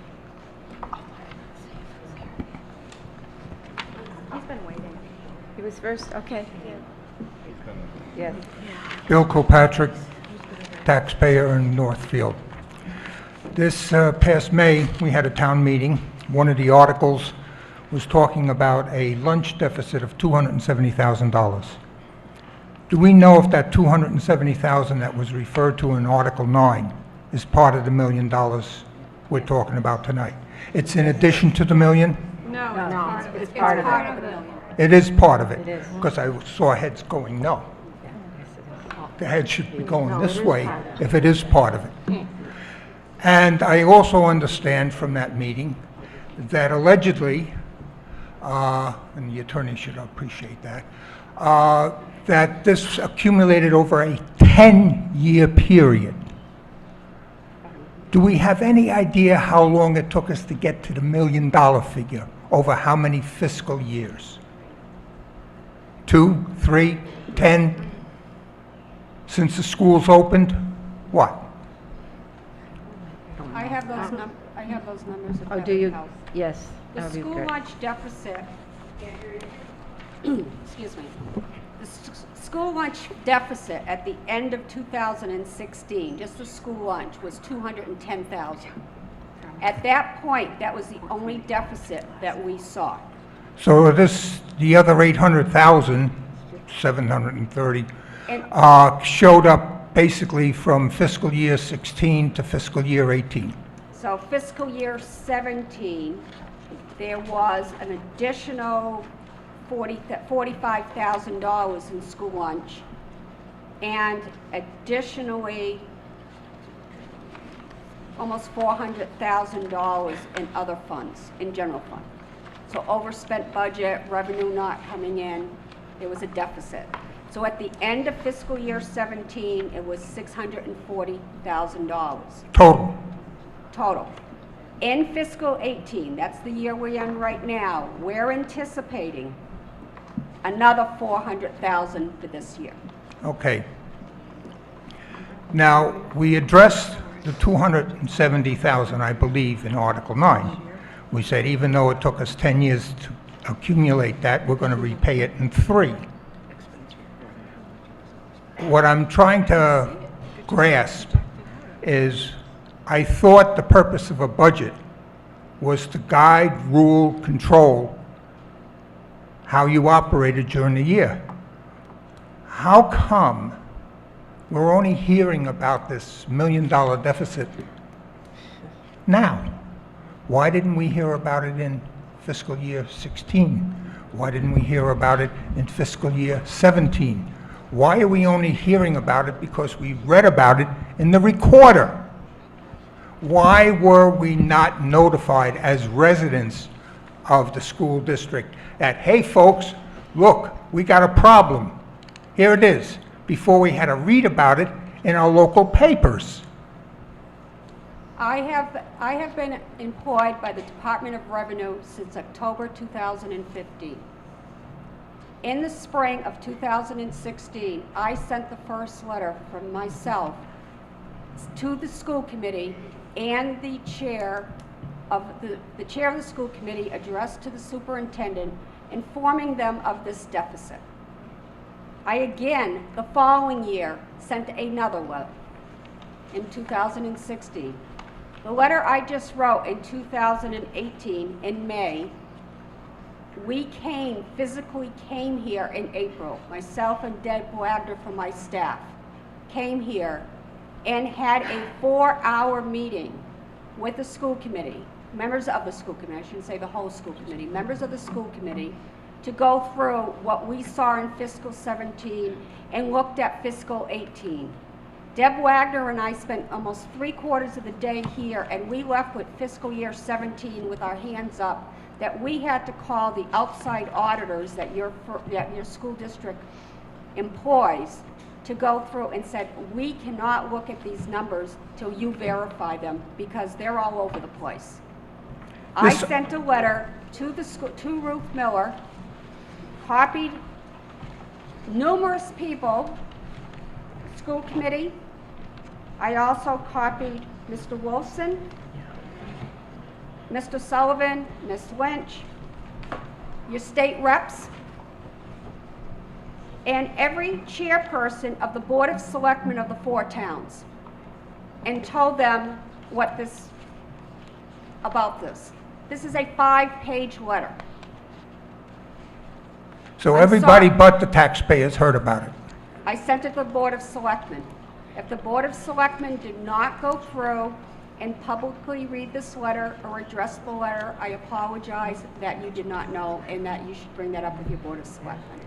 T: He's been waiting.
A: He was first? Okay. Yes.
W: Bill Kilpatrick, taxpayer in Northfield. This past May, we had a town meeting. One of the articles was talking about a lunch deficit of $270,000. Do we know if that $270,000 that was referred to in Article 9 is part of the $1 million we're talking about tonight? It's in addition to the million?
R: No,
A: it's part of it.
W: It is part of it?
A: It is.
W: Because I saw heads going, no. the head should be going this way if it is part of it. And I also understand from that meeting that allegedly, and the attorney should appreciate that, that this accumulated over a 10-year period. Do we have any idea how long it took us to get to the $1 million figure? Over how many fiscal years? 2, 3, 10? Since the schools opened? What?
R: I have those numbers. if
A: Oh,
R: that
A: do
R: would
A: you?
R: help.
A: Yes.
R: The
A: that would be
R: school
A: great.
R: lunch deficit, excuse me, the school lunch deficit at the end of 2016, just the school lunch, was $210,000. At that point, that was the only deficit that we saw.
W: So the other 800,000, 730,
R: And-
W: showed up basically from fiscal year 16 to fiscal year 18.
R: So fiscal year 17, there was an additional $45,000 in school lunch, and additionally, almost $400,000 in other funds, in general fund. So overspent budget, revenue not coming in, there was a deficit. So at the end of fiscal year 17, it was $640,000
W: Total.
R: total. In fiscal 18, that's the year we're in right now, we're anticipating another $400,000 for this year.
W: Okay. Now, we addressed the $270,000, I believe, in Article 9. We said even though it took us 10 years to accumulate that, we're going to repay it in 3. What I'm trying to grasp is, I thought the purpose of a budget was to guide, rule, control how you operated during the year. How come we're only hearing about this $1 million deficit now? Why didn't we hear about it in fiscal year 16? Why didn't we hear about it in fiscal year 17? Why are we only hearing about it because we read about it in the recorder? Why were we not notified as residents of the school district that, hey folks, look, we got a problem. Here it is, before we had to read about it in our local papers?
R: I have been employed by the Department of Revenue since October 2015. In the spring of 2016, I sent the first letter from myself to the school committee and the chair of the chair of the school committee, addressed to the superintendent, informing them of this deficit. I again, the following year, sent another letter in 2016. The letter I just wrote in 2018, in May, we physically came here in April. Myself and Deb Wagner from my staff came here and had a 4-hour meeting with the school committee, members of the school committee, I shouldn't say the whole school committee, members of the school committee, to go through what we saw in fiscal 17 and looked at fiscal 18. Deb Wagner and I spent almost 3/4 of the day here, and we left with fiscal year 17 with our hands up that we had to call the outside auditors that your school district employs to go through and said, we cannot look at these numbers till you verify them because they're all over the place. I sent a letter to to Ruth Miller, copied numerous people, school committee. I also copied Mr. Wilson, Mr. Sullivan, Ms. Lynch, your state reps, and every chairperson of the Board of Selectmen of the 4 towns, and told them about this. This is a 5-page letter.
W: So everybody but the taxpayers heard about it.
R: I sent it to the Board of Selectmen. If the Board of Selectmen did not go through and publicly read this letter or address the letter, I apologize that you did not know and that you should bring that up with your Board of Selectmen.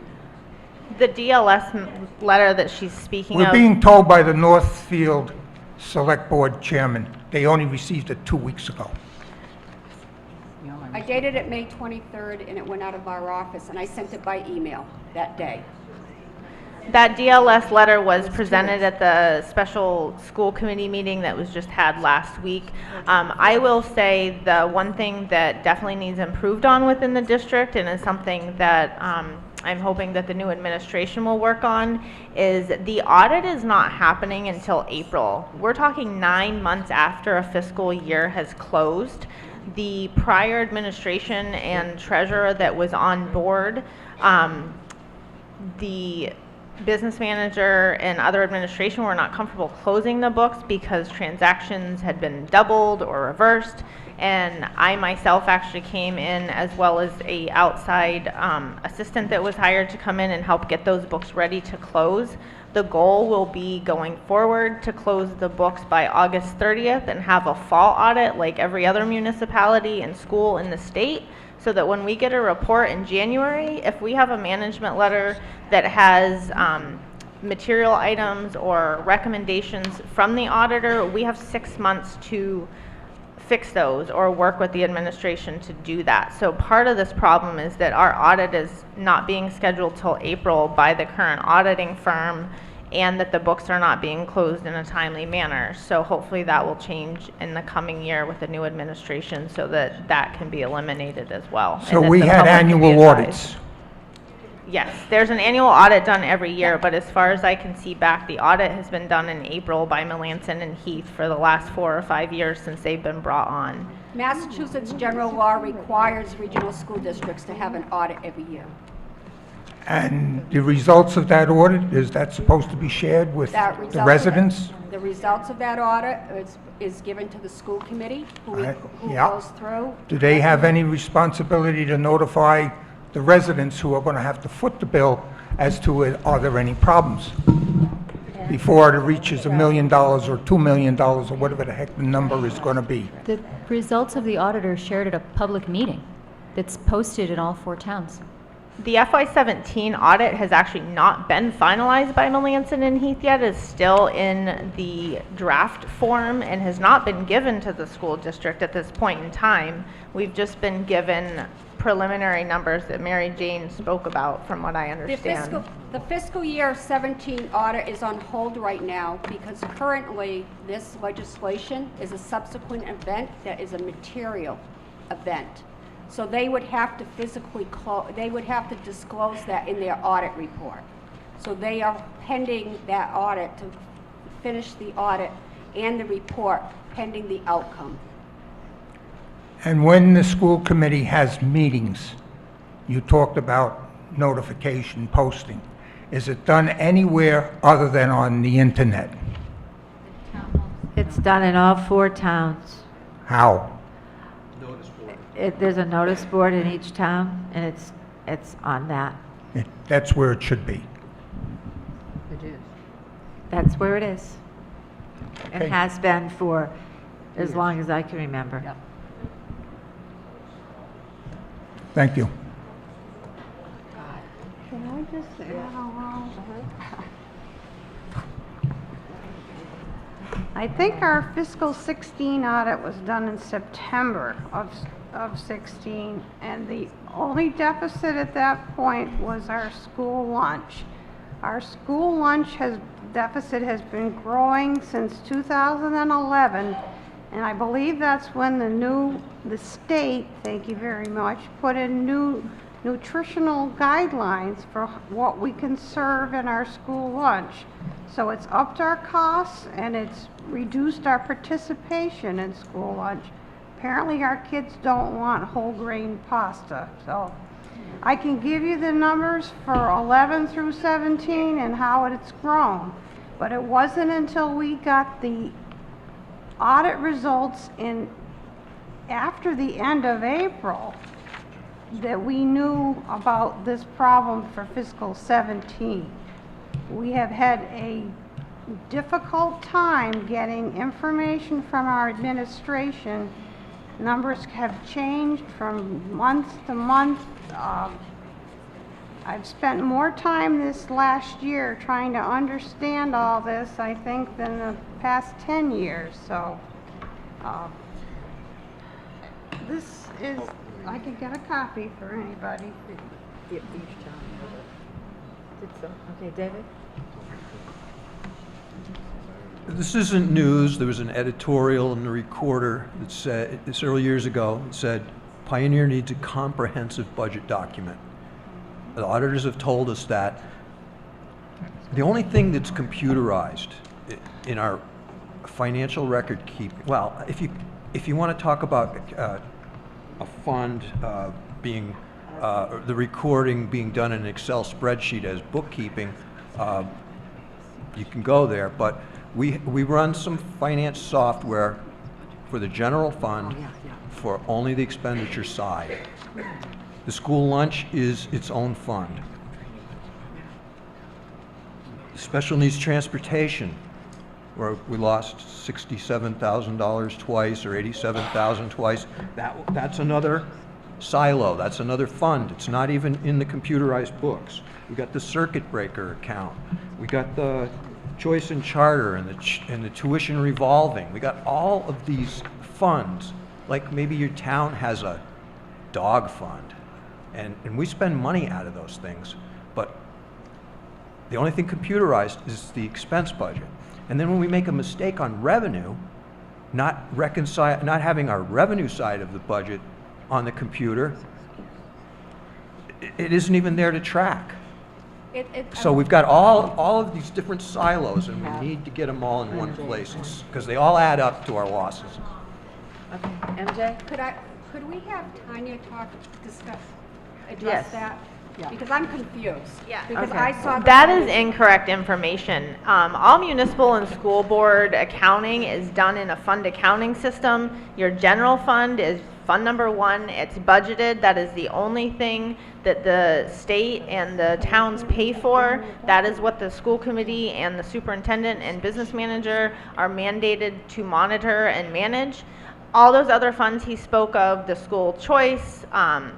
M: The DLS letter that she's speaking
W: We're
M: of.
W: being told by the Northfield Select Board Chairman, they only received it 2 weeks ago.
R: I dated it May 23rd, and it went out of our office, and I sent it by email that day.
M: That DLS letter was presented at the special school committee meeting that was just had last week. I will say the one thing that definitely needs improved on within the district, and is something that I'm hoping that the new administration will work on, is the audit is not happening until April. We're talking 9 months after a fiscal year has closed. The prior administration and treasurer that was on board, the business manager and other administration were not comfortable closing the books because transactions had been doubled or reversed. And I myself actually came in, as well as a outside assistant that was hired to come in and help get those books ready to close. The goal will be going forward to close the books by August 30th and have a fall audit like every other municipality and school in the state, so that when we get a report in January, if we have a management letter that has material items or recommendations from the auditor, we have 6 months to fix those or work with the administration to do that. So part of this problem is that our audit is not being scheduled till April by the current auditing firm, and that the books are not being closed in a timely manner. So hopefully that will change in the coming year with the new administration, so that that can be eliminated as well.
W: So
M: and that
W: we
M: the
W: had
M: public can be
W: annual
M: advised.
W: audits.
M: Yes, there's an annual audit done every year, but as far as I can see back, the audit has been done in April by Melanson and Heath for the last 4 or 5 years since they've been brought on.
R: Massachusetts general law requires regional school districts to have an audit every year.
W: And the results of that audit, is that supposed to be shared with
R: That
W: the
R: result of
W: residents?
R: The results of that audit is given to the school committee, who
W: Yeah.
R: goes through.
W: Do they have any responsibility to notify the residents who are going to have to foot the bill as to are there any problems? Before it reaches $1 million or $2 million or whatever the heck the number is going to be.
J: The results of the auditor are shared at a public meeting that's posted in all 4 towns.
M: The FY17 audit has actually not been finalized by Melanson and Heath yet. It's still in the draft form and has not been given to the school district at this point in time. We've just been given preliminary numbers that Mary Jane spoke about, from what I understand.
R: The fiscal year 17 audit is on hold right now because currently this legislation is a subsequent event that is a material event. So they would have to physically they would have to disclose that in their audit report. So they are pending that audit to finish the audit and the report pending the outcome.
W: And when the school committee has meetings, you talked about notification, posting. Is it done anywhere other than on the internet?
A: It's done in all 4 towns.
W: How?
A: There's a notice board in each town, and it's on that.
W: That's where it should be.
A: It is. That's where it is. And
W: Okay.
A: has been for as long as I can remember.
W: Thank you.
B: Can I just add along? I think our fiscal 16 audit was done in September of 16, and the only deficit at that point was our school lunch. Our school lunch deficit has been growing since 2011, and I believe that's when the state, thank you very much, put in new nutritional guidelines for what we can serve in our school lunch. So it's upped our costs and it's reduced our participation in school lunch. Apparently our kids don't want whole grain pasta. So I can give you the numbers for 11 through 17 and how it's grown. But it wasn't until we got the audit results after the end of April that we knew about this problem for fiscal 17. We have had a difficult time getting information from our administration. Numbers have changed from month to month. I've spent more time this last year trying to understand all this, I think, than the past 10 years, so, this is, I could get a copy for anybody.
A: Okay, David?
I: This isn't news. There was an editorial in the Recorder that said, several years ago, it said, Pioneer needs a comprehensive budget document. The auditors have told us that. The only thing that's computerized in our financial record keeping, well, if you want to talk about a fund being, the recording being done in an Excel spreadsheet as bookkeeping, you can go there, but we run some finance software for the general fund for only the expenditure side. The school lunch is its own fund. Special needs transportation, where we lost $67,000 twice or $87,000 twice, that's another silo, that's another fund. It's not even in the computerized books. We got the circuit breaker account. We got the choice and charter and the tuition revolving. We got all of these funds, like maybe your town has a dog fund, and we spend money out of those things, but the only thing computerized is the expense budget. And then when we make a mistake on revenue, not having our revenue side of the budget on the computer, it isn't even there to track. So we've got all of these different silos, and we need to get them all in one place, because they all add up to our losses.
A: Okay, MJ?
R: Could we have Tanya address
A: Yes.
R: that?
A: Yeah.
R: Because I'm confused.
M: Yeah.
R: Because
M: Okay.
R: I saw.
M: That is incorrect information. All municipal and school board accounting is done in a fund accounting system. Your general fund is fund number 1. It's budgeted. That is the only thing that the state and the towns pay for. That is what the school committee and the superintendent and business manager are mandated to monitor and manage. All those other funds he spoke of, the school choice,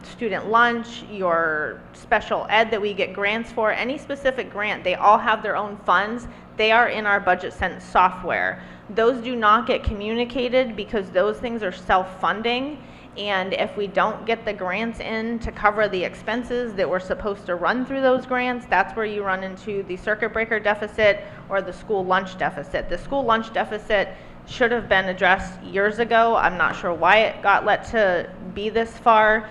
M: student lunch, your special ed that we get grants for, any specific grant, they all have their own funds. They are in our budget sense software. Those do not get communicated because those things are self-funding. And if we don't get the grants in to cover the expenses that we're supposed to run through those grants, that's where you run into the circuit breaker deficit or the school lunch deficit. The school lunch deficit should have been addressed years ago. I'm not sure why it got let to be this far.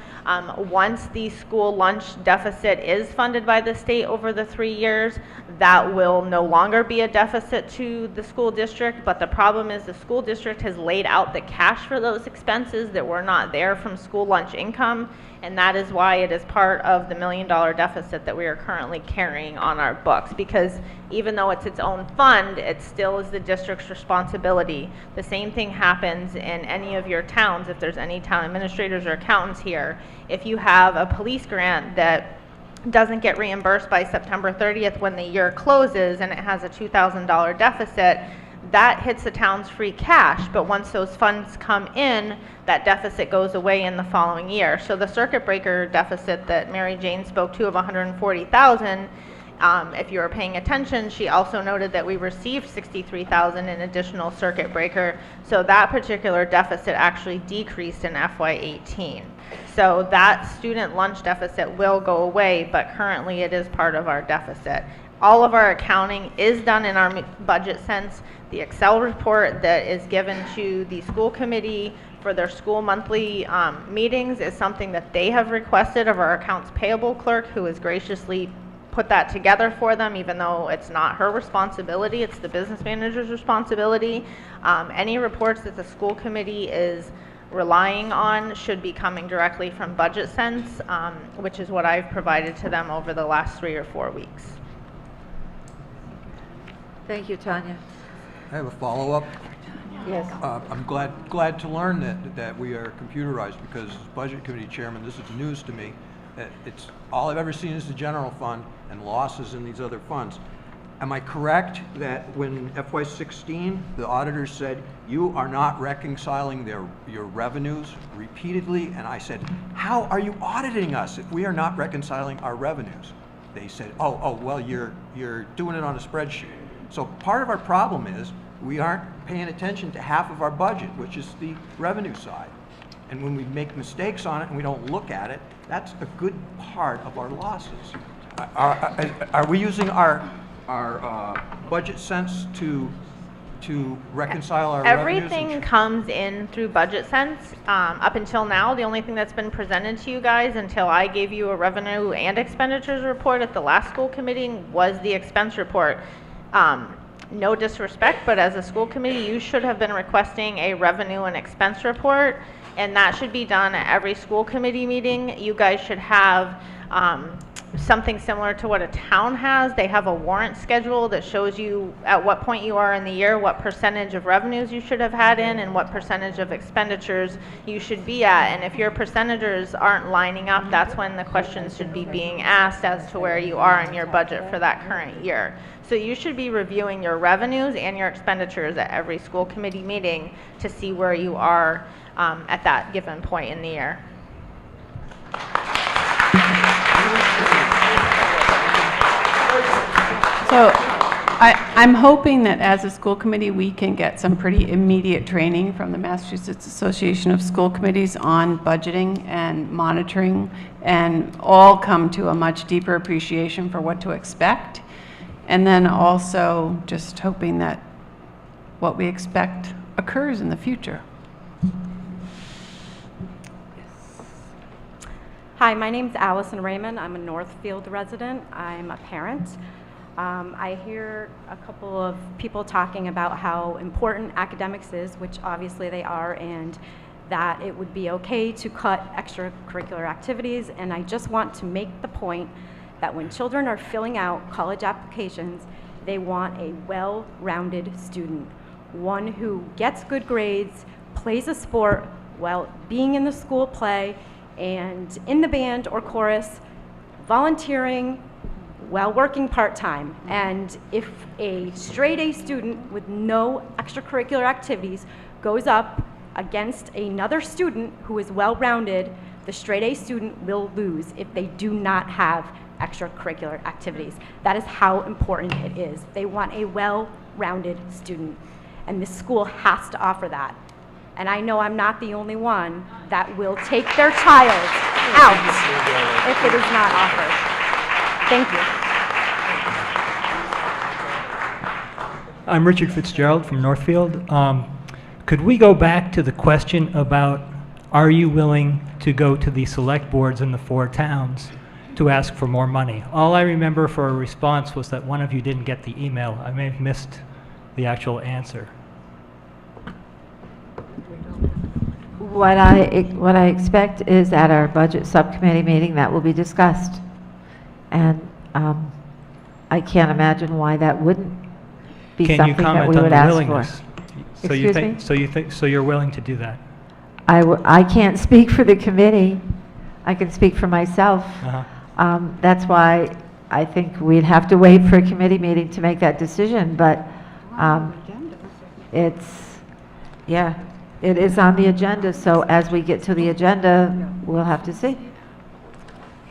M: Once the school lunch deficit is funded by the state over the 3 years, that will no longer be a deficit to the school district, but the problem is the school district has laid out the cash for those expenses that were not there from school lunch income, and that is why it is part of the $1 million deficit that we are currently carrying on our books, because even though it's its own fund, it still is the district's responsibility. The same thing happens in any of your towns, if there's any town administrators or accountants here. If you have a police grant that doesn't get reimbursed by September 30th when the year closes and it has a $2,000 deficit, that hits the town's free cash, but once those funds come in, that deficit goes away in the following year. So the circuit breaker deficit that Mary Jane spoke to of $140,000, if you were paying attention, she also noted that we received $63,000 in additional circuit breaker, so that particular deficit actually decreased in FY18. So that student lunch deficit will go away, but currently it is part of our deficit. All of our accounting is done in our budget sense. The Excel report that is given to the school committee for their school monthly meetings is something that they have requested of our accounts payable clerk, who has graciously put that together for them, even though it's not her responsibility, it's the business manager's responsibility. Any reports that the school committee is relying on should be coming directly from Budget Sense, which is what I've provided to them over the last 3 or 4 weeks.
A: Thank you, Tanya.
I: I have a follow-up.
A: Yes.
I: I'm glad to learn that we are computerized, because as budget committee chairman, this is news to me. It's all I've ever seen is the general fund and losses in these other funds. Am I correct that when FY16, the auditors said, you are not reconciling your revenues repeatedly? And I said, how are you auditing us if we are not reconciling our revenues? they said, oh, well, you're doing it on a spreadsheet. So part of our problem is we aren't paying attention to half of our budget, which is the revenue side. And when we make mistakes on it and we don't look at it, that's a good part of our losses. Are we using our budget sense to reconcile our revenues?
M: Everything comes in through budget sense. Up until now, the only thing that's been presented to you guys until I gave you a revenue and expenditures report at the last school committee was the expense report. No disrespect, but as a school committee, you should have been requesting a revenue and expense report, and that should be done at every school committee meeting. You guys should have something similar to what a town has. They have a warrant schedule that shows you at what point you are in the year, what percentage of revenues you should have had in, and what percentage of expenditures you should be at. And if your percentages aren't lining up, that's when the questions should be being asked as to where you are in your budget for that current year. So you should be reviewing your revenues and your expenditures at every school committee meeting to see where you are at that given point in the year.
S: So I'm hoping that as a school committee, we can get some pretty immediate training from the Massachusetts Association of School Committees on budgeting and monitoring, and all come to a much deeper appreciation for what to expect. And then also just hoping that what we expect occurs in the future.
Q: Hi, my name's Allison Raymond. I'm a Northfield resident. I'm a parent. I hear a couple of people talking about how important academics is, which obviously they are, and that it would be okay to cut extracurricular activities. And I just want to make the point that when children are filling out college applications, they want a well-rounded student, one who gets good grades, plays a sport while being in the school play and in the band or chorus, volunteering while working part-time. And if a straight A student with no extracurricular activities goes up against another student who is well-rounded, the straight A student will lose if they do not have extracurricular activities. That is how important it is. They want a well-rounded student, and this school has to offer that. And I know I'm not the only one that will take their child out if it is not offered. Thank you.
P: I'm Richard Fitzgerald from Northfield. Could we go back to the question about, are you willing to go to the select boards in the 4 towns to ask for more money? All I remember for a response was that one of you didn't get the email. I may have missed the actual answer.
A: What I expect is at our budget subcommittee meeting that will be discussed. And I can't imagine why that wouldn't be
P: Can you
A: something that
P: comment
A: we
P: on
A: would
P: the
A: ask
P: willingness?
A: for.
P: So you're willing to do that?
A: I can't speak for the committee. I can speak for myself. That's why I think we'd have to wait for a committee meeting to make that decision, but it is on the agenda, so as we get to the agenda, we'll have to see.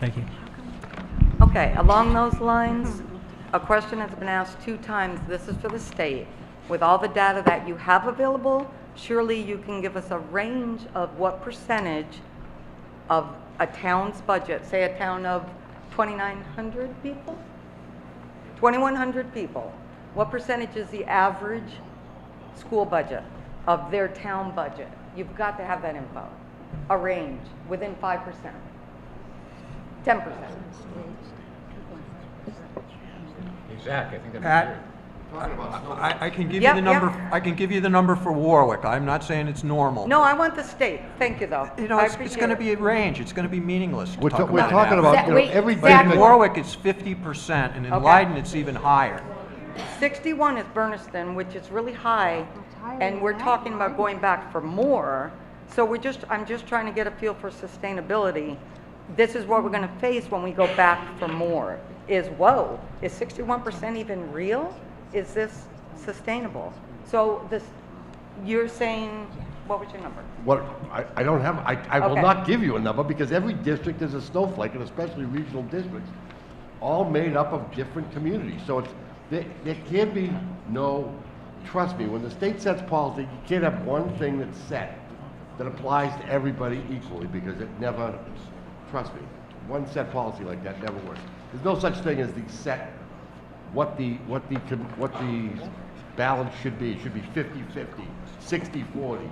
P: Thank you.
U: Okay, along those lines, a question has been asked 2 times. This is for the state. With all the data that you have available, surely you can give us a range of what percentage of a town's budget, say a town of 2,900 people? 2,100 people. What percentage is the average school budget of their town budget? You've got to have that info. A range within 5%, 10%.
D: Zach, I think that's
I: Pat, I can give you the number. I can give you the number for Warwick. I'm not saying it's normal.
U: No, I want the state. Thank you, though.
I: You know, it's going to be a range. It's going to be meaningless.
O: We're talking about, every
I: in Warwick, it's 50%, and in Leiden, it's even higher.
U: 61 is Bernardston, which is really high, and we're talking about going back for more. So I'm just trying to get a feel for sustainability. This is what we're going to face when we go back for more. Is 61% even real? Is this sustainable? So you're saying, what was your number?
O: What, I don't have, I will
U: Okay.
O: not give you a number because every district is a snowflake, and especially regional districts.
L: all made up of different communities. So it's, there can be no, trust me, when the state sets policy, you can't have one thing that's set that applies to everybody equally, because it never, trust me, one set policy like that never works. There's no such thing as the set, what the balance should be. It should be 50-50, 60-40,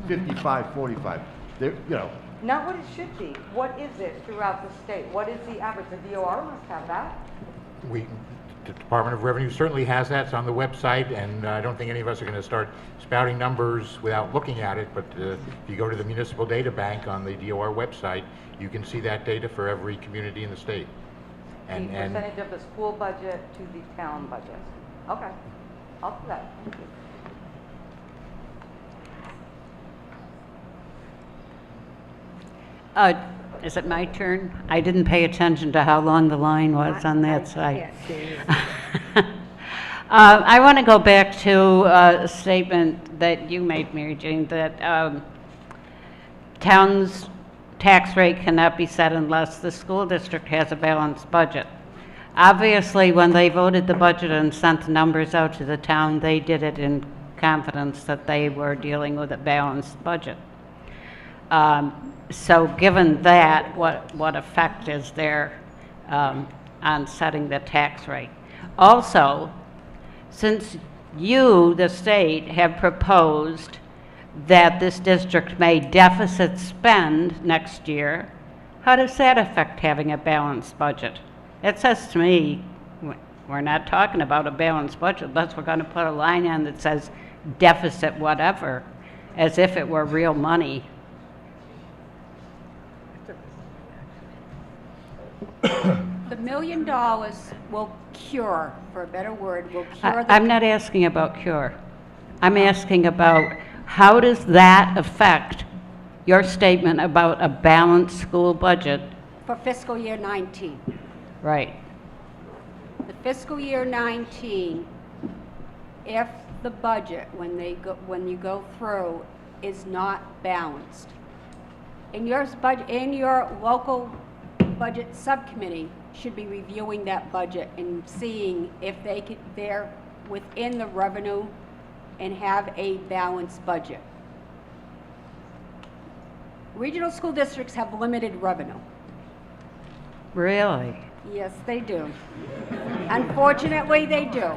L: 55-45. There, you know.
U: Not what it should be. What is it throughout the state? What is the average? The DOR must have that.
D: The Department of Revenue certainly has that. It's on the website, and I don't think any of us are going to start spouting numbers without looking at it, but if you go to the Municipal Data Bank on the DOR website, you can see that data for every community in the state.
U: The percentage of the school budget to the town budget. Okay, I'll do that. Thank you.
N: Is it my turn? I didn't pay attention to how long the line was on that side. I want to go back to a statement that you made, Mary Jane, that town's tax rate cannot be set unless the school district has a balanced budget. Obviously, when they voted the budget and sent the numbers out to the town, they did it in confidence that they were dealing with a balanced budget. So given that, what effect is there on setting the tax rate? Also, since you, the state, have proposed that this district may deficit spend next year, how does that affect having a balanced budget? It says to me, we're not talking about a balanced budget unless we're going to put a line on that says deficit whatever, as if it were real money.
R: The $1 million will cure, for a better word, will cure the...
N: I'm not asking about cure. I'm asking about how does that affect your statement about a balanced school budget?
R: For fiscal year 19.
N: Right.
R: The fiscal year 19, if the budget, when you go through, is not balanced, in your local budget subcommittee should be reviewing that budget and seeing if they're within the revenue and have a balanced budget. Regional school districts have limited revenue.
N: Really?
R: Yes, they do. Unfortunately, they do.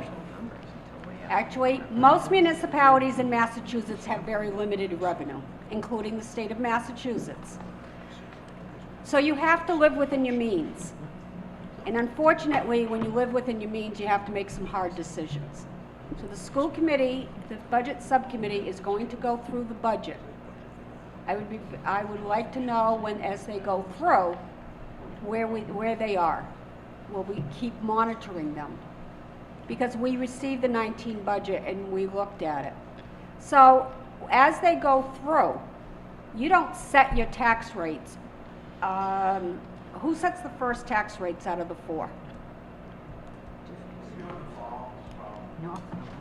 R: Actually, most municipalities in Massachusetts have very limited revenue, including the state of Massachusetts. So you have to live within your means. And unfortunately, when you live within your means, you have to make some hard decisions. So the school committee, the budget subcommittee is going to go through the budget. I would like to know when, as they go through, where they are. Will we keep monitoring them? Because we received the 19 budget and we looked at it. So as they go through, you don't set your tax rates. Who sets the first tax rates out of the four?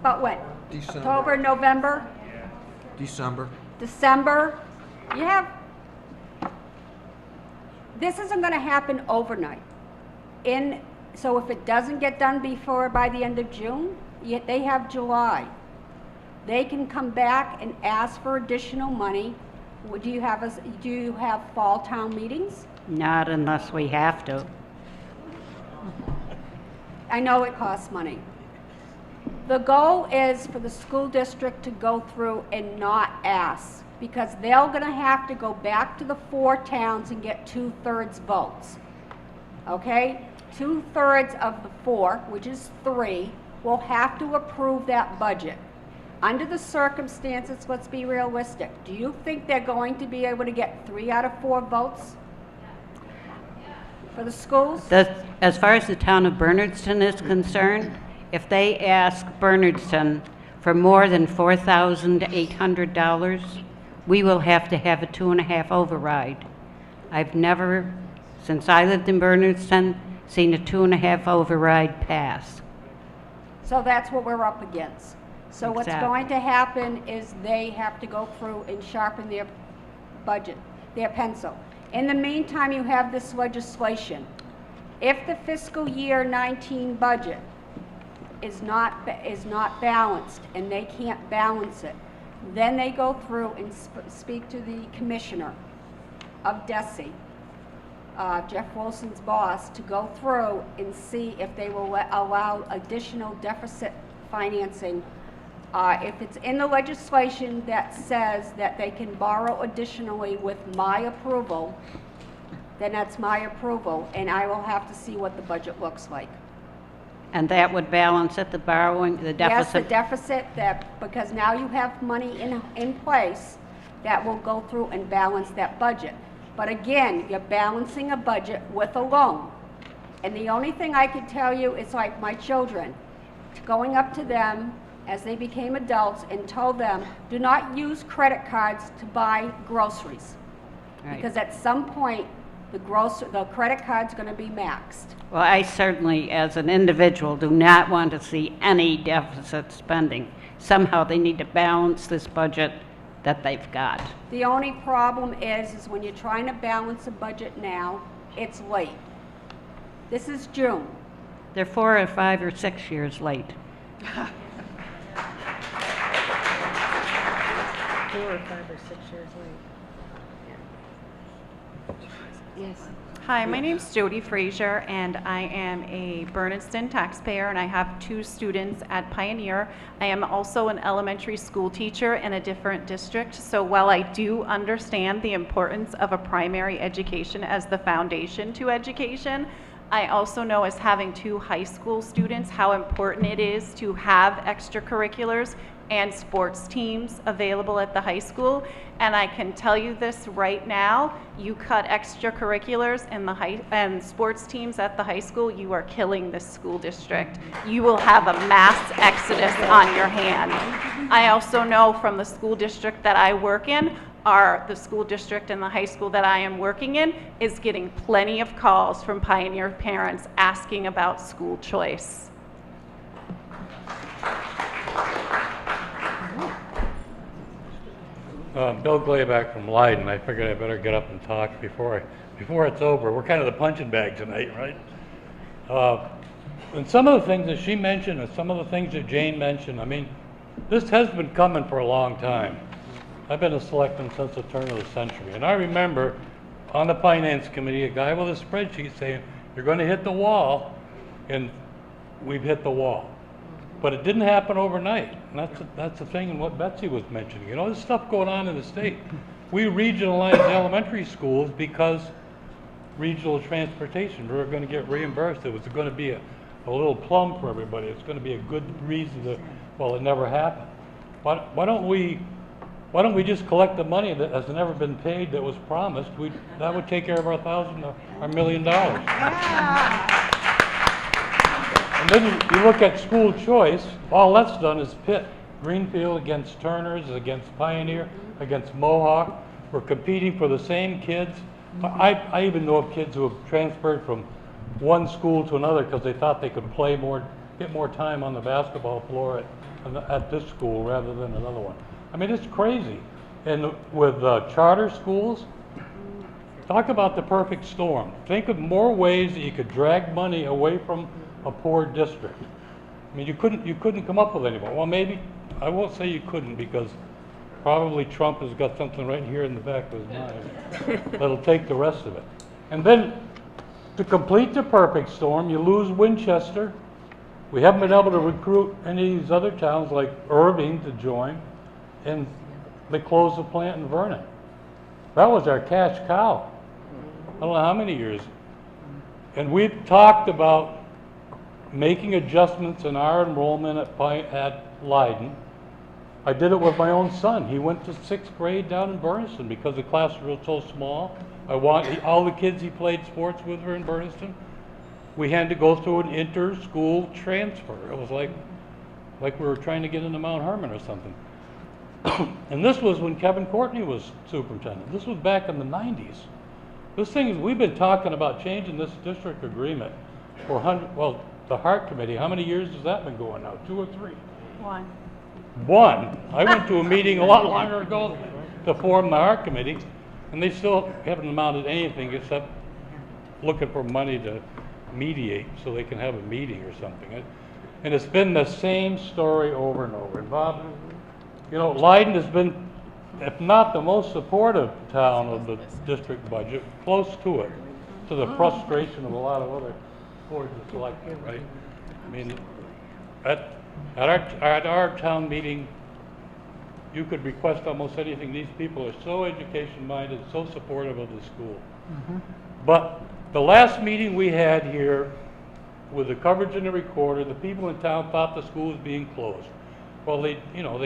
R: But when?
I: December.
R: October, November?
I: December.
R: December? You have, this isn't going to happen overnight. So if it doesn't get done by the end of June, they have July. They can come back and ask for additional money. Do you have fall town meetings?
N: Not unless we have to.
R: I know it costs money. The goal is for the school district to go through and not ask, because they're going to have to go back to the 4 towns and get 2/3 votes. Okay? 2/3 of the 4, which is 3, will have to approve that budget. Under the circumstances, let's be realistic. Do you think they're going to be able to get 3 out of 4 votes for the schools?
N: As far as the town of Bernardston is concerned, if they ask Bernardston for more than $4,800, we will have to have a 2.5 override. I've never, since I lived in Bernardston, seen a 2.5 override pass.
R: So that's what we're up against. So what's going to happen is they have to go through and sharpen their budget, their pencil. In the meantime, you have this legislation. If the fiscal year 19 budget is not balanced and they can't balance it, then they go through and speak to the commissioner of DESE, Jeff Wilson's boss, to go through and see if they will allow additional deficit financing. If it's in the legislation that says that they can borrow additionally with my approval, then that's my approval, and I will have to see what the budget looks like.
N: And that would balance it, the borrowing, the
R: Yes, the
N: deficit?
R: deficit, because now you have money in place that will go through and balance that budget. But again, you're balancing a budget with a loan. And the only thing I can tell you is like my children, going up to them as they became adults and told them, do not use credit cards to buy groceries.
N: Right.
R: Because at some point, the credit card's going to be maxed.
N: Well, I certainly, as an individual, do not want to see any deficit spending. Somehow they need to balance this budget that they've got.
R: The only problem is when you're trying to balance a budget now, it's late. This is June.
N: They're 4 or 5 or 6 years late.
F: 4 or 5 or 6 years late.
R: Yes.
E: Hi, my name's Jody Frazier, and I am a Bernardston taxpayer, and I have 2 students at Pioneer. I am also an elementary school teacher in a different district, so while I do understand the importance of a primary education as the foundation to education, I also know, as having 2 high school students, how important it is to have extracurriculars and sports teams available at the high school. And I can tell you this right now, you cut extracurriculars and sports teams at the high school, you are killing this school district. You will have a mass exodus on your hand. I also know from the school district that I work in, the school district and the high school that I am working in is getting plenty of calls from Pioneer parents asking about school choice.
K: Bill Glayback from Leiden. I figured I better get up and talk before it's over. We're kind of the punching bag tonight, right? And some of the things that she mentioned and some of the things that Jane mentioned, I mean, this has been coming for a long time. I've been a selectman since the turn of the century. And I remember on the finance committee, a guy with a spreadsheet saying, you're going to hit the wall, and we've hit the wall. But it didn't happen overnight. And that's the thing in what Betsy was mentioning. You know, there's stuff going on in the state. We regionalized elementary schools because regional transportation, we were going to get reimbursed. It was going to be a little plum for everybody. It's going to be a good reason to, well, it never happened. Why don't we just collect the money that has never been paid that was promised? That would take care of our $1 million. And then you look at school choice, all that's done is pit Greenfield against Turner's, against Pioneer, against Mohawk. We're competing for the same kids. I even know of kids who have transferred from one school to another because they thought they could play more, get more time on the basketball floor at this school rather than another one. I mean, it's crazy. And with charter schools, talk about the perfect storm. Think of more ways that you could drag money away from a poor district. I mean, you couldn't come up with any more. Well, maybe, I won't say you couldn't because probably Trump has got something right here in the back of his mind that'll take the rest of it. And then to complete the perfect storm, you lose Winchester. We haven't been able to recruit any of these other towns like Irving to join, and they closed the plant in Vernon. That was our cash cow. I don't know how many years. And we've talked about making adjustments in our enrollment at Leiden. I did it with my own son. He went to 6th grade down in Bernardston because the class was so small. All the kids he played sports with were in Bernardston. We had to go through an inter-school transfer. It was like we were trying to get into Mount Hermon or something. And this was when Kevin Courtney was superintendent. This was back in the 90s. This thing is, we've been talking about changing this district agreement for the Hart Committee, how many years has that been going now? 2 or 3?
E: 1.
K: 1. I went to a meeting a lot longer ago to form the Hart Committee, and they still haven't amounted to anything except looking for money to mediate so they can have a meeting or something. And it's been the same story over and over. And Bob, you know, Leiden has been, if not the most supportive town of the district budget, close to it, to the frustration of a lot of other boards of selectmen, right? I mean, at our town meeting, you could request almost anything. These people are so education-minded, so supportive of the school. But the last meeting we had here, with the coverage in the recorder, the people in town thought the school was being closed. Well, they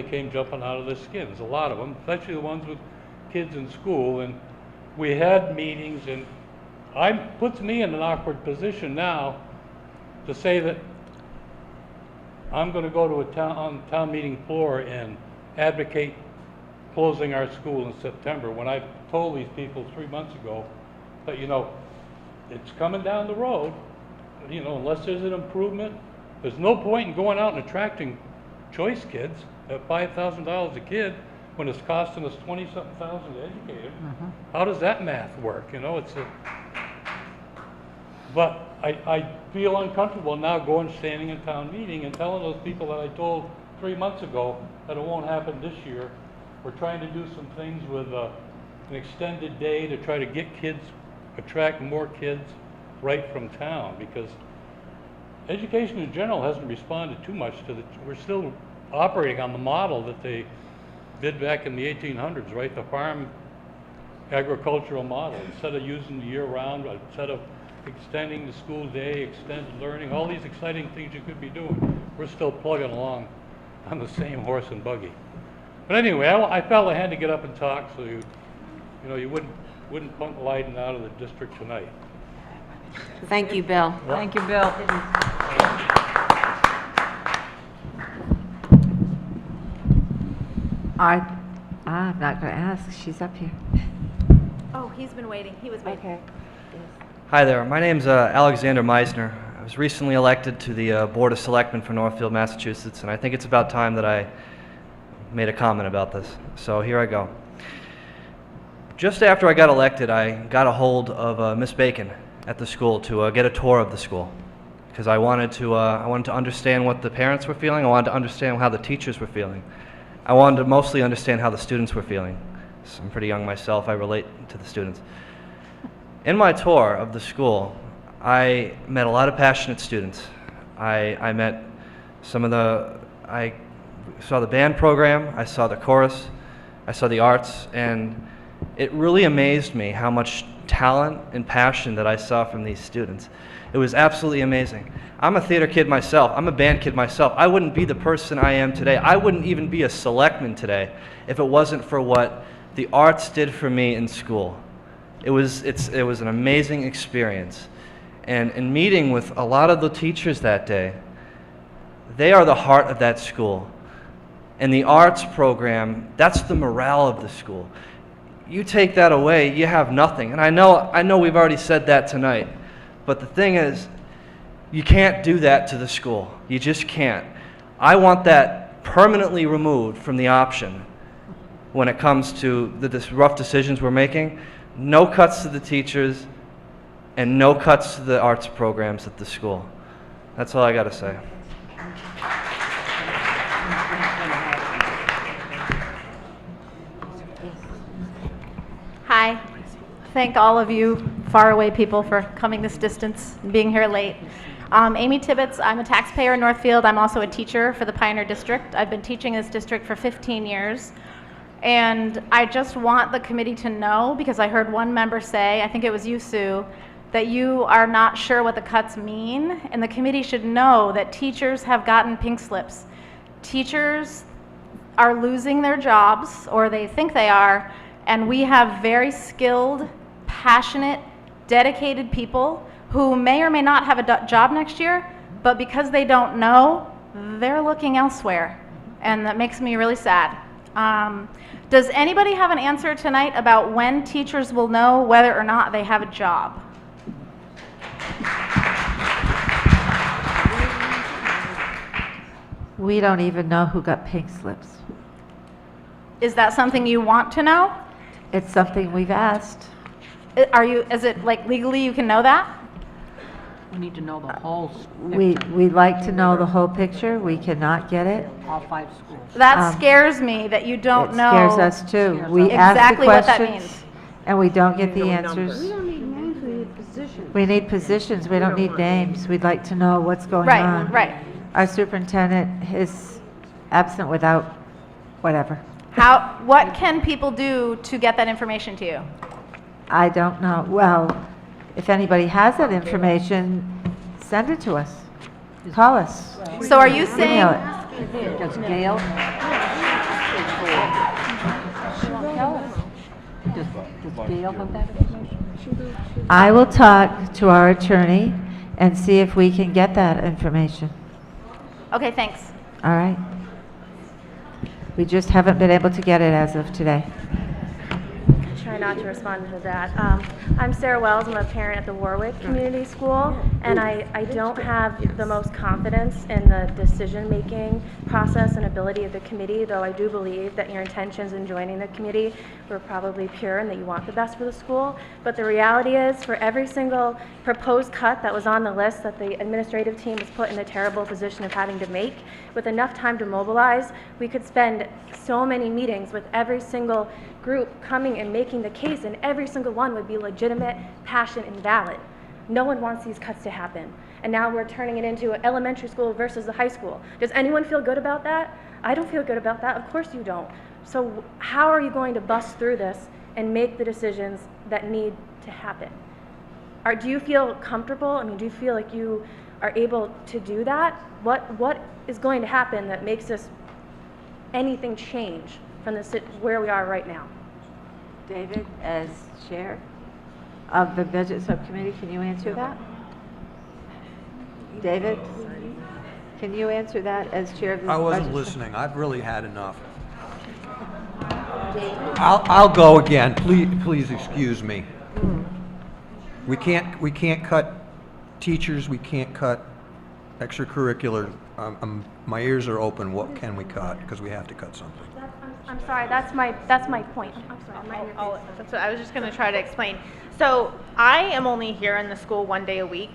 K: came jumping out of their skins, a lot of them, especially the ones with kids in school. And we had meetings, and puts me in an awkward position now to say that I'm going to go to on town meeting floor and advocate closing our school in September, when I told these people 3 months ago that, it's coming down the road, unless there's an improvement, there's no point in going out and attracting choice kids at $5,000 a kid when it's costing us 20-something thousand to educate them. How does that math work? But I feel uncomfortable now standing in town meeting and telling those people that I told 3 months ago that it won't happen this year. We're trying to do some things with an extended day to try to attract more kids right from town, because education in general hasn't responded too much to we're still operating on the model that they did back in the 1800s, right? The farm agricultural model. Instead of using the year-round, instead of extending the school day, extended learning, all these exciting things you could be doing, we're still plugging along on the same horse and buggy. But anyway, I felt I had to get up and talk, so you wouldn't punt Leiden out of the district tonight.
A: Thank you, Bill.
C: Thank you, Bill.
A: I'm not going to ask. She's up here.
G: Oh, he's been waiting. He was waiting.
A: Okay.
H: Hi there. My name's Alexander Meisner. I was recently elected to the Board of Selectmen for Northfield, Massachusetts, and I think it's about time that I made a comment about this. So here I go. Just after I got elected, I got a hold of Miss Bacon at the school to get a tour of the school, because I wanted to understand what the parents were feeling. I wanted to understand how the teachers were feeling. I wanted to mostly understand how the students were feeling. So I'm pretty young myself. I relate to the students. In my tour of the school, I met a lot of passionate students. I met I saw the band program, I saw the chorus, I saw the arts, and it really amazed me how much talent and passion that I saw from these students. It was absolutely amazing. I'm a theater kid myself. I'm a band kid myself. I wouldn't be the person I am today. I wouldn't even be a selectman today if it wasn't for what the arts did for me in school. It was an amazing experience. And in meeting with a lot of the teachers that day, they are the heart of that school. And the arts program, that's the morale of the school. You take that away, you have nothing. And I know we've already said that tonight, but the thing is, you can't do that to the school. You just can't. I want that permanently removed from the option when it comes to the rough decisions we're making. No cuts to the teachers and no cuts to the arts programs at the school. That's all I got to say.
G: Hi. Thank all of you faraway people for coming this distance and being here late. Amy Tibbetts, I'm a taxpayer in Northfield. I'm also a teacher for the Pioneer District. I've been teaching this district for 15 years. And I just want the committee to know, because I heard one member say, I think it was you, Sue, that you are not sure what the cuts mean. And the committee should know that teachers have gotten pink slips. Teachers are losing their jobs, or they think they are, and we have very skilled, passionate, dedicated people who may or may not have a job next year, but because they don't know, they're looking elsewhere. And that makes me really sad. Does anybody have an answer tonight about when teachers will know whether or not they have a job?
A: We don't even know who got pink slips.
G: Is that something you want to know?
A: It's something we've asked.
G: Is it like legally you can know that?
C: We need to know the whole
A: We'd like to know the whole picture. We cannot get it.
C: all 5 schools.
G: That scares me that you don't know.
A: It scares us too. We ask the
G: exactly what that
A: questions,
G: means.
A: and we don't get the answers.
B: We don't need names, we need positions.
A: We need positions, we don't need names. We'd like to know what's going
G: Right,
A: on.
G: right.
A: Our superintendent is absent without whatever.
G: What can people do to get that information to you?
A: I don't know. Well, if anybody has that information, send it to us. Call us.
G: So are you saying,
A: Email it.
C: Does Gail? Does Gail have that information?
A: I will talk to our attorney and see if we can get that information.
G: okay, thanks.
A: All right? We just haven't been able to get it as of today.
J: Try not to respond to that. I'm Sarah Wells. I'm a parent at the Warwick Community School, and I don't have the most confidence in the decision-making process and ability of the committee, though I do believe that your intentions in joining the committee were probably pure and that you want the best for the school. But the reality is, for every single proposed cut that was on the list that the administrative team was put in the terrible position of having to make, with enough time to mobilize, we could spend so many meetings with every single group coming and making the case, and every single one would be legitimate, passionate, and valid. No one wants these cuts to happen. And now we're turning it into an elementary school versus the high school. Does anyone feel good about that? I don't feel good about that. Of course you don't. So how are you going to bust through this and make the decisions that need to happen? Do you feel comfortable? I mean, do you feel like you are able to do that? What is going to happen that makes this anything change from where we are right now?
A: David, as chair of the budget subcommittee, can you answer that? David, can you answer that as chair of the
I: I wasn't
A: budget
I: listening. I've really had enough. I'll go again. Please excuse me. We can't cut teachers. We can't cut extracurricular. My ears are open. What can we cut? Because we have to cut something.
J: I'm sorry, that's my point. I'm sorry.
M: That's what I was just going to try to explain. So I am only here in the school 1 day a week.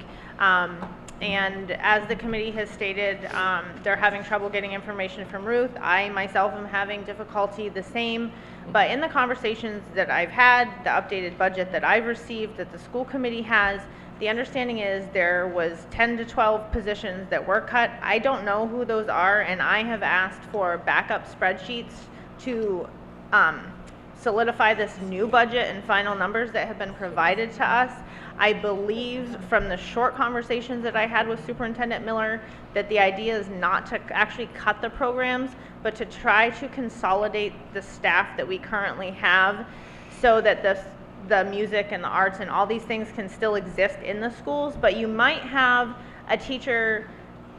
M: And as the committee has stated, they're having trouble getting information from Ruth. I myself am having difficulty the same. But in the conversations that I've had, the updated budget that I've received, that the school committee has, the understanding is there was 10 to 12 positions that were cut. I don't know who those are, and I have asked for backup spreadsheets to solidify this new budget and final numbers that have been provided to us. I believe from the short conversations that I had with Superintendent Miller that the idea is not to actually cut the programs, but to try to consolidate the staff that we currently have so that the music and the arts and all these things can still exist in the schools. But you might have a teacher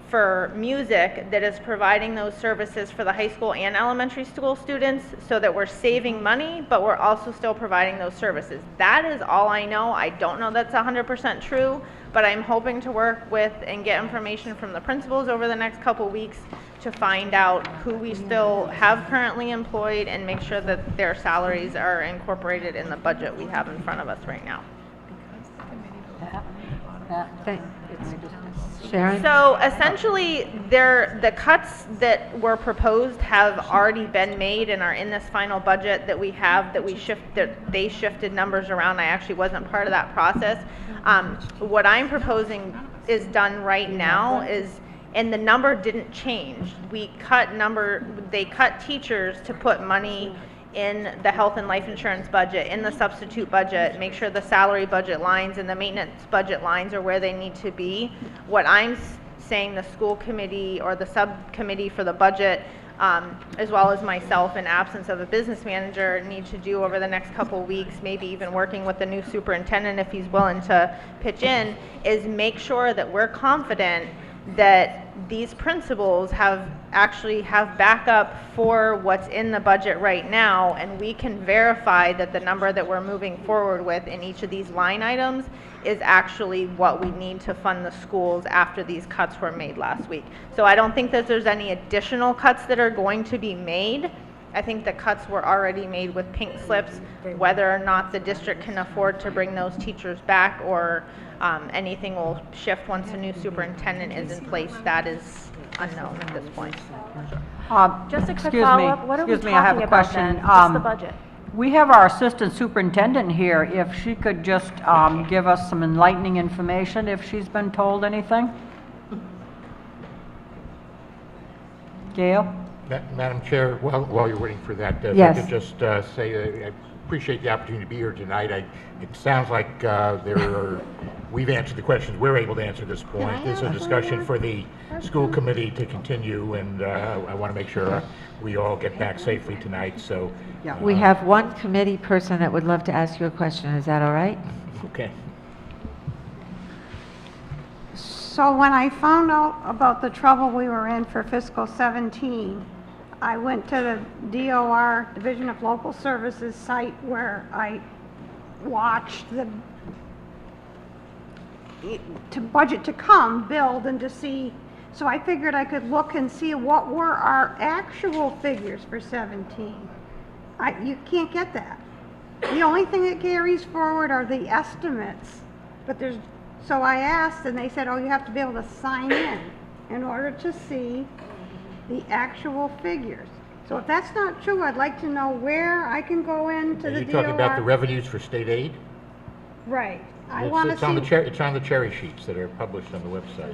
M: for music that is providing those services for the high school and elementary school students so that we're saving money, but we're also still providing those services. That is all I know. I don't know that's 100% true, but I'm hoping to work with and get information from the principals over the next couple weeks to find out who we still have currently employed and make sure that their salaries are incorporated in the budget we have in front of us right now.
A: Sharon?
M: So essentially, the cuts that were proposed have already been made and are in this final budget that we have, that they shifted numbers around. I actually wasn't part of that process. What I'm proposing is done right now and the number didn't change. They cut teachers to put money in the health and life insurance budget, in the substitute budget, make sure the salary budget lines and the maintenance budget lines are where they need to be. What I'm saying the school committee or the subcommittee for the budget, as well as myself in absence of a business manager, need to do over the next couple weeks, maybe even working with the new superintendent if he's willing to pitch in, is make sure that we're confident that these principals actually have backup for what's in the budget right now, and we can verify that the number that we're moving forward with in each of these line items is actually what we need to fund the schools after these cuts were made last week. So I don't think that there's any additional cuts that are going to be made. I think the cuts were already made with pink slips. Whether or not the district can afford to bring those teachers back or Anything will shift once a new superintendent is in place. That is unknown at this point.
J: Just a quick
C: Excuse me,
J: follow-up. What are we
C: excuse me, I have
J: talking
C: a
J: about
C: question.
J: then? What's the budget?
C: We have our assistant superintendent here. If she could just give us some enlightening information, if she's been told anything? Gail?
D: Madam Chair, while you're waiting for that, if
A: Yes.
D: I could just say I appreciate the opportunity to be here tonight. It sounds like we've answered the questions we're able to answer at this point. This is a discussion for the school committee to continue, and I want to make sure we all get back safely tonight. So
A: We have one committee person that would love to ask you a question. Is that all right?
D: Okay.
B: So when I found out about the trouble we were in for fiscal 17, I went to the DOR, Division of Local Services site, where I watched the budget to come build and to see, so I figured I could look and see what were our actual figures for 17. You can't get that. The only thing that carries forward are the estimates, but so I asked, and they said, oh, you have to be able to sign in order to see the actual figures. So if that's not true, I'd like to know where I can go into the DOR.
D: Are you talking about the revenues for state aid?
B: Right. I want to
D: It's on
B: see.
D: it's on the cherry sheets that are published on the website.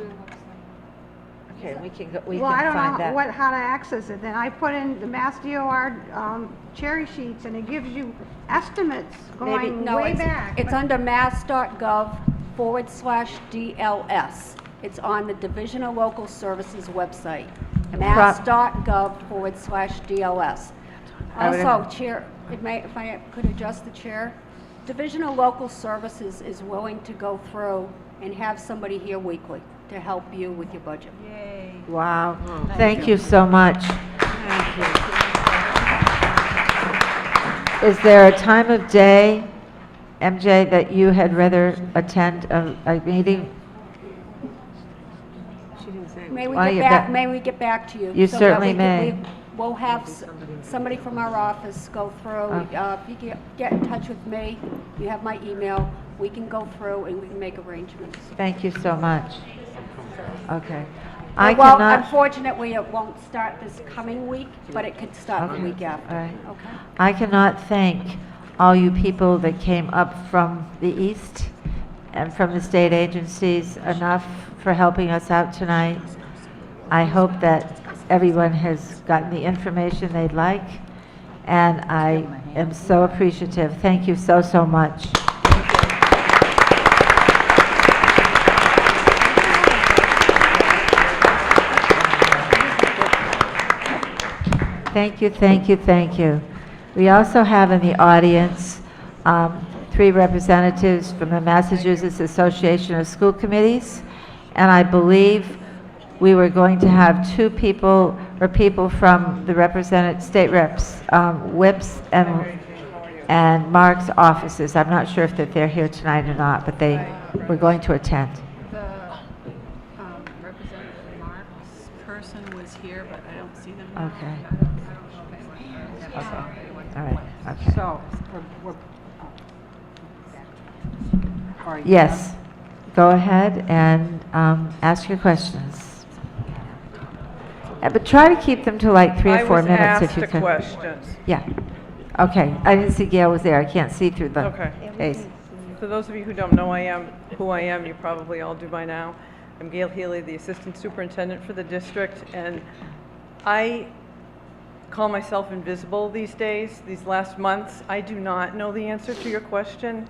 A: Okay, we can
B: Well, I don't
A: find
B: know
A: that.
B: how to access it. Then I put in the Mass DOR cherry sheets, and it gives you estimates going way back.
R: It's under mass.gov/DLS. It's on the Division of Local Services website, mass.gov/DLS. Also, Chair, if I could adjust the chair, Division of Local Services is willing to go through and have somebody here weekly to help you with your budget.
S: Yay.
A: Wow. Thank you so much. Is there a time of day, MJ, that you had rather attend a meeting?
R: May we
A: Well,
R: get
A: you
R: back,
A: bet-
R: may we get back to you?
A: You
R: so that
A: certainly
R: we can-
A: may.
R: We'll have somebody from our office go through. If you get in touch with me, you have my email, we can go through and we can make arrangements.
A: Thank you so much. Okay.
R: Well, unfortunately, it won't start this coming week, but it could start the week after.
A: All right.
R: Okay?
A: I cannot thank all you people that came up from the east and from the state agencies enough for helping us out tonight. I hope that everyone has gotten the information they'd like, and I am so appreciative. Thank you so, so much. Thank you, thank you, thank you. We also have in the audience 3 representatives from the Massachusetts Association of School Committees, and I believe we were going to have 2 people or people from the state reps, Whip's and Mark's offices. I'm not sure if they're here tonight or not, but they were going to attend.
S: The Representative Marks person was here, but I don't see them now.
A: Okay. All right, okay.
C: So, are you
A: Yes, go ahead and ask your questions. But try to keep them to like 3 or 4 minutes if you can.
T: I was asked a question.
A: Yeah. Okay, I didn't see Gail was there. I can't see through the case.
T: For those of you who don't know who I am, you probably all do by now. I'm Gail Healy, the Assistant Superintendent for the district, and I call myself invisible these days, these last months. I do not know the answer to your question.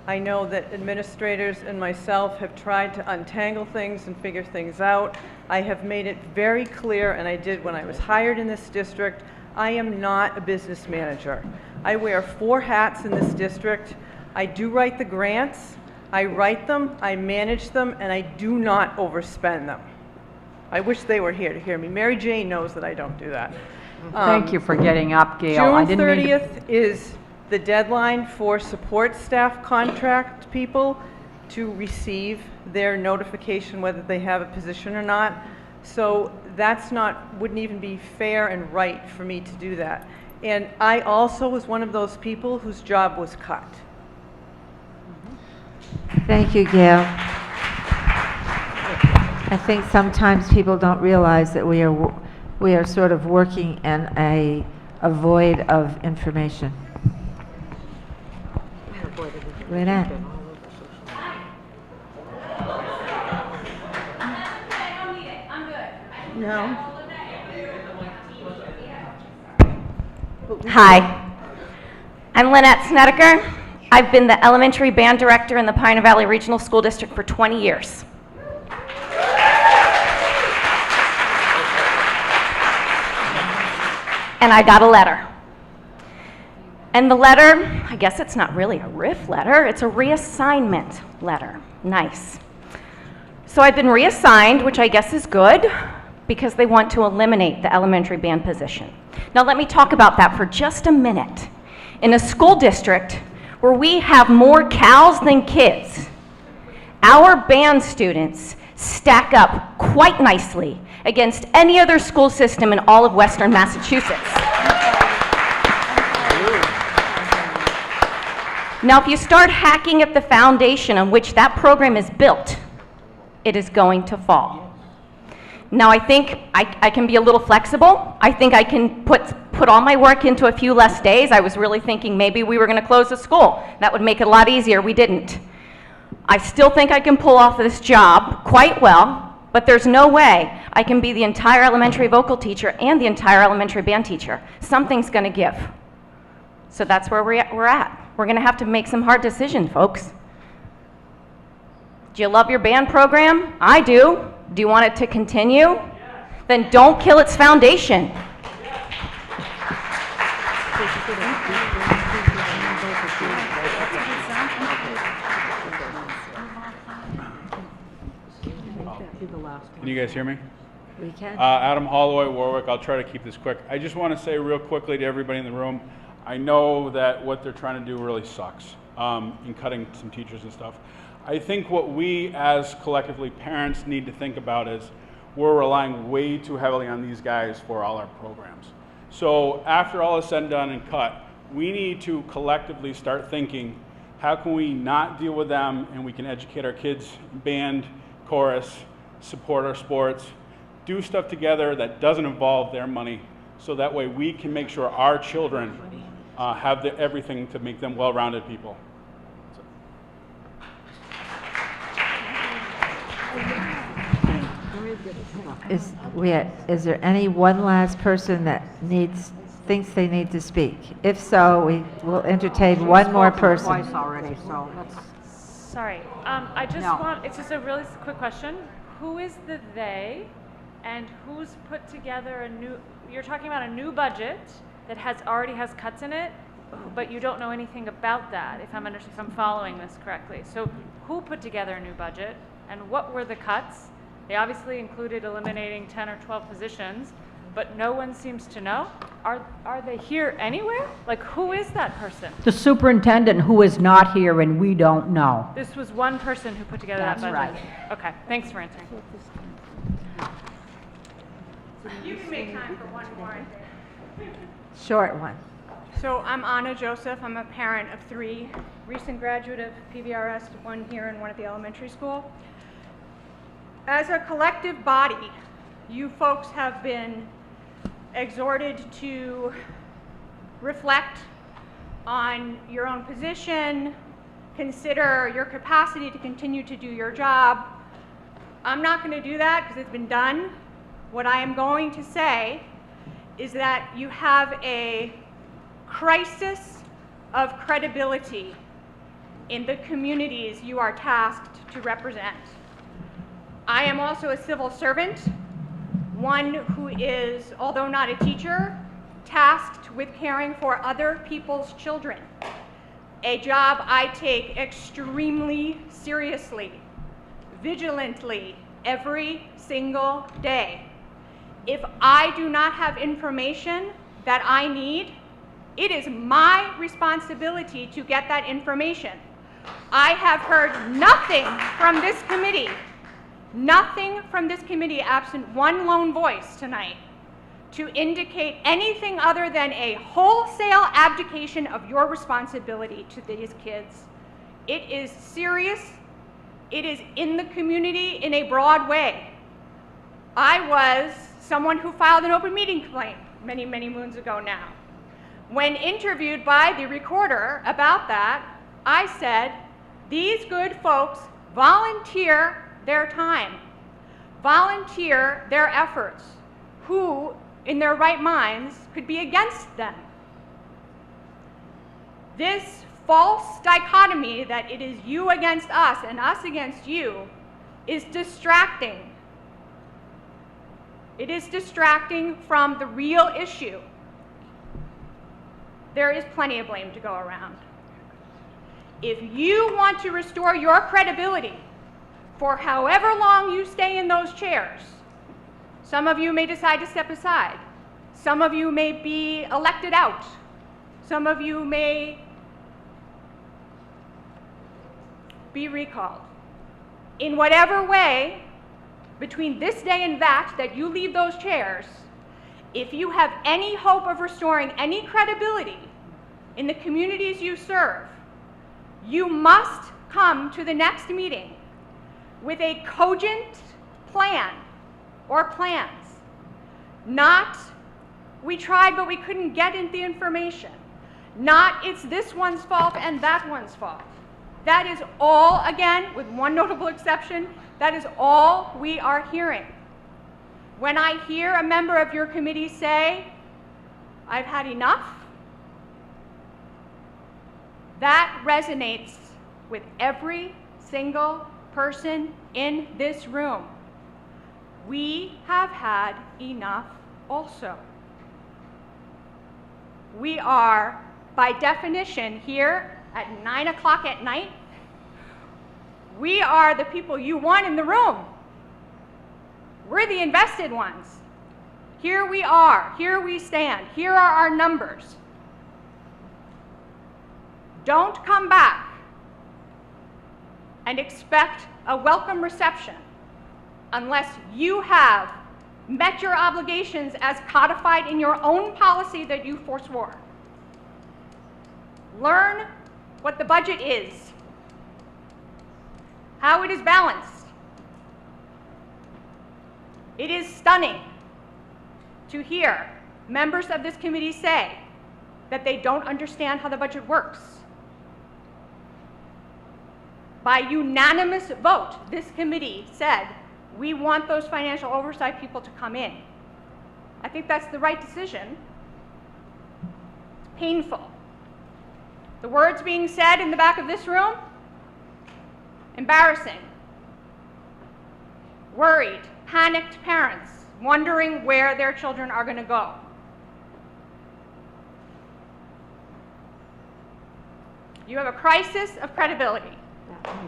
T: I know that administrators and myself have tried to untangle things and figure things out. I have made it very clear, and I did when I was hired in this district, I am not a business manager. I wear 4 hats in this district. I do write the grants, I write them, I manage them, and I do not overspend them. I wish they were here to hear me. Mary Jane knows that I don't do that.
C: Thank you for getting up, Gail. I
T: June
C: didn't mean to-
T: 30th is the deadline for support staff contract people to receive their notification whether they have a position or not. So that's wouldn't even be fair and right for me to do that. And I also was one of those people whose job was cut.
A: Thank you, Gail. I think sometimes people don't realize that we are sort of working in a void of information. Lynette.
Q: No.
V: Hi, I'm Lynette Snedeker. I've been the elementary band director in the Pioneer Valley Regional School District for 20 years. And I got a letter. And the letter, I guess it's not really a RIF letter, it's a reassignment letter. Nice. So I've been reassigned, which I guess is good, because they want to eliminate the elementary band position. Now let me talk about that for just a minute. In a school district where we have more cows than kids, our band students stack up quite nicely against any other school system in all of Western Massachusetts. Now, if you start hacking at the foundation on which that program is built, it is going to fall. Now, I think I can be a little flexible. I think I can put all my work into a few less days. I was really thinking maybe we were going to close the school. That would make it a lot easier. We didn't. I still think I can pull off this job quite well, but there's no way I can be the entire elementary vocal teacher and the entire elementary band teacher. Something's going to give. So that's where we're at. We're going to have to make some hard decisions, folks. Do you love your band program? I do. Do you want it to continue? Then don't kill its foundation.
W: Can you guys hear me?
A: We can.
W: Adam Holloway, Warwick. I'll try to keep this quick. I just want to say real quickly to everybody in the room, I know that what they're trying to do really sucks in cutting some teachers and stuff. I think what we as collectively parents need to think about is we're relying way too heavily on these guys for all our programs. So after all is said and done and cut, we need to collectively start thinking, how can we not deal with them and we can educate our kids, band, chorus, support our sports, do stuff together that doesn't involve their money, so that way we can make sure our children have everything to make them well-rounded people.
A: Is there any one last person that thinks they need to speak? If so, we will entertain one more person.
C: Twice already, so let's.
X: Sorry, I just want, it's just a really quick question. Who is the they, and who's put together a new, you're talking about a new budget that already has cuts in it, but you don't know anything about that, if I'm following this correctly. So who put together a new budget, and what were the cuts? They obviously included eliminating 10 or 12 positions, but no one seems to know. Are they here anywhere? Like, who is that person?
C: The superintendent who is not here and we don't know.
X: This was one person who put together
C: That's
X: that budget.
C: right.
X: Okay, thanks for answering.
Y: You can make time for one more.
A: Short one.
Y: So I'm Anna Joseph. I'm a parent of 3, recent graduate of PVRSD, 1 here and 1 at the elementary school. As a collective body, you folks have been exhorted to reflect on your own position, consider your capacity to continue to do your job. I'm not going to do that because it's been done. What I am going to say is that you have a crisis of credibility in the communities you are tasked to represent. I am also a civil servant, one who is, although not a teacher, tasked with caring for other people's children, a job I take extremely seriously, vigilantly, every single day. If I do not have information that I need, it is my responsibility to get that information. I have heard nothing from this committee, absent one lone voice tonight, to indicate anything other than a wholesale abdication of your responsibility to these kids. It is serious It is in the community in a broad way. I was someone who filed an open meeting complaint many, many moons ago now. When interviewed by the recorder about that, I said, these good folks volunteer their time, volunteer their efforts. Who, in their right minds, could be against them? This false dichotomy that it is you against us and us against you is distracting. It is distracting from the real issue. There is plenty of blame to go around. If you want to restore your credibility for however long you stay in those chairs, some of you may decide to step aside. Some of you may be elected out. Some of you may be recalled. In whatever way, between this day and that you leave those chairs, if you have any hope of restoring any credibility in the communities you serve, you must come to the next meeting with a cogent plan or plans. Not, we tried but we couldn't get the information. Not, it's this one's fault and that one's fault. That is all, again, with one notable exception, that is all we are hearing. When I hear a member of your committee say, I've had enough, that resonates with every single person in this room. We have had enough also. We are, by definition, here at 9 o'clock at night. We are the people you want in the room. We're the invested ones. Here we are, here we stand, here are our numbers. Don't come back and expect a welcome reception unless you have met your obligations as codified in your own policy that you forswore. Learn what the budget is, how it is balanced. It is stunning to hear members of this committee say that they don't understand how the budget works. By unanimous vote, this committee said, we want those financial oversight people to come in. I think that's the right decision. It's painful. The words being said in the back of this room, embarrassing. Worried, panicked parents wondering where their children are going to go. You have a crisis of credibility.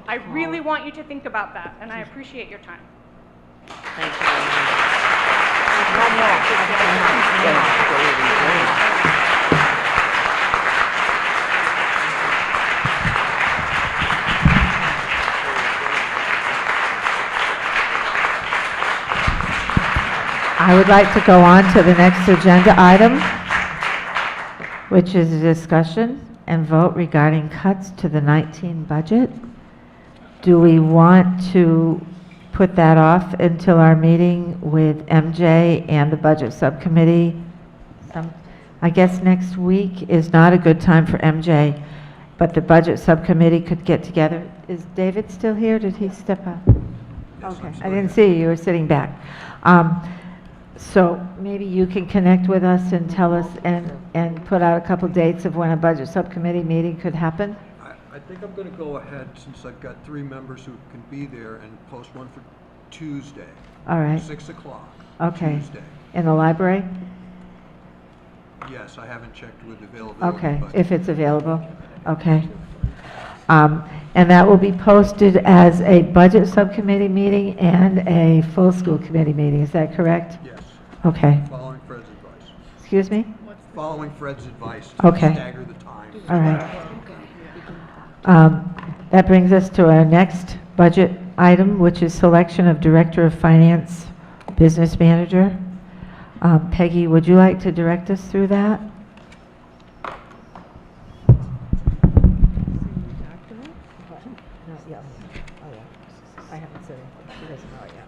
Y: I really want you to think about that, and I appreciate your time.
F: Thank you.
A: I would like to go on to the next agenda item, which is a discussion and vote regarding cuts to the 19 budget. Do we want to put that off until our meeting with MJ and the budget subcommittee? I guess next week is not a good time for MJ, but the budget subcommittee could get together. Is David still here? Did he step out? Okay, I didn't see you. You were sitting back. So maybe you can connect with us and tell us and put out a couple dates of when a budget subcommittee meeting could happen?
I: I think I'm going to go ahead, since I've got 3 members who can be there, and post one for Tuesday.
A: All right.
I: 6 o'clock.
A: Okay.
I: Tuesday.
A: In the library?
I: Yes, I haven't checked with availability.
A: Okay,
I: but
A: if it's available. Okay. And that will be posted as a budget subcommittee meeting and a full school committee meeting. Is that correct?
I: Yes.
A: Okay.
I: Following Fred's advice.
A: Excuse me?
I: Following Fred's advice.
A: Okay.
I: Stagger the time.
A: All right. That brings us to our next budget item, which is selection of Director of Finance, Business Manager. Peggy, would you like to direct us through that? She doesn't know it yet.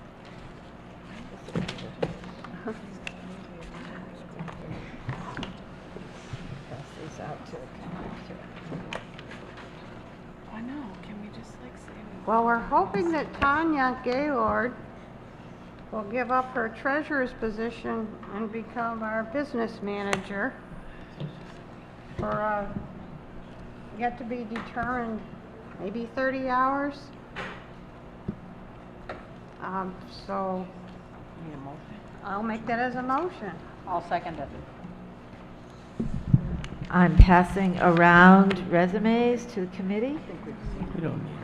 A: Pass these out to
S: I know, can we just like say?
B: Well, we're hoping that Tanya Gaylord will give up her treasurer's position and become our business manager for yet to be determined, maybe 30 hours. So
C: Need a motion?
B: I'll make that as a motion.
C: I'll second it.
A: I'm passing around resumes to the committee.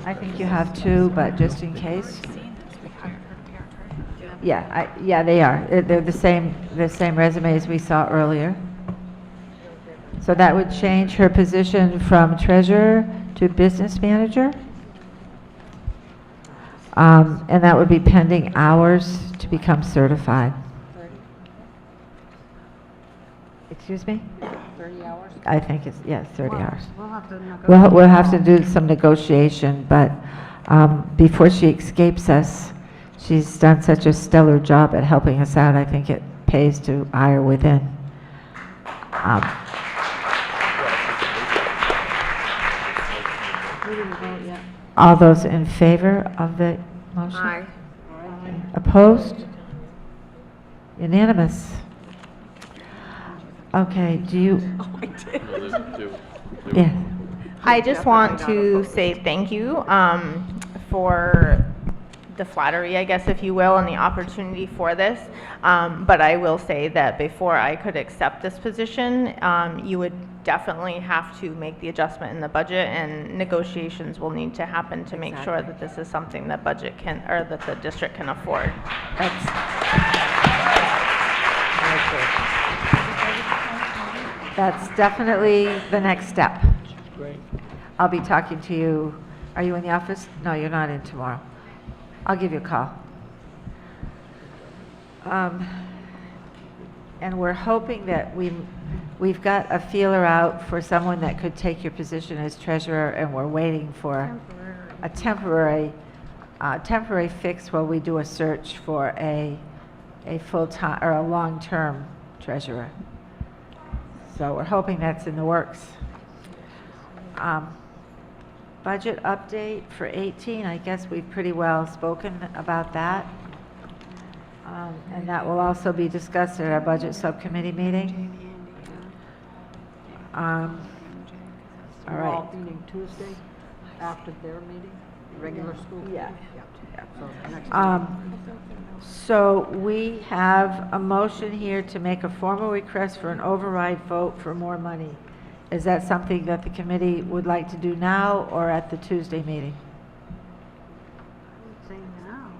A: I think you have two, but just in case. Yeah, they are. They're the same resumes we saw earlier. So that would change her position from treasurer to business manager. And that would be pending hours to become certified. Excuse me?
C: 30 hours?
A: I think it's, yes, 30 hours.
B: We'll have to negotiate.
A: We'll have to do some negotiation, but before she escapes us, she's done such a stellar job at helping us out. I think it pays to hire within.
B: We didn't vote yet.
A: All those in favor of the motion?
B: Aye.
A: Opposed? Unanimous. Okay, do you?
B: Oh, I did.
A: Yeah.
M: I just want to say thank you for the flattery, I guess, if you will, and the opportunity for this. But I will say that before I could accept this position, you would definitely have to make the adjustment in the budget, and negotiations will need to happen to make sure that this is something that budget can, or that the district can afford.
A: That's definitely the next step.
K: Great.
A: I'll be talking to you. Are you in the office? No, you're not in tomorrow. I'll give you a call. And we're hoping that we've got a feeler out for someone that could take your position as treasurer, and we're waiting for a temporary fix while we do a search for a full-time or a long-term treasurer. So we're hoping that's in the works. Budget update for 18, I guess we've pretty well spoken about that. And that will also be discussed at our budget subcommittee meeting. All right.
C: Meeting Tuesday after their meeting, regular school?
A: Yeah.
C: So next
A: So we have a motion here to make a formal request for an override vote for more money. Is that something that the committee would like to do now or at the Tuesday meeting?
B: Say now.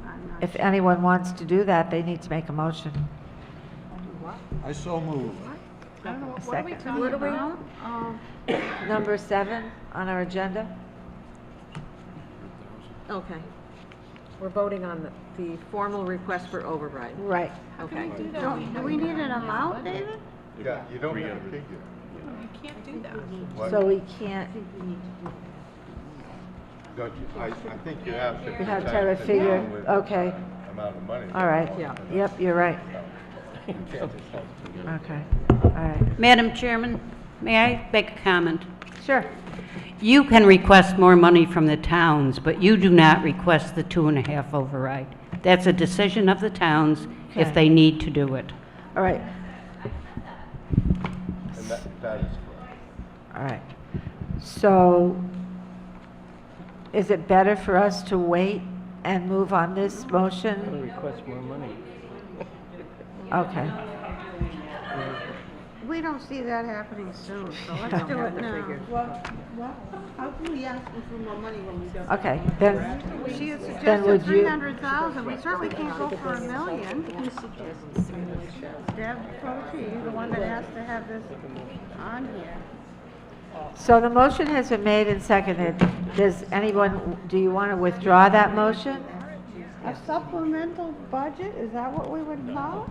B: I'm not
A: If anyone wants to do that, they need to make a motion.
I: I so move.
A: A
B: What are we
A: second.
B: talking about?
A: Number 7 on our agenda.
F: Okay. We're voting on the formal request for override.
A: Right.
F: Okay.
B: Do we need an amount, David?
L: Yeah, you don't have a figure.
S: You can't do that.
L: What?
A: So we can't,
L: Don't you, I think you have to.
A: we have to have a figure, okay.
L: Amount of money.
A: All right.
F: Yeah.
A: Yep, you're right.
L: You can't just have to figure.
A: Okay, all right.
N: Madam Chairman, may I make a comment?
A: Sure.
N: You can request more money from the towns, but you do not request the 2.5 override. That's a decision of the towns if
A: Okay.
N: they need to do it.
A: All right,
L: And that is correct.
A: all right. So is it better for us to wait and move on this motion?
K: Request more money.
A: Okay.
B: We don't see that happening soon, so let's do it now.
O: Well, how can we ask them for more money when we don't?
A: Okay, then,
B: She had
A: then would
B: suggested
A: you,
B: 300,000, we certainly can't go for $1 million. Deb Croce, the one that asked to have this on here.
A: so the motion has been made and seconded. Does anyone, do you want to withdraw that motion?
B: A supplemental budget, is that what we would call it?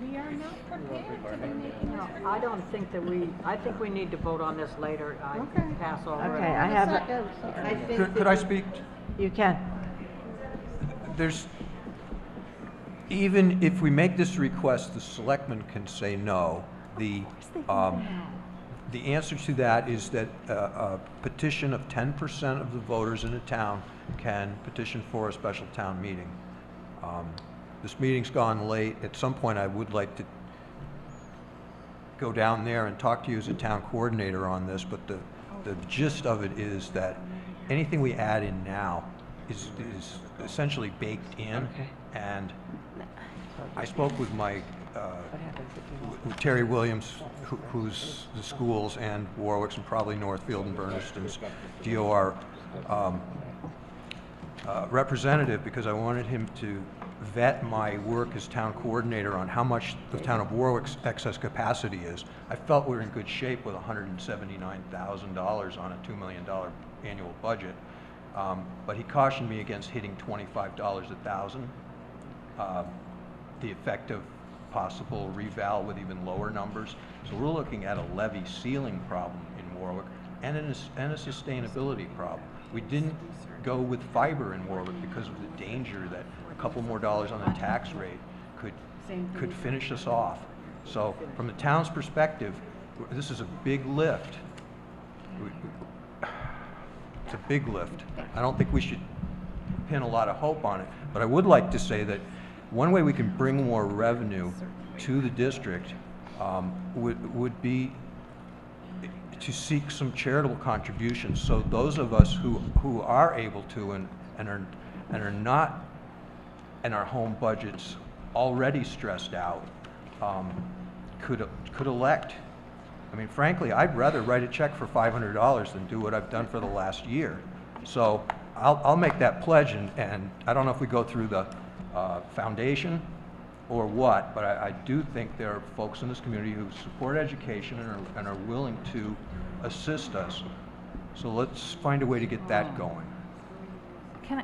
C: We are not prepared to be making this. I don't think that I think we need to vote on this later. I pass over.
A: Okay, I have a,
I: Could I speak?
A: You can.
I: There's, even if we make this request, the selectmen can say no. The answer to that is that a petition of 10% of the voters in a town can petition for a special town meeting. This meeting's gone late. At some point, I would like to go down there and talk to you as a town coordinator on this, but the gist of it is that anything we add in now is essentially baked in.
A: Okay.
I: And I spoke with my with Terry Williams, who's the schools and Warwick's and probably Northfield and Bernardston's DOR representative, because I wanted him to vet my work as town coordinator on how much the town of Warwick's excess capacity is. I felt we were in good shape with $179,000 on a $2 million annual budget, but he cautioned me against hitting $25 a thousand. The effect of possible reval with even lower numbers. So we're looking at a levy ceiling problem in Warwick and a sustainability problem. We didn't go with fiber in Warwick because of the danger that a couple more dollars on the tax rate could finish us off. So from the town's perspective, this is a big lift. It's a big lift. I don't think we should pin a lot of hope on it, but I would like to say that one way we can bring more revenue to the district would be to seek some charitable contributions. So those of us who are able to and are not in our home budgets already stressed out could elect. I mean, frankly, I'd rather write a check for $500 than do what I've done for the last year. So I'll make that pledge, and I don't know if we go through the foundation or what, but I do think there are folks in this community who support education and are willing to assist us. So let's find a way to get that going.
G: Can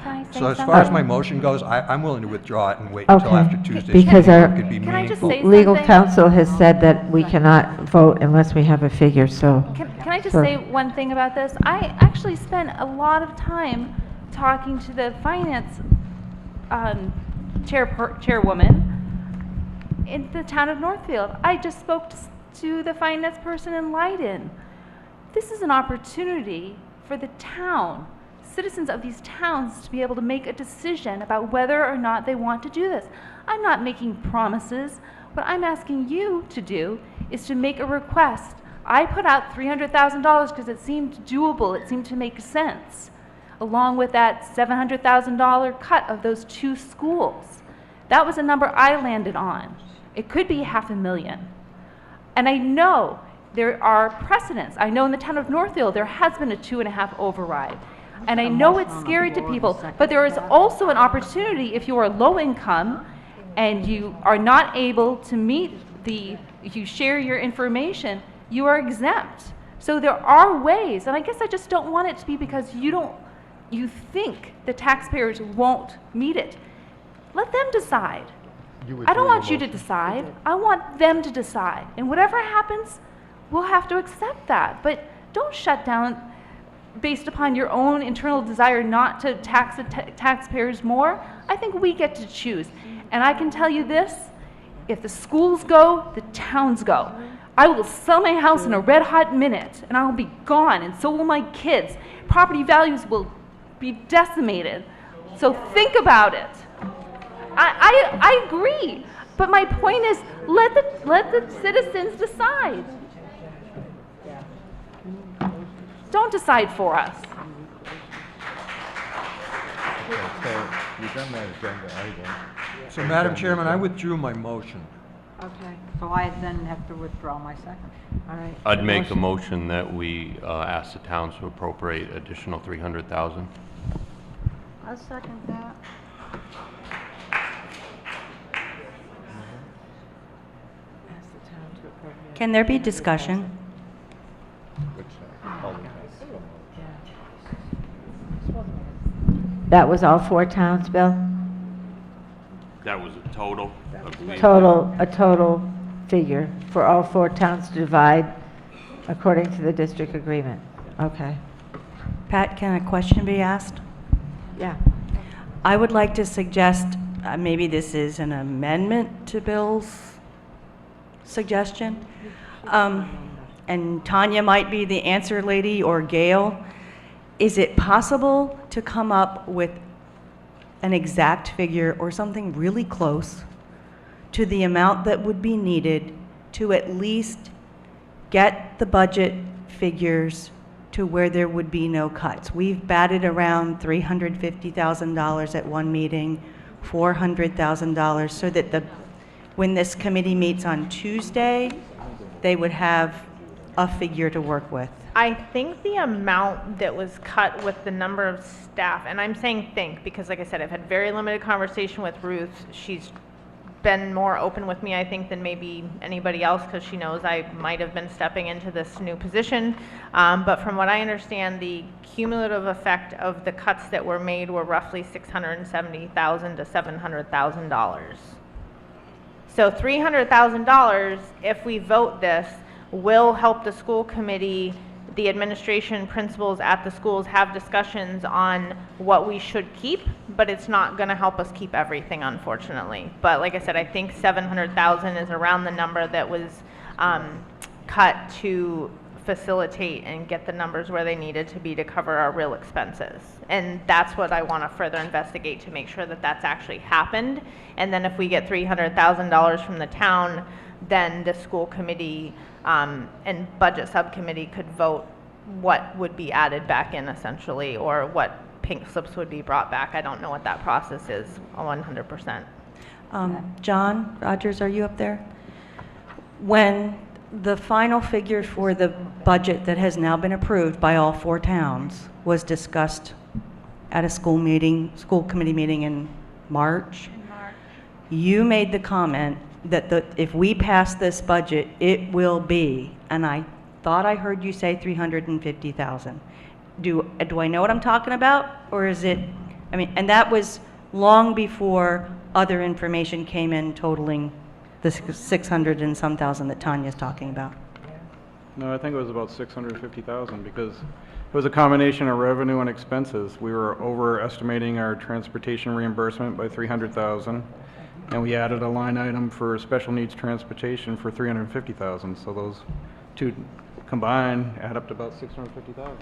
G: I say
I: So as
G: something?
I: far as my motion goes, I'm willing to withdraw it and wait until
A: Okay.
I: after Tuesday's
A: Because
I: meeting.
A: our
I: It could be
G: Can I just
I: meaningful.
G: say
A: legal
G: something?
A: counsel has said that we cannot vote unless we have a figure, so.
G: Can I just
A: Sure.
G: say one thing about this? I actually spent a lot of time talking to the finance chairwoman in the town of Northfield. I just spoke to the finance person in Leiden. This is an opportunity for the town, citizens of these towns, to be able to make a decision about whether or not they want to do this. I'm not making promises. What I'm asking you to do is to make a request. I put out $300,000 because it seemed doable, it seemed to make sense, along with that $700,000 cut of those 2 schools. That was a number I landed on. It could be $500,000. And I know there are precedents. I know in the town of Northfield there has been a 2.5 override. And I know it's scary to people, but there is also an opportunity if you are low income and you are not able to meet if you share your information, you are exempt. So there are ways, and I guess I just don't want it to be because you think the taxpayers won't meet it. Let them decide. I don't want you to decide. I want them to decide. And whatever happens, we'll have to accept that. But don't shut down based upon your own internal desire not to tax the taxpayers more. I think we get to choose. And I can tell you this, if the schools go, the towns go. I will sell my house in a red-hot minute, and I will be gone, and so will my kids. Property values will be decimated. So think about it. I agree, but my point is, let the citizens decide. Don't decide for us.
L: Okay, so we've done that agenda item.
I: So Madam Chairman, I withdrew my motion.
C: Okay, so I then have to withdraw my second.
A: All right.
E: I'd make a motion that we ask the towns to appropriate additional $300,000.
B: I'll second that.
A: Ask the town to appropriate.
V: Can there be discussion?
L: Which, all the time.
A: That was all 4 towns, Bill?
E: That was a total, I believe.
A: A total figure for all 4 towns to divide according to the district agreement. Okay.
V: Pat, can a question be asked?
A: Yeah.
H: I would like to suggest, maybe this is an amendment to Bill's suggestion. And Tanya might be the answer lady, or Gail. Is it possible to come up with an exact figure or something really close to the amount that would be needed to at least get the budget figures to where there would be no cuts? We've batted around $350,000 at one meeting, $400,000, so that when this committee meets on Tuesday, they would have a figure to work with.
M: I think the amount that was cut with the number of staff, and I'm saying think because, like I said, I've had very limited conversation with Ruth. She's been more open with me, I think, than maybe anybody else because she knows I might have been stepping into this new position. But from what I understand, the cumulative effect of the cuts that were made were roughly $670,000 to $700,000. So $300,000, if we vote this, will help the school committee, the administration, principals at the schools have discussions on what we should keep, but it's not going to help us keep everything, unfortunately. But like I said, I think $700,000 is around the number that was cut to facilitate and get the numbers where they needed to be to cover our real expenses. And that's what I want to further investigate to make sure that that's actually happened. And then if we get $300,000 from the town, then the school committee and budget subcommittee could vote what would be added back in essentially, or what pink slips would be brought back. I don't know what that process is 100%.
H: John Rogers, are you up there? When the final figure for the budget that has now been approved by all 4 towns was discussed at a school committee meeting in March, you made the comment that if we pass this budget, it will be, and I thought I heard you say $350,000. Do I know what I'm talking about, or is it? I mean, and that was long before other information came in totaling the 600 and some thousand that Tanya's talking about.
J: No, I think it was about 650,000 because it was a combination of revenue and expenses. We were overestimating our transportation reimbursement by 300,000. And we added a line item for special needs transportation for 350,000. So those two combined add up to about 650,000.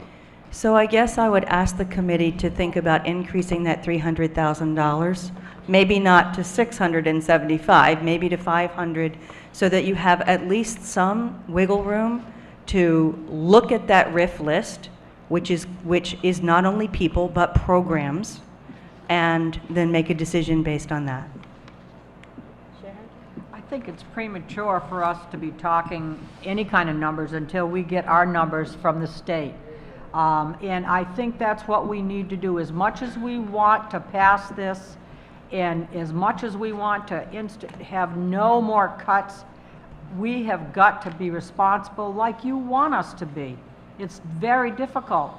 H: So I guess I would ask the committee to think about increasing that $300,000, maybe not to 675, maybe to 500, so that you have at least some wiggle room to look at that RIF list, which is not only people but programs, and then make a decision based on that.
C: I think it's premature for us to be talking any kind of numbers until we get our numbers from the state. And I think that's what we need to do. As much as we want to pass this, and as much as we want to have no more cuts, we have got to be responsible like you want us to be. It's very difficult.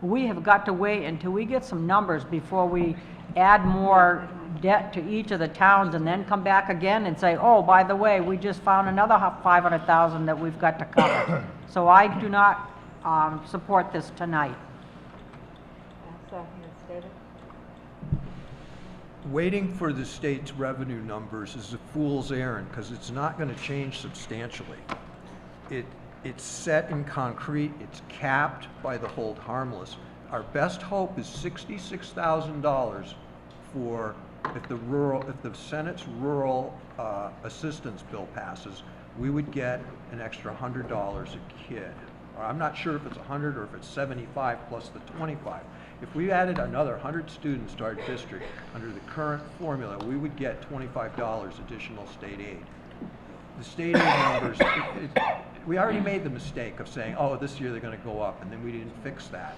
C: We have got to wait until we get some numbers before we add more debt to each of the towns and then come back again and say, oh, by the way, we just found another 500,000 that we've got to cover. So I do not support this tonight.
I: Waiting for the state's revenue numbers is a fool's errand because it's not going to change substantially. It's set in concrete, it's capped by the hold harmless. Our best hope is $66,000 for if the Senate's rural assistance bill passes, we would get an extra $100 a kid. Or I'm not sure if it's 100 or if it's 75 plus the 25. If we added another 100 students to our district under the current formula, we would get $25 additional state aid. The state aid numbers, we already made the mistake of saying, oh, this year they're going to go up, and then we didn't fix that.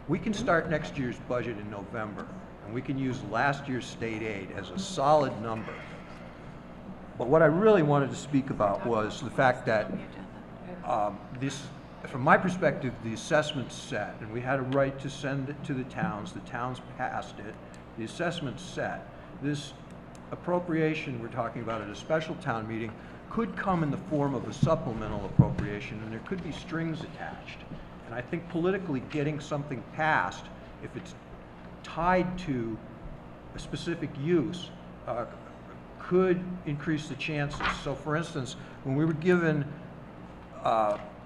I: We can start next year's budget in November, and we can use last year's state aid as a solid number. But what I really wanted to speak about was the fact that from my perspective, the assessment's set, and we had a right to send it to the towns. The towns passed it. The assessment's set. This appropriation we're talking about at a special town meeting could come in the form of a supplemental appropriation, and there could be strings attached. And I think politically getting something passed, if it's tied to a specific use could increase the chances. So for instance, when we were given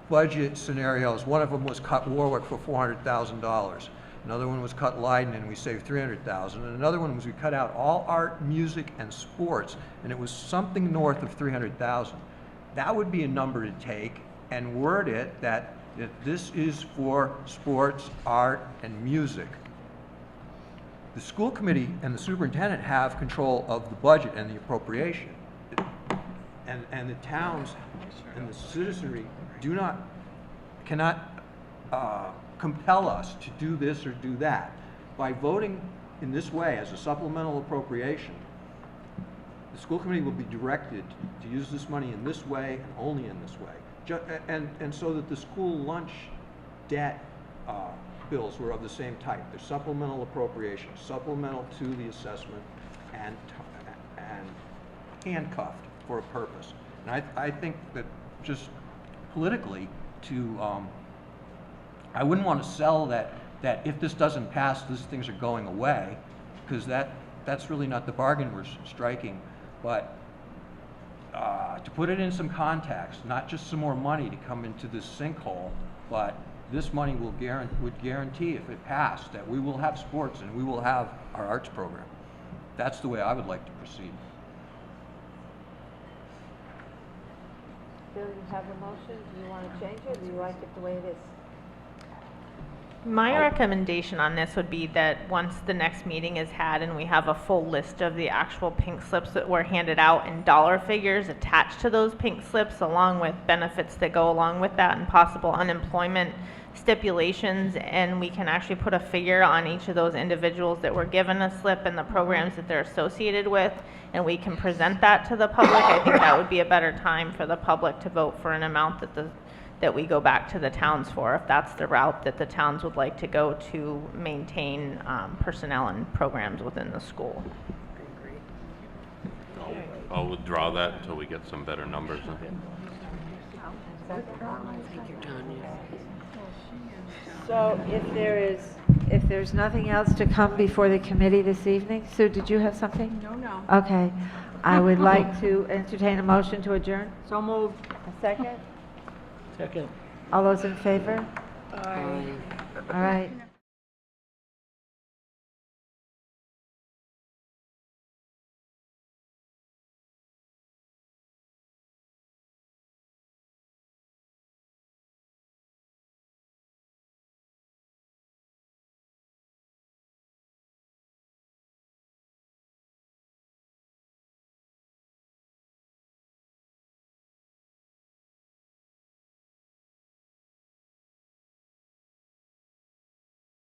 I: budget scenarios, one of them was cut Warwick for $400,000. Another one was cut Leiden and we saved $300,000. And another one was we cut out all art, music, and sports, and it was something north of $300,000. That would be a number to take and word it that this is for sports, art, and music. The school committee and the superintendent have control of the budget and the appropriation. And the towns and the citizenry cannot compel us to do this or do that. By voting in this way as a supplemental appropriation, the school committee will be directed to use this money in this way and only in this way. And so that the school lunch debt bills were of the same type. They're supplemental appropriations, supplemental to the assessment and handcuffed for a purpose. And I think that just politically I wouldn't want to sell that if this doesn't pass, these things are going away, because that's really not the bargain we're striking. But to put it in some context, not just some more money to come into this sinkhole, but this money would guarantee, if it passed, that we will have sports and we will have our arts program. That's the way I would like to proceed.
A: Bill, you have a motion, do you want to change it, or do you like it the way it is?
M: My recommendation on this would be that once the next meeting is had and we have a full list of the actual pink slips that were handed out and dollar figures attached to those pink slips, along with benefits that go along with that and possible unemployment stipulations, and we can actually put a figure on each of those individuals that were given a slip and the programs that they're associated with, and we can present that to the public. I think that would be a better time for the public to vote for an amount that we go back to the towns for, if that's the route that the towns would like to go to maintain personnel and programs within the school.
E: I'll withdraw that until we get some better numbers.
A: So if there's nothing else to come before the committee this evening, Sue, did you have something?
O: No.
A: Okay. I would like to entertain a motion to adjourn.
O: So moved.
A: A second?
F: Second.
A: All those in favor?
O: Aye.
A: All right.